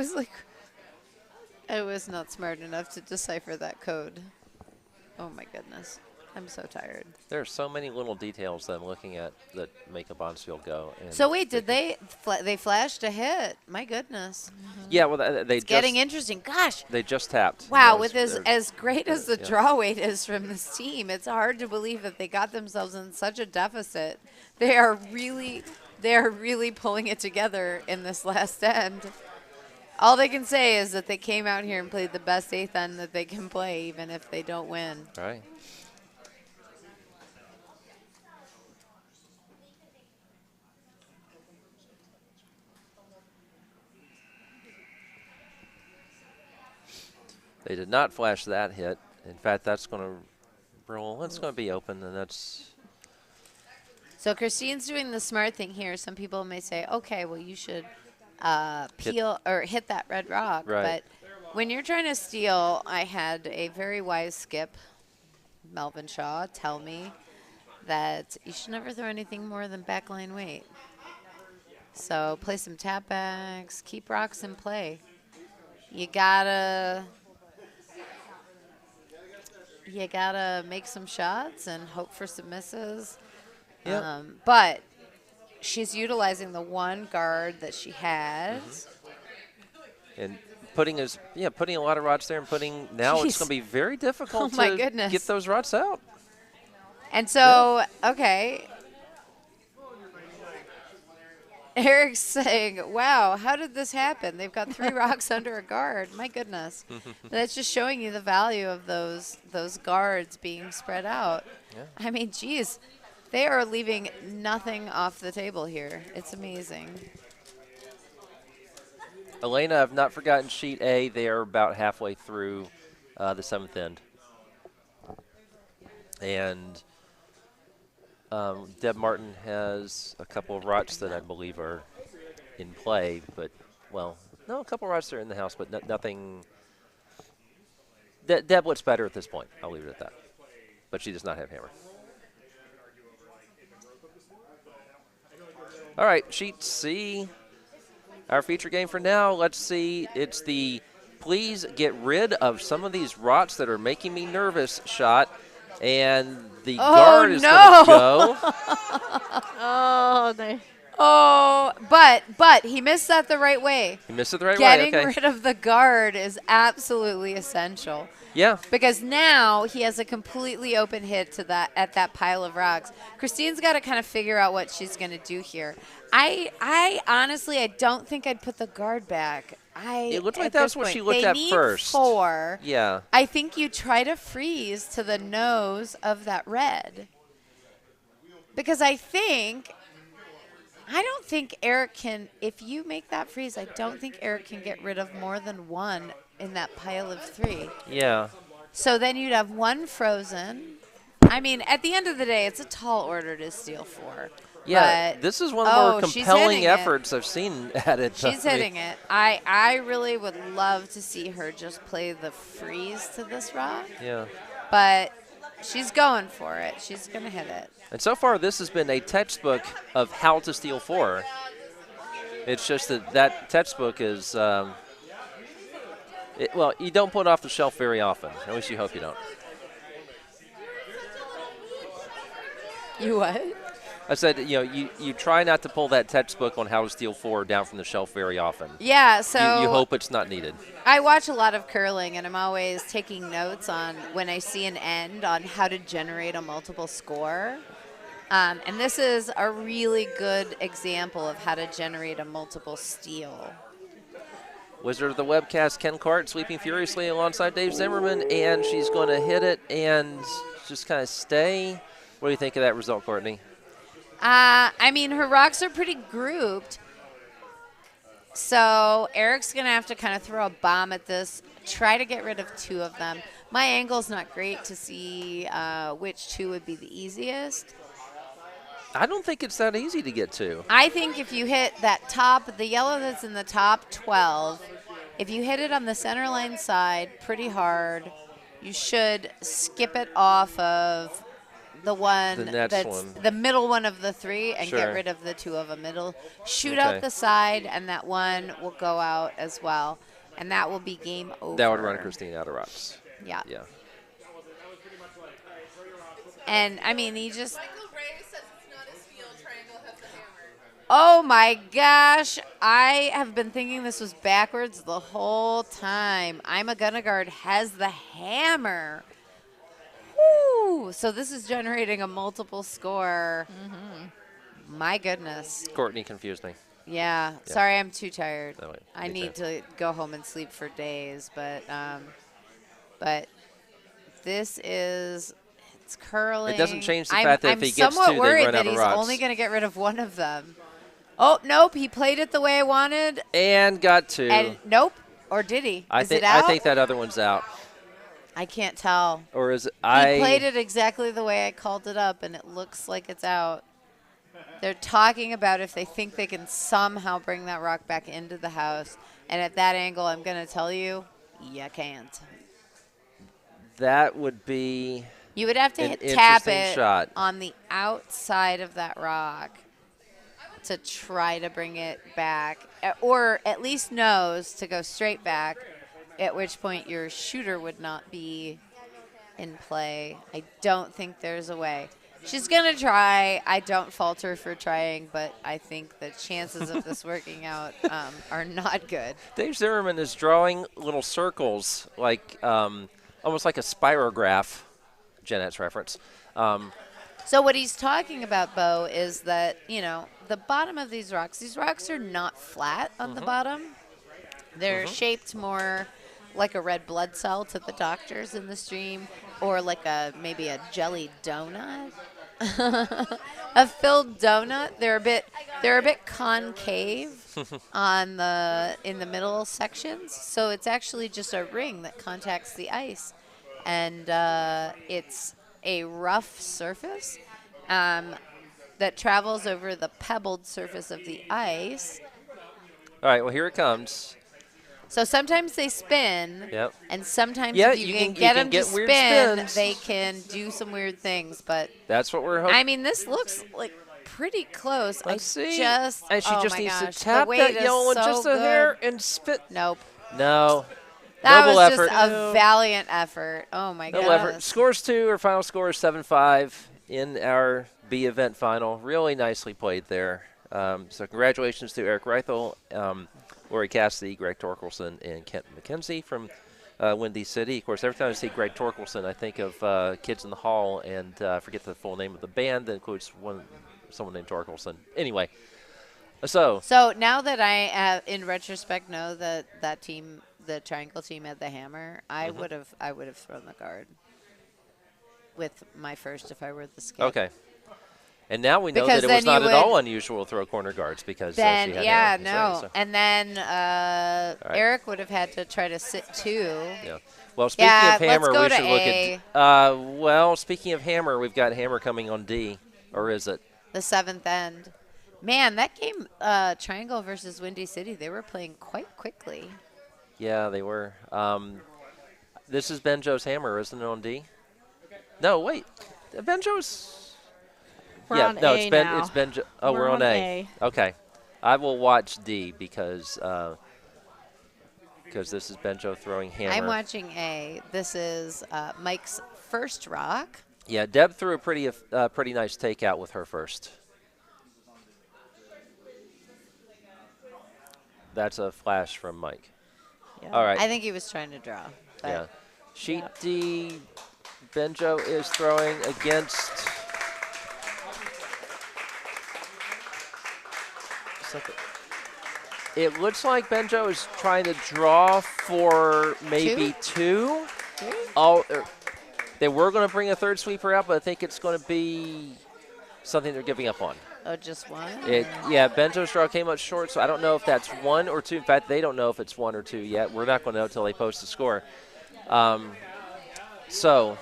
was not smart enough to decipher that code. Oh my goodness. I'm so tired. There are so many little details that I'm looking at that make a Bondsfield go. And so wait, did they flashed a hit? My goodness. Yeah, well, they it's getting interesting. Gosh. They just tapped. Wow, with as great as the draw weight is from this team, it's hard to believe that they got themselves in such a deficit. They are really pulling it together in this last end. All they can say is that they came out here and played the best 8th end that they can play, even if they don't win. Right. They did not flash that hit. In fact, that's going to roll. It's going to be open, and that's. So Christine's doing the smart thing here. Some people may say, okay, well, you should peel or hit that red rock. Right. But when you're trying to steal, I had a very wise skip, Melvin Shaw, tell me that you should never throw anything more than backline weight. So play some tap backs, keep rocks in play. You gotta make some shots and hope for some misses. Yep. But she's utilizing the one guard that she has. And putting a lot of rods there and now it's Jeez. going to be very difficult Oh my to goodness. get those rods out. And so, okay. Eric's saying, wow, how did this happen? They've got 3 rocks under a guard. My goodness. That's just showing you the value of those guards being spread out. Yeah. I mean, geez, they are leaving nothing off the table here. It's amazing. Elena, I've not forgotten sheet A. They are about halfway through the 7th end. And Deb Martin has a couple of rots that I believe are in play, but, well, no, a couple of rots are in the house, but nothing. Deb looks better at this point. I'll leave it at that. But she does not have hammer. All right, sheet C. Our feature game for now, let's see. It's the please get rid of some of these rots that are making me nervous shot. And the guard is going to go. But he missed that the right way. He missed it the right way, Getting okay. rid of the guard is absolutely essential. Yeah. Because now he has a completely open hit to that at that pile of rocks. Christine's got to kind of figure out what she's going to do here. I honestly, I don't think I'd put the guard back. It looked like that's what she looked at first. 4. Yeah. I think you try to freeze to the nose of that red. Because I don't think Eric can, if you make that freeze, I don't think Eric can get rid of more than 1 in that pile of 3. Yeah. So then you'd have 1 frozen. I mean, at the end of the day, it's a tall order to steal 4. Yeah, but this is one of the more she's compelling hitting efforts I've seen at it. She's hitting it. I really would love to see her just play the freeze to this rock. Yeah. But she's going for it. She's going to hit it. And so far, this has been a textbook of how to steal 4. It's just that textbook is, well, you don't put it off the shelf very often. At least you hope you don't. You what? I said, you try not to pull that textbook on how to steal 4 down from the shelf very often. Yeah, so you hope it's not needed. I watch a lot of curling, and I'm always taking notes on when I see an end on how to generate a multiple score. And this is a really good example of how to generate a multiple steal. Wizard of the Webcast, Ken Cart, sweeping furiously alongside Dave Zimmerman, and she's going to hit it and just kind of stay. What do you think of that result, Courtney? I mean, her rocks are pretty grouped. So Eric's going to have to kind of throw a bomb at this, try to get rid of 2 of them. My angle's not great to see which 2 would be the easiest. I don't think it's that easy to get to. I think if you hit that top, the yellow that's in the top 12, if you hit it on the center line side pretty hard, you should skip it off of the one that's the middle one of the 3 and get rid of the 2 of the middle. Shoot out the side, and that one will go out as well. And that will be game over. That would run Christine out of rocks. Yeah. Yeah. And, I mean, he just... Oh, my gosh. I have been thinking this was backwards the whole time. I'm a Gonnaguard has the hammer. Woo! So this is generating a multiple score. My goodness. Courtney confused me. Yeah. Sorry, I'm too tired. No, wait, I need to go home and sleep for days. But this is... It's curling. It doesn't change the fact that if he gets 2, I'm somewhat they worried run that out of he's rocks. only going to get rid of 1 of them. Oh, nope. He played it the way I wanted. And got 2. And nope. Or did he? Is it I out? think that other one's out. I can't tell. Or is it? He played it exactly the way I called it up, and it looks like it's out. They're talking about if they think they can somehow bring that rock back into the house. And at that angle, I'm going to tell you, you can't. That would be... You would have to tap it on the outside of that rock to try to bring it back, or at least knows to go straight back, at which point your shooter would not be in play. I don't think there's a way. She's going to try. I don't fault her for trying, but I think the chances of this working out are not good. Dave Zimmerman is drawing little circles, like almost like a spirograph, Jeanette's reference. So what he's talking about, Bo, is that, you know, the bottom of these rocks are not flat on the bottom. They're shaped more like a red blood cell to the doctors in the stream, or like maybe a jelly donut, a filled donut. They're a bit concave in the middle sections, so it's actually just a ring that contacts the ice, and it's a rough surface that travels over the pebbled surface of the ice. All right, well, here it comes. So sometimes they spin, Yep. and sometimes Yeah, if you can get them to weird spin, spins. they can do some weird things. But That's what we're hoping. I mean, this looks like pretty close. Let's see. Just And she oh just my needs gosh, to tap the weight that is yellow one so just a good. hair and spit. Nope. No. That Noble was effort. just a valiant effort. Oh my No gosh. effort. Scores 2. Our final score is 7-5 in our B event final. Really nicely played there. So congratulations to Eric Reithel, Lori Cassidy, Greg Torkelson, and Kent McKenzie from Windy City. Of course, every time I see Greg Torkelson, I think of Kids in the Hall, and I forget the full name of the band that includes someone named Torkelson. Anyway, so now that I, in retrospect, know that team, the triangle team, had the hammer, I would have thrown the guard with my first if I were the skip. okay. And now we know Because that it was then not you at all would- unusual to throw corner guards because Then she had yeah, hammer. That's no, right, so- and then right. Eric would have had to try to sit two. Yeah. Well, speaking Yeah, of hammer, let's go we to should look A. at. Well, speaking of hammer, we've got hammer coming on D, or is it? The seventh end. Man, that game, Triangle versus Windy City, they were playing quite quickly. Yeah, they were. This is Benjo's hammer, isn't it on D? No, wait. Benjo's. We're yeah, on no, A it's now. It's Benjo. Oh, We're we're on on A. Okay, I will watch D because this is Benjo throwing hammer. I'm watching A. This is Mike's first rock. Yeah, Deb threw a pretty nice takeout with her first. That's a flash from Mike. Yeah. All right. I think he was trying to draw. But Yeah. Sheet D, Benjo is throwing against. It looks like Benjo is trying to draw for maybe two. They were going to bring a third sweeper out, but I think it's going to be something they're giving up on. Oh, just one? Yeah, Benjo's draw came up short, so I don't know if that's 1 or 2. In fact, they don't know if it's 1 or 2 yet. We're not going to know until they post the score. So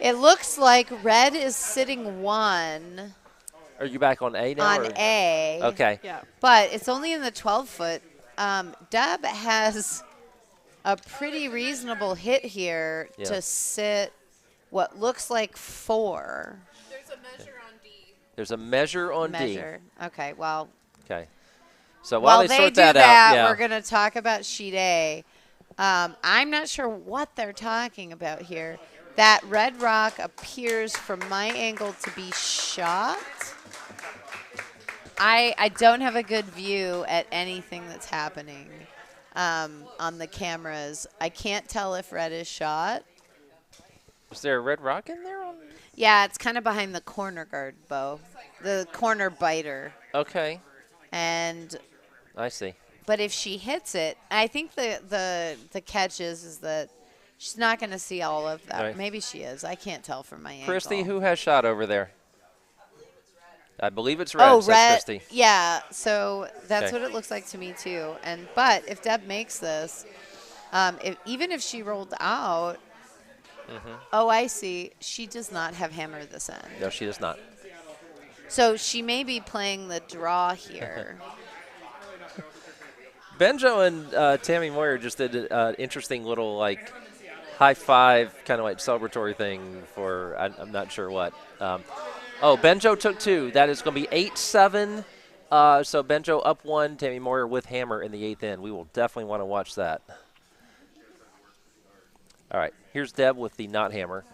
It looks like red is sitting 1 are you back on A now? on or? A. Okay. Yeah. But it's only in the 12-foot. Deb has a pretty reasonable hit here Yeah. to sit what looks like 4. There's a measure on D. There's a measure on Measure. Okay, well, D. Okay. So while while they they sort do that that, out, yeah. we're going to talk about sheet A. I'm not sure what they're talking about here. That red rock appears from my angle to be shot. I don't have a good view at anything that's happening on the cameras. I can't tell if red is shot. Is there a red rock in there? Yeah, it's kind of behind the corner guard, Bo. The corner biter. Okay. And I see. but if she hits it, I think the catch is that she's not going to see all of that. Right. Maybe she is. I can't tell from my Christy, angle. who has shot over there? I believe it's red. Oh, says red. Christy. Yeah, so that's Okay. what it looks like to me too. But if Deb makes this, even if she rolled out, oh, I see. She does not have hammer this end. No, she does not. So she may be playing the draw here. Benjo and Tammy Moyer just did an interesting little like high five kind of like celebratory thing for I'm not sure what. Oh, Benjo took 2. That is going to be 8-7. So Benjo up 1, Tammy Moyer with hammer in the 8th end. We will definitely want to watch that. All right, here's Deb with the not hammer.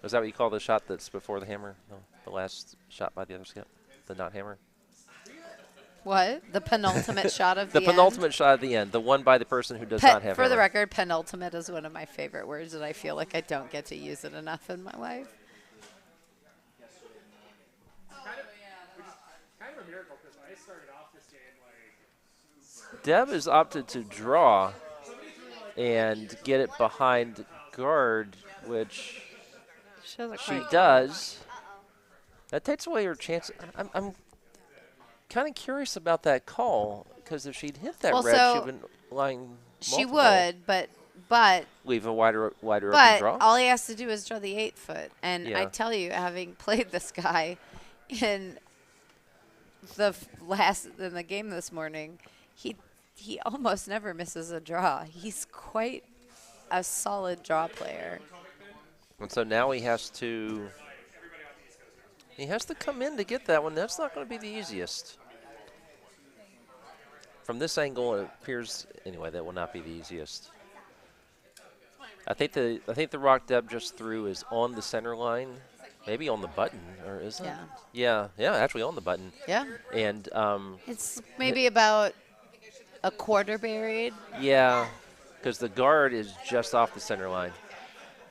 Is that what you call the shot that's before the hammer? No, the last shot by the other skip? The not hammer? What? The penultimate shot of The the penultimate end? shot at the end, the one by the person who does not have For the hammer. record, penultimate is one of my favorite words, and I feel like I don't get to use it enough in my life. Kind of a miracle because I started off this game like. Deb has opted to draw and get it behind guard, which She doesn't she quite. does. That takes away her chance. I'm kind of curious about that call because if she'd hit that Well, red, so she'd been lying. She multiple. would, but Leave a wider open But draw. all he has to do is draw the 8-foot. And I Yeah. tell you, having played this guy in in the game this morning, he almost never misses a draw. He's quite a solid draw player. And so now he has to come in to get that one. That's not going to be the easiest. From this angle, it appears anyway that will not be the easiest. I think the rock Deb just threw is on the center line, maybe on the button, or is it? Yeah. Yeah, actually on the button. Yeah. And It's maybe about a quarter buried. yeah, because the guard is just off the center line.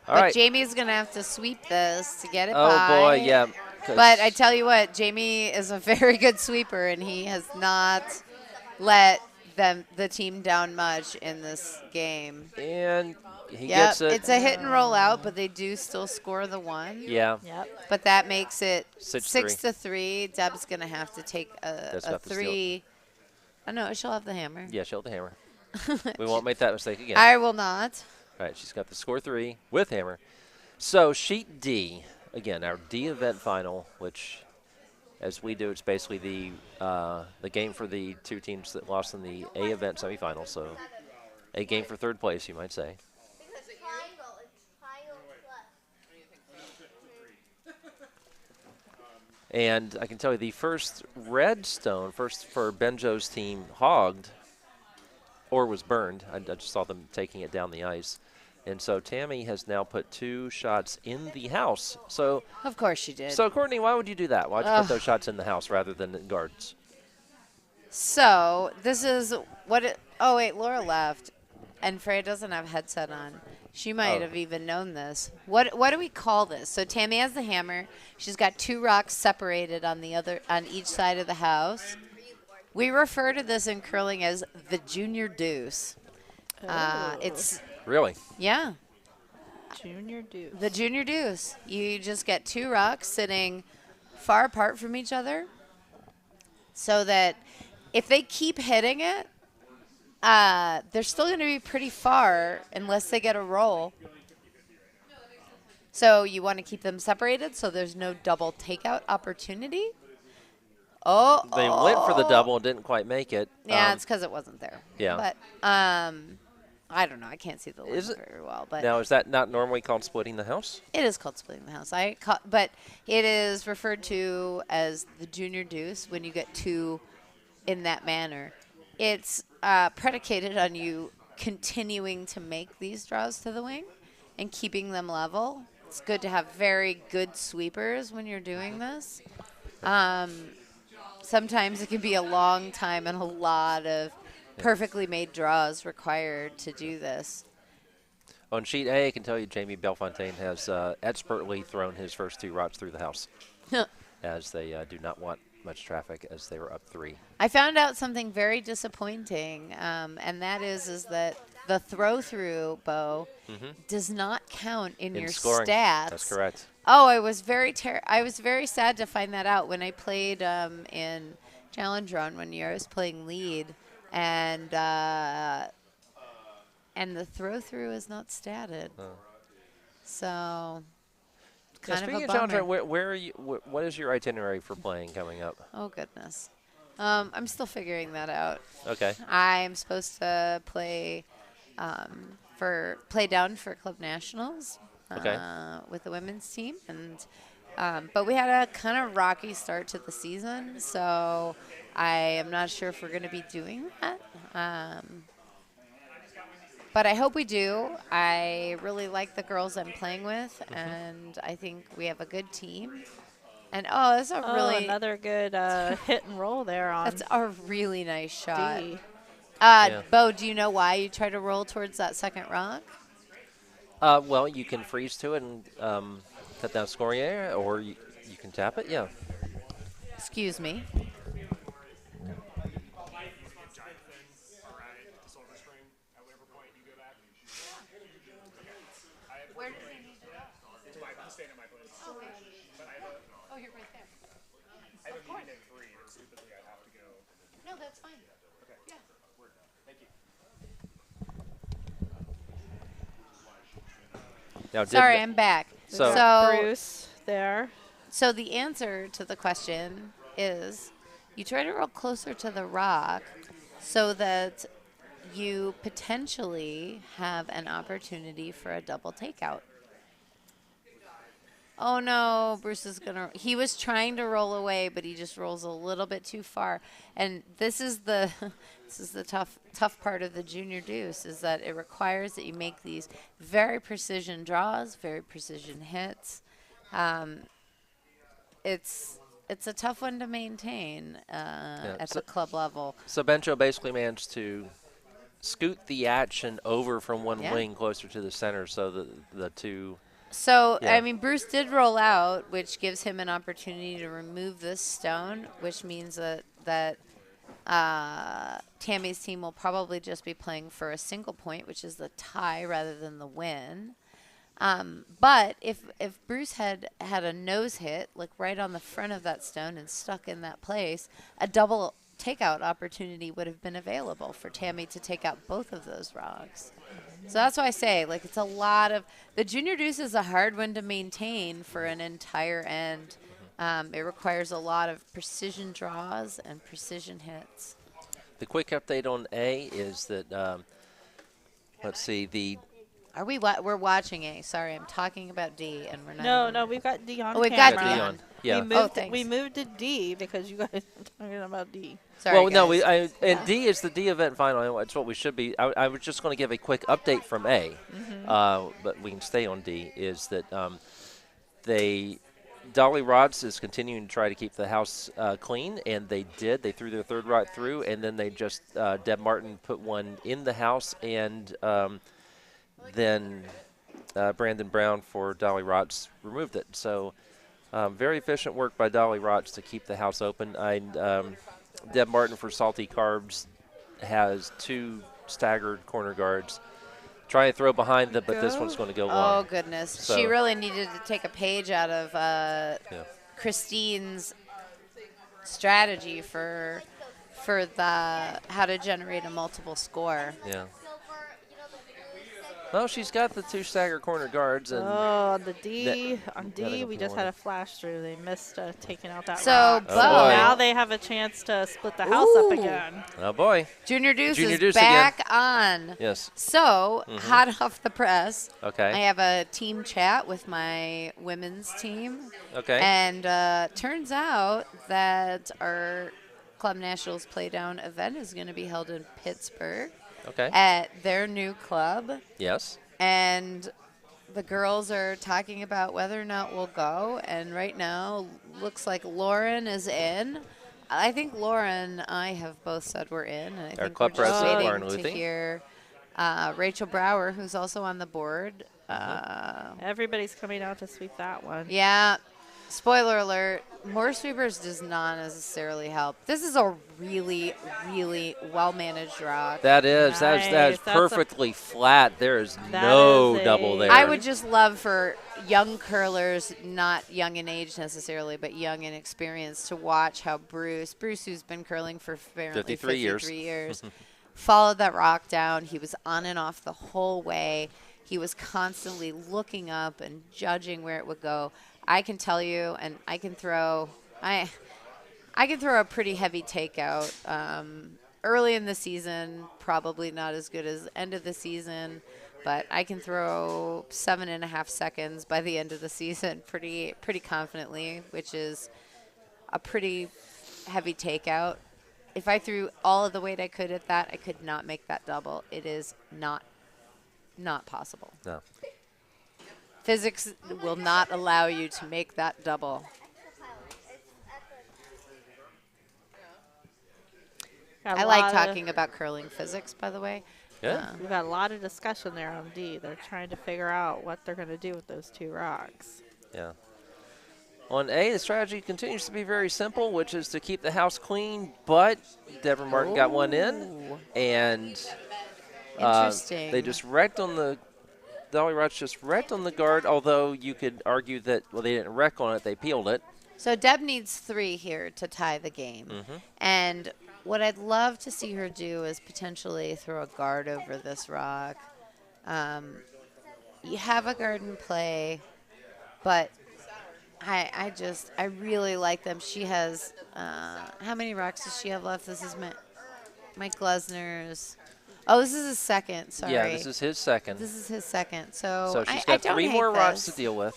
All But right. Jamie's going to have to sweep this to get it Oh by. boy, yeah. But I tell you what, Jamie is a very good sweeper, and he has not let the team down much in this game. And he Yep, gets it. it's a hit and roll out, but they do still score the 1. Yeah. Yep. But that makes it 6-3. 6-3. Deb's going to have to take Deb's a got to steal it. 3. Oh, no, she'll have the hammer. Yeah, she'll have the hammer. We won't make that mistake again. I will not. All right, she's got the score 3 with hammer. So sheet D, again, our D event final, which, as we do, it's basically the game for the 2 teams that lost in the A event semifinal. So a game for 3rd place, you might say. Because triangle is triangle plus. And I can tell you the first red stone, first for Benjo's team, hogged or was burned. I just saw them taking it down the ice. And so Tammy has now put 2 shots in the house. So, Of course she did. Courtney, why would you do that? Why'd you put those shots in the house rather than in guards? So this is what it. Oh, wait, Laura left. And Freya doesn't have headset on. She might have even known this. What do we call this? So Tammy has the hammer. She's got 2 rocks separated on each side of the house. We refer to this in curling as the junior deuce. It's Really? yeah, Junior deuce. the junior deuce. You just get 2 rocks sitting far apart from each other, so that if they keep hitting it, they're still going to be pretty far unless they get a roll. So you want to keep them separated so there's no double takeout opportunity. Oh, They went for the double and didn't quite make it. Yeah, it's because it wasn't there. Yeah. But I don't know. I can't see the line Is it- very well. But Now, is that not normally called splitting the house? it is called splitting the house. But it is referred to as the junior deuce when you get 2 in that manner. It's predicated on you continuing to make these draws to the wing and keeping them level. It's good to have very good sweepers when you're doing this. Sometimes it can be a long time and a lot of perfectly made draws required to do this. On sheet A, I can tell you Jamie Bellefontaine has expertly thrown his first 2 rods through the house as they do not want much traffic as they were up 3. I found out something very disappointing, and that is that the throw-through, Bo, does not count in your scoring. stats. That's correct. Oh, I was very sad to find that out when I played in Challenge Run one year. I was playing lead, and the throw-through is not statted. So, kind of speaking a of Challenge bummer. Run, where are you? What is your itinerary for playing coming up? Oh, goodness. I'm still figuring that out. Okay. I'm supposed to play down for Club Nationals Okay. with the women's team, and But we had a kind of rocky start to the season, so I am not sure if we're going to be doing that. But I hope we do. I really like the girls I'm playing with, and I think we have a good team. And, that's a really another good hit and roll there on that's a really nice shot. D. Yeah. Bo, do you know why you try to roll towards that second rock? Well, you can freeze to it and cut down scoring area, or you can tap it. Yeah. Excuse me. Where does he need to go? I'm staying at my place. Okay. But I have Oh, you're right there. I have a meeting at 3, and stupidly I have to go. No, that's fine. Okay. Yeah. Thank you. Now, Sorry, I'm back. So- Bruce there. So the answer to the question is you try to roll closer to the rock so that you potentially have an opportunity for a double takeout. Oh no, Bruce is he was trying to roll away, but he just rolls a little bit too far. And this is the tough part of the junior deuce, is that it requires that you make these very precision draws, very precision hits. It's a tough one to maintain at the club level. So Benjo basically managed to scoot the action over from one Yeah. wing closer to the center, so the two. So, Yeah. I mean, Bruce did roll out, which gives him an opportunity to remove this stone, which means that Tammy's team will probably just be playing for a single point, which is the tie rather than the win. But if Bruce had a nose hit, like right on the front of that stone and stuck in that place, a double takeout opportunity would have been available for Tammy to take out both of those rocks. So that's why I say, like, it's a lot of – the junior deuce is a hard one to maintain for an entire end. It requires a lot of precision draws and precision hits. The quick update on A is that, let's see, We're watching A. Sorry, I'm talking about D, and we're not. No, we've got D on we've got camera. D on. Yeah. Thanks. We moved to D because you guys are talking about D. Sorry, well, no, guys. D is the D event final. It's what we should be. I was just going to give a quick update from A, but we can stay on D. Is that Dolly Rods is continuing to try to keep the house clean, and they did. They threw their third right through, and then they just Deb Martin put one in the house, and then Brandon Brown for Dolly Rods removed it. So very efficient work by Dolly Rods to keep the house open. Deb Martin for Salty Carbs has 2 staggered corner guards. Try and throw behind them, but this one's going to go long. Oh, goodness. So- She really needed to take a page out of Christine's strategy for the how to generate a multiple score. Yeah. Well, she's got the 2 staggered corner guards, and on the D, That- we just had a flash through. They missed taking out that So, rock. Bo. boy. Now they have a chance to split the house up again. oh boy, Junior Deuce Junior is Deuce back on. yes, So, hot off the press, okay, I have a team chat with my women's team. okay, And turns out that our Club Nationals Playdown event is going to be held in Pittsburgh okay, at their new club. yes, And the girls are talking about whether or not we'll go. And right now, looks like Lauren is in. I think Lauren and I have both said we're in. And I think club we're just president, waiting Lauren to Luthi. hear Rachel Brower, who's also on the board. Everybody's coming out to sweep that one. Yeah. Spoiler alert, more sweepers does not necessarily help. This is a really, really well-managed rock. that is that is Nice. That's a- perfectly flat. There is That no is double a- there. I would just love for young curlers, not young in age necessarily, but young in experience, to watch how Bruce, who's been curling for apparently 53 years. years, followed that rock down. He was on and off the whole way. He was constantly looking up and judging where it would go. I can tell you, and I can throw a pretty heavy takeout. Early in the season, probably not as good as end of the season, but I can throw 7.5 seconds by the end of the season pretty confidently, which is a pretty heavy takeout. If I threw all of the weight I could at that, I could not make that double. It is not possible. No. Physics will not allow you to make that double. Got a I like lot of- talking about curling physics, by the way. Yeah. We've got a lot of discussion there on D. They're trying to figure out what they're going to do with those 2 rocks. Yeah. On A, the strategy continues to be very simple, which is to keep the house clean, but Deborah Martin got one in, and Interesting. they just wrecked on the Dolly Rods just wrecked on the guard, although you could argue that, well, they didn't wreck on it, they peeled it. So Deb needs 3 here to tie the game. And what I'd love to see her do is potentially throw a guard over this rock. You have a guard in play, but I really like them. She has, how many rocks does she have left? This is Mike Glessner's. Oh, this is his second, sorry. Yeah, this is his second. This is his second. So, So she's I got don't 3 hate more rocks this. to deal with.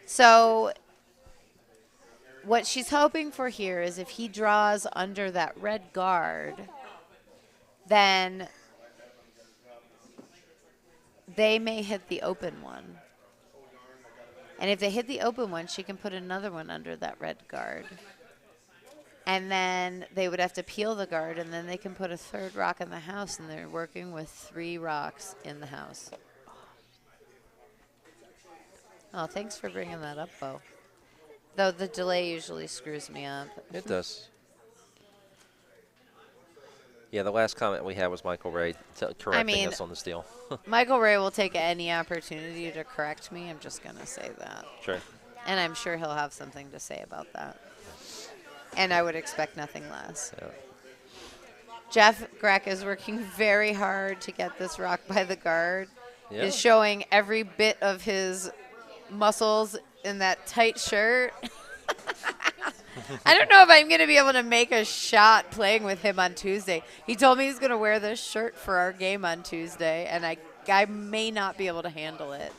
So what she's hoping for here is if he draws under that red guard, then they may hit the open one. And if they hit the open one, she can put another one under that red guard. And then they would have to peel the guard, and then they can put a 3rd rock in the house, and they're working with 3 rocks in the house. Oh, thanks for bringing that up, Bo. Though the delay usually screws me up. It does. Yeah, the last comment we had was Michael Ray correcting us on the steal. Michael Ray will take any opportunity to correct me. I'm just going to say that. Sure. And I'm sure he'll have something to say about that. And I would expect nothing less. Yeah. Jeff Grek is working very hard to get this rock by the guard. Yeah. Is showing every bit of his muscles in that tight shirt. I don't know if I'm going to be able to make a shot playing with him on Tuesday. He told me he's going to wear this shirt for our game on Tuesday, and I may not be able to handle it.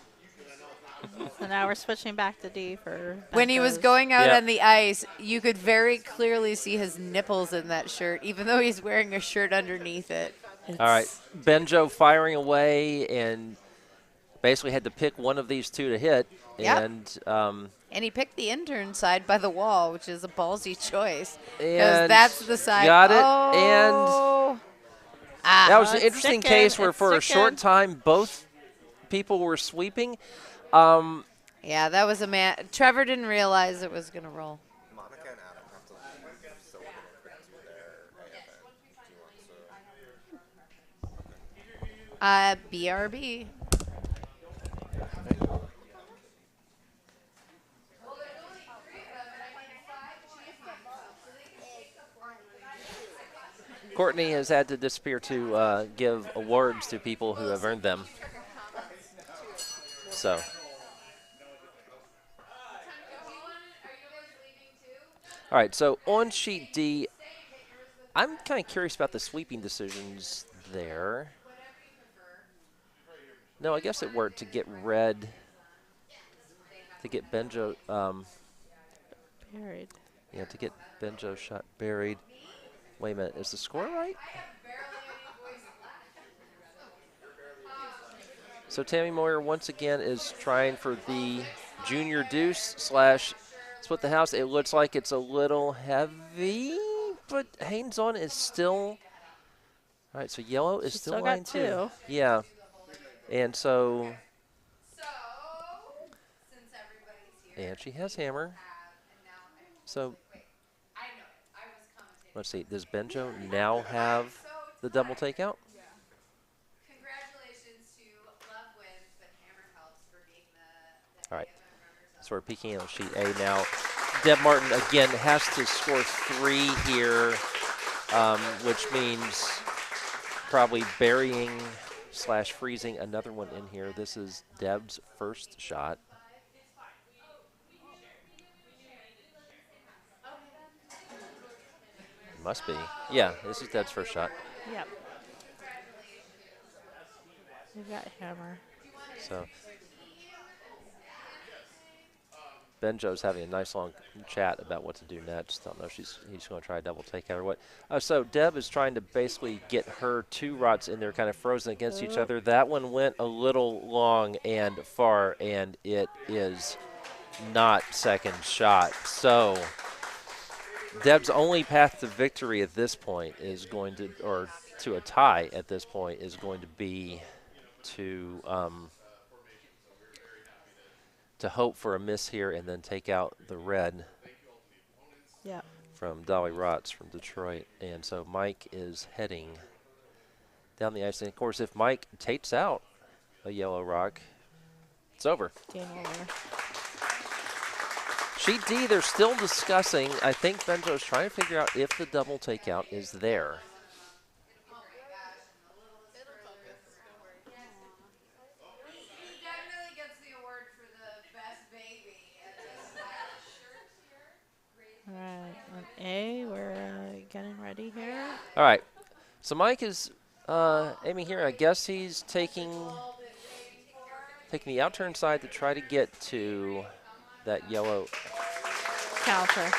So now we're switching back to D for When he was Benjo's. going out Yep. on the ice, you could very clearly see his nipples in that shirt, even though he's wearing a shirt underneath it. All right, Benjo firing away and basically had to pick one of these 2 to hit. Yep. And he picked the intern side by the wall, which is a ballsy choice. Because And that's the side. got it, Oh. that was an it's interesting sticking, case where it's for a short sticking. time both people were sweeping. Yeah, that was a man. Trevor didn't realize it was going to roll. Monica and Adam have to leave, so we're gonna quick to their AFN. Do you want to? BRB. Courtney has had to disappear to give awards to people who have earned them. So. All right, so on sheet D, I'm kind of curious about the sweeping decisions there. No, I guess it worked to get red, to get Benjo, Buried. yeah, to get Benjo shot buried. Wait a minute, is the score right? So Tammy Moyer once again is trying for the junior deuce / split the house. It looks like it's a little heavy, but hangs on is still. All right, so yellow is She's still still line got 2. 2. Yeah, and so. And she has hammer. So. Let's see. Does Benjo now have the double takeout? All right. So we're peeking on sheet A now. Deb Martin, again, has to score 3 here, which means probably burying / freezing another one in here. This is Deb's first shot. Must be. Yeah, this is Deb's first shot. Yep. You got hammer. So Benjo's having a nice long chat about what to do next. I don't know if he's going to try a double takeout or what. So Deb is trying to basically get her 2 rots in there kind of frozen against each other. That one went a little long and far, and it is not second shot. So Deb's only path to victory at this point is going to, or to a tie at this point, is going to be to hope for a miss here and then take out the red from Dolly Rotz from Detroit. And so Mike is heading down the ice. And, of course, if Mike takes out a yellow rock, it's over. Game over. Sheet D, they're still discussing. I think Benjo's trying to figure out if the double takeout is there. All right, on A, we're getting ready here. All right, so Mike is aiming here. I guess he's taking the out-turn side to try to get to that yellow. Counter.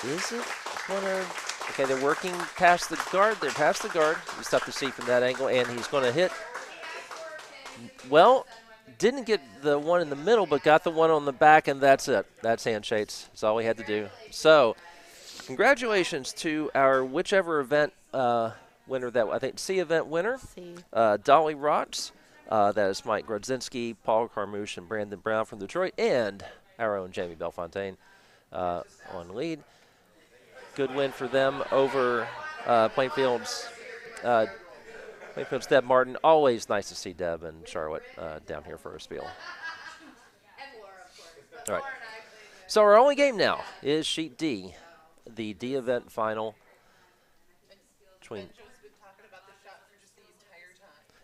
Is it gonna? Okay, they're working past the guard. They're past the guard. It's tough to see from that angle, and he's going to hit. Well, didn't get the one in the middle, but got the one on the back, and that's it. That's handshakes. That's all we had to do. So, congratulations to our whichever event winner that I think C event winner, Dolly Rotz. That is Mike Grudzinski, Paul Carmouche, and Brandon Brown from Detroit, and our own Jamie Bellefontaine on lead. Good win for them over Plainfield's Deb Martin. Always nice to see Deb and Charlotte down here for a spiel. All right. So our only game now is Sheet D, the D event final. Between.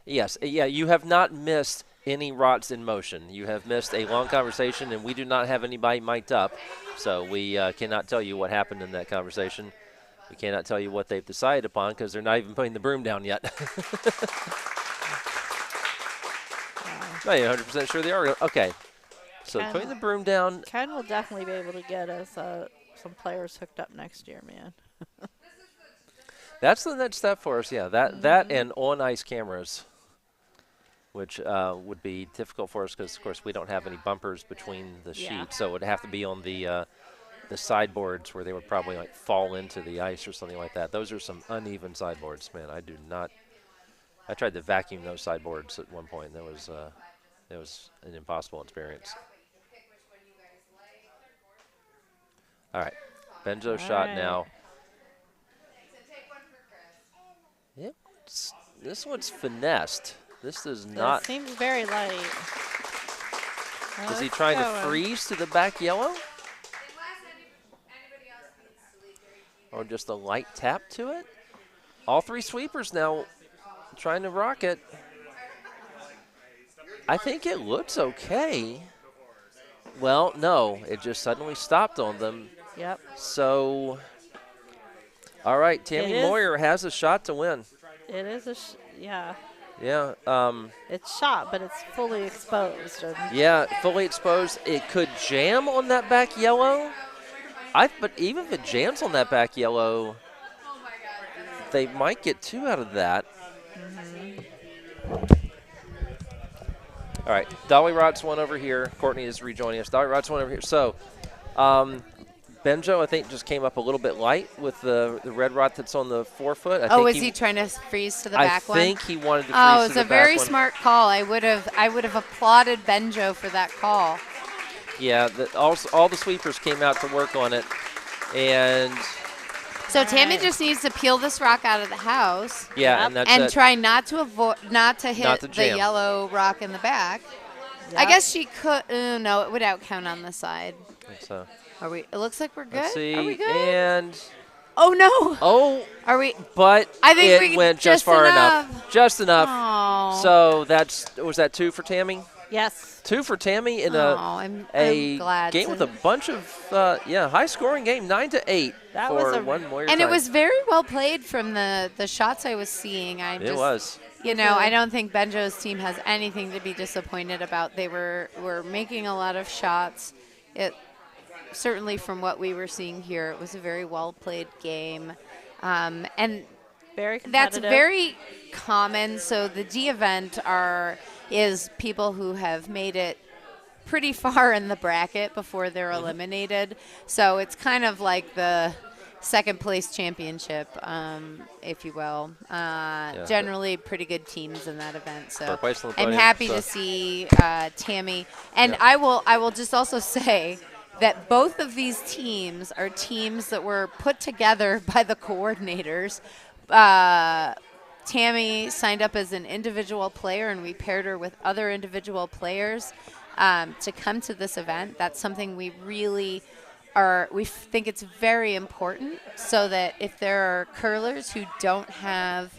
Yes, yeah, you have not missed any rots in motion. You have missed a long conversation, and we do not have anybody mic'd up, so we cannot tell you what happened in that conversation. We cannot tell you what they've decided upon because they're not even putting the broom down yet. Not even 100% sure they are. Okay, so putting the broom down. Ken will definitely be able to get us some players hooked up next year, man. That's the next step for us, yeah. That and on-ice cameras, which would be difficult for us because, of course, we don't have any bumpers between the sheets, so it would have to be on the sideboards where they would probably like fall into the ice or something like that. Those are some uneven sideboards, man. I tried to vacuum those sideboards at one point. That was an impossible experience. All right, Benjo shot now. Yep, this one's finessed. This does not. It seems very light. Is he trying to freeze to the back yellow? Or just a light tap to it? All 3 sweepers now trying to rock it. I think it looks okay. Well, no, it just suddenly stopped on them. Yep. So, all right, Tammy Moyer has a shot to win. It is yeah. Yeah. It's shot, but it's fully exposed. Yeah, fully exposed. It could jam on that back yellow. But even if it jams on that back yellow, they might get 2 out of that. All right, Dolly Rotz won over here. Courtney is rejoining us. Dolly Rotz won over here. So, Benjo, I think, just came up a little bit light with the red rot that's on the forefoot. Was he trying to freeze to the back one? I think he wanted to freeze to the back one. Oh, it was a very smart call. I would have applauded Benjo for that call. Yeah, all the sweepers came out to work on it, and so Tammy just needs to peel this rock out of the house. Yeah, and try not to hit the yellow rock in the back. Yep. I guess she could. No, it would count on the side. I think so. Are we? It looks like we're good. Let's see, are we good? And oh no! Oh, are we? But I think it went just far enough. Just enough. Aww. So was that 2 for Tammy? Yes. 2 for Tammy in I'm glad game with a bunch of high-scoring game, 9-8 for one Moyer. And it was very well played from the shots I was seeing. It was. You know, I don't think Benjo's team has anything to be disappointed about. They were making a lot of shots. It certainly, from what we were seeing here, it was a very well played game, and Very that's competitive. very common. So the D event is people who have made it pretty far in the bracket before they're eliminated. So it's kind of like the second place championship, if you will. Generally pretty good teams in that event. So I'm happy to see Tammy. And I will just also say that both of these teams are teams that were put together by the coordinators. Tammy signed up as an individual player, and we paired her with other individual players to come to this event. That's something we really we think it's very important, so that if there are curlers who don't have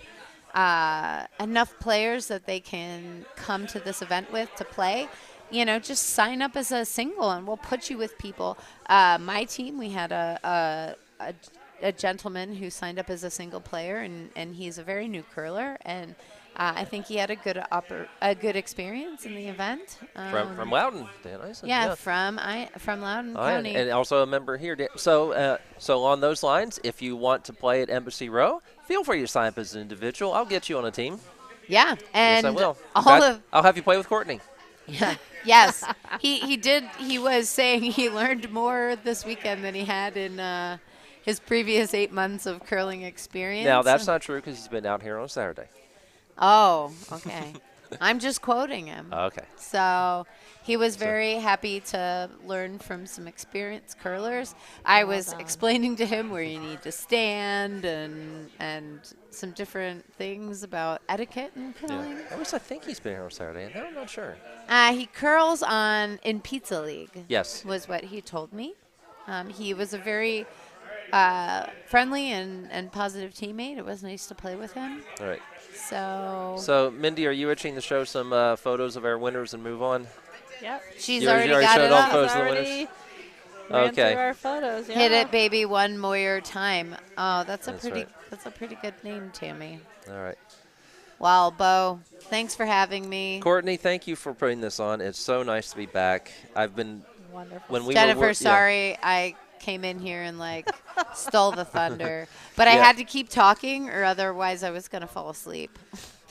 enough players that they can come to this event with to play, you know, just sign up as a single and we'll put you with people. My team, we had a gentleman who signed up as a single player, and he's a very new curler, and I think he had a good experience in the event. From Loudoun, Dan Eisen. Yeah, from Loudoun County. And also a member here. So on those lines, if you want to play at Embassy Row, feel free to sign up as an individual. I'll get you on a team. Yeah, and yes, I will. I'll have you play with Courtney. Yeah. Yes, he did. He was saying he learned more this weekend than he had in his previous 8 months of curling experience. Now, that's not true because he's been out here on Saturday. Oh, okay. I'm just quoting him. Okay. So he was very happy to learn from some experienced curlers. I was explaining to him where you need to stand and some different things about etiquette and curling. Yeah. I think he's been here on Saturday, and I'm not sure. He curls in Pizza League. Yes. Was what he told me. He was a very friendly and positive teammate. It was nice to play with him. All right. So Mindy, are you itching to show some photos of our winners and move on? Yep. She's already got it all up. photos of the winners? Ran through Okay. our photos. Yeah. Hit it, baby. 1 Moyer time. Oh, that's a right. pretty good name, Tammy. All right. Wow, Bo. Thanks for having me. Courtney, thank you for putting this on. It's so nice to be back. I've been Wonderful. Jennifer, sorry I came in here and stole the thunder, but I had to keep talking, or otherwise I was gonna fall asleep.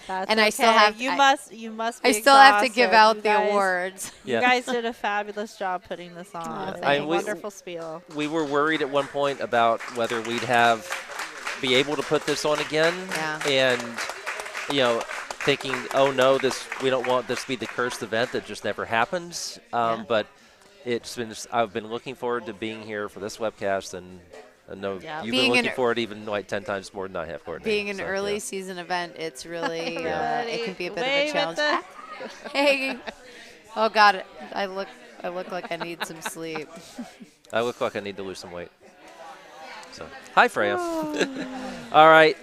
That's and okay. I still have you must be I still have to give exhausted. out You the guys- awards. You guys did a fabulous job putting this on. It was a wonderful spiel. We were worried at one point about whether we'd be able to put this on again, and thinking, oh no, we don't want this to be the cursed event that just never happens. But I've been looking forward to being here for this webcast, and I know you've been looking forward even 10 times more than I have, Courtney. Being an early season event, it's really it can be a bit of a challenge. Hey, oh God, I look like I need some sleep. I look like I need to lose some weight. So, hi Freya. All right,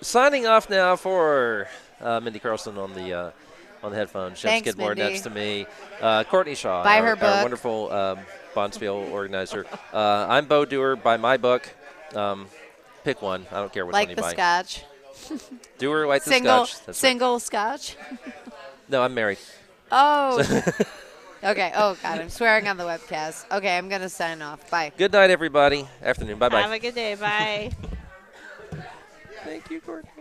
signing off now for Mindy Carlson on the headphones. Jen Thanks, Skidmore Mindy. next to me. Courtney Shaw, Buy her our book. wonderful Bonspiel organizer. I'm Bo Dewar. Buy my book. Pick one. I don't care which one you the buy. scotch. Dewar, like the Single, scotch. That's single scotch. right. No, I'm married. Oh. Okay. Oh God, I'm swearing on the webcast. Okay, I'm gonna sign off. Bye. Good night, everybody. Afternoon. Bye bye. Have a good day. Bye. Thank you, Courtney.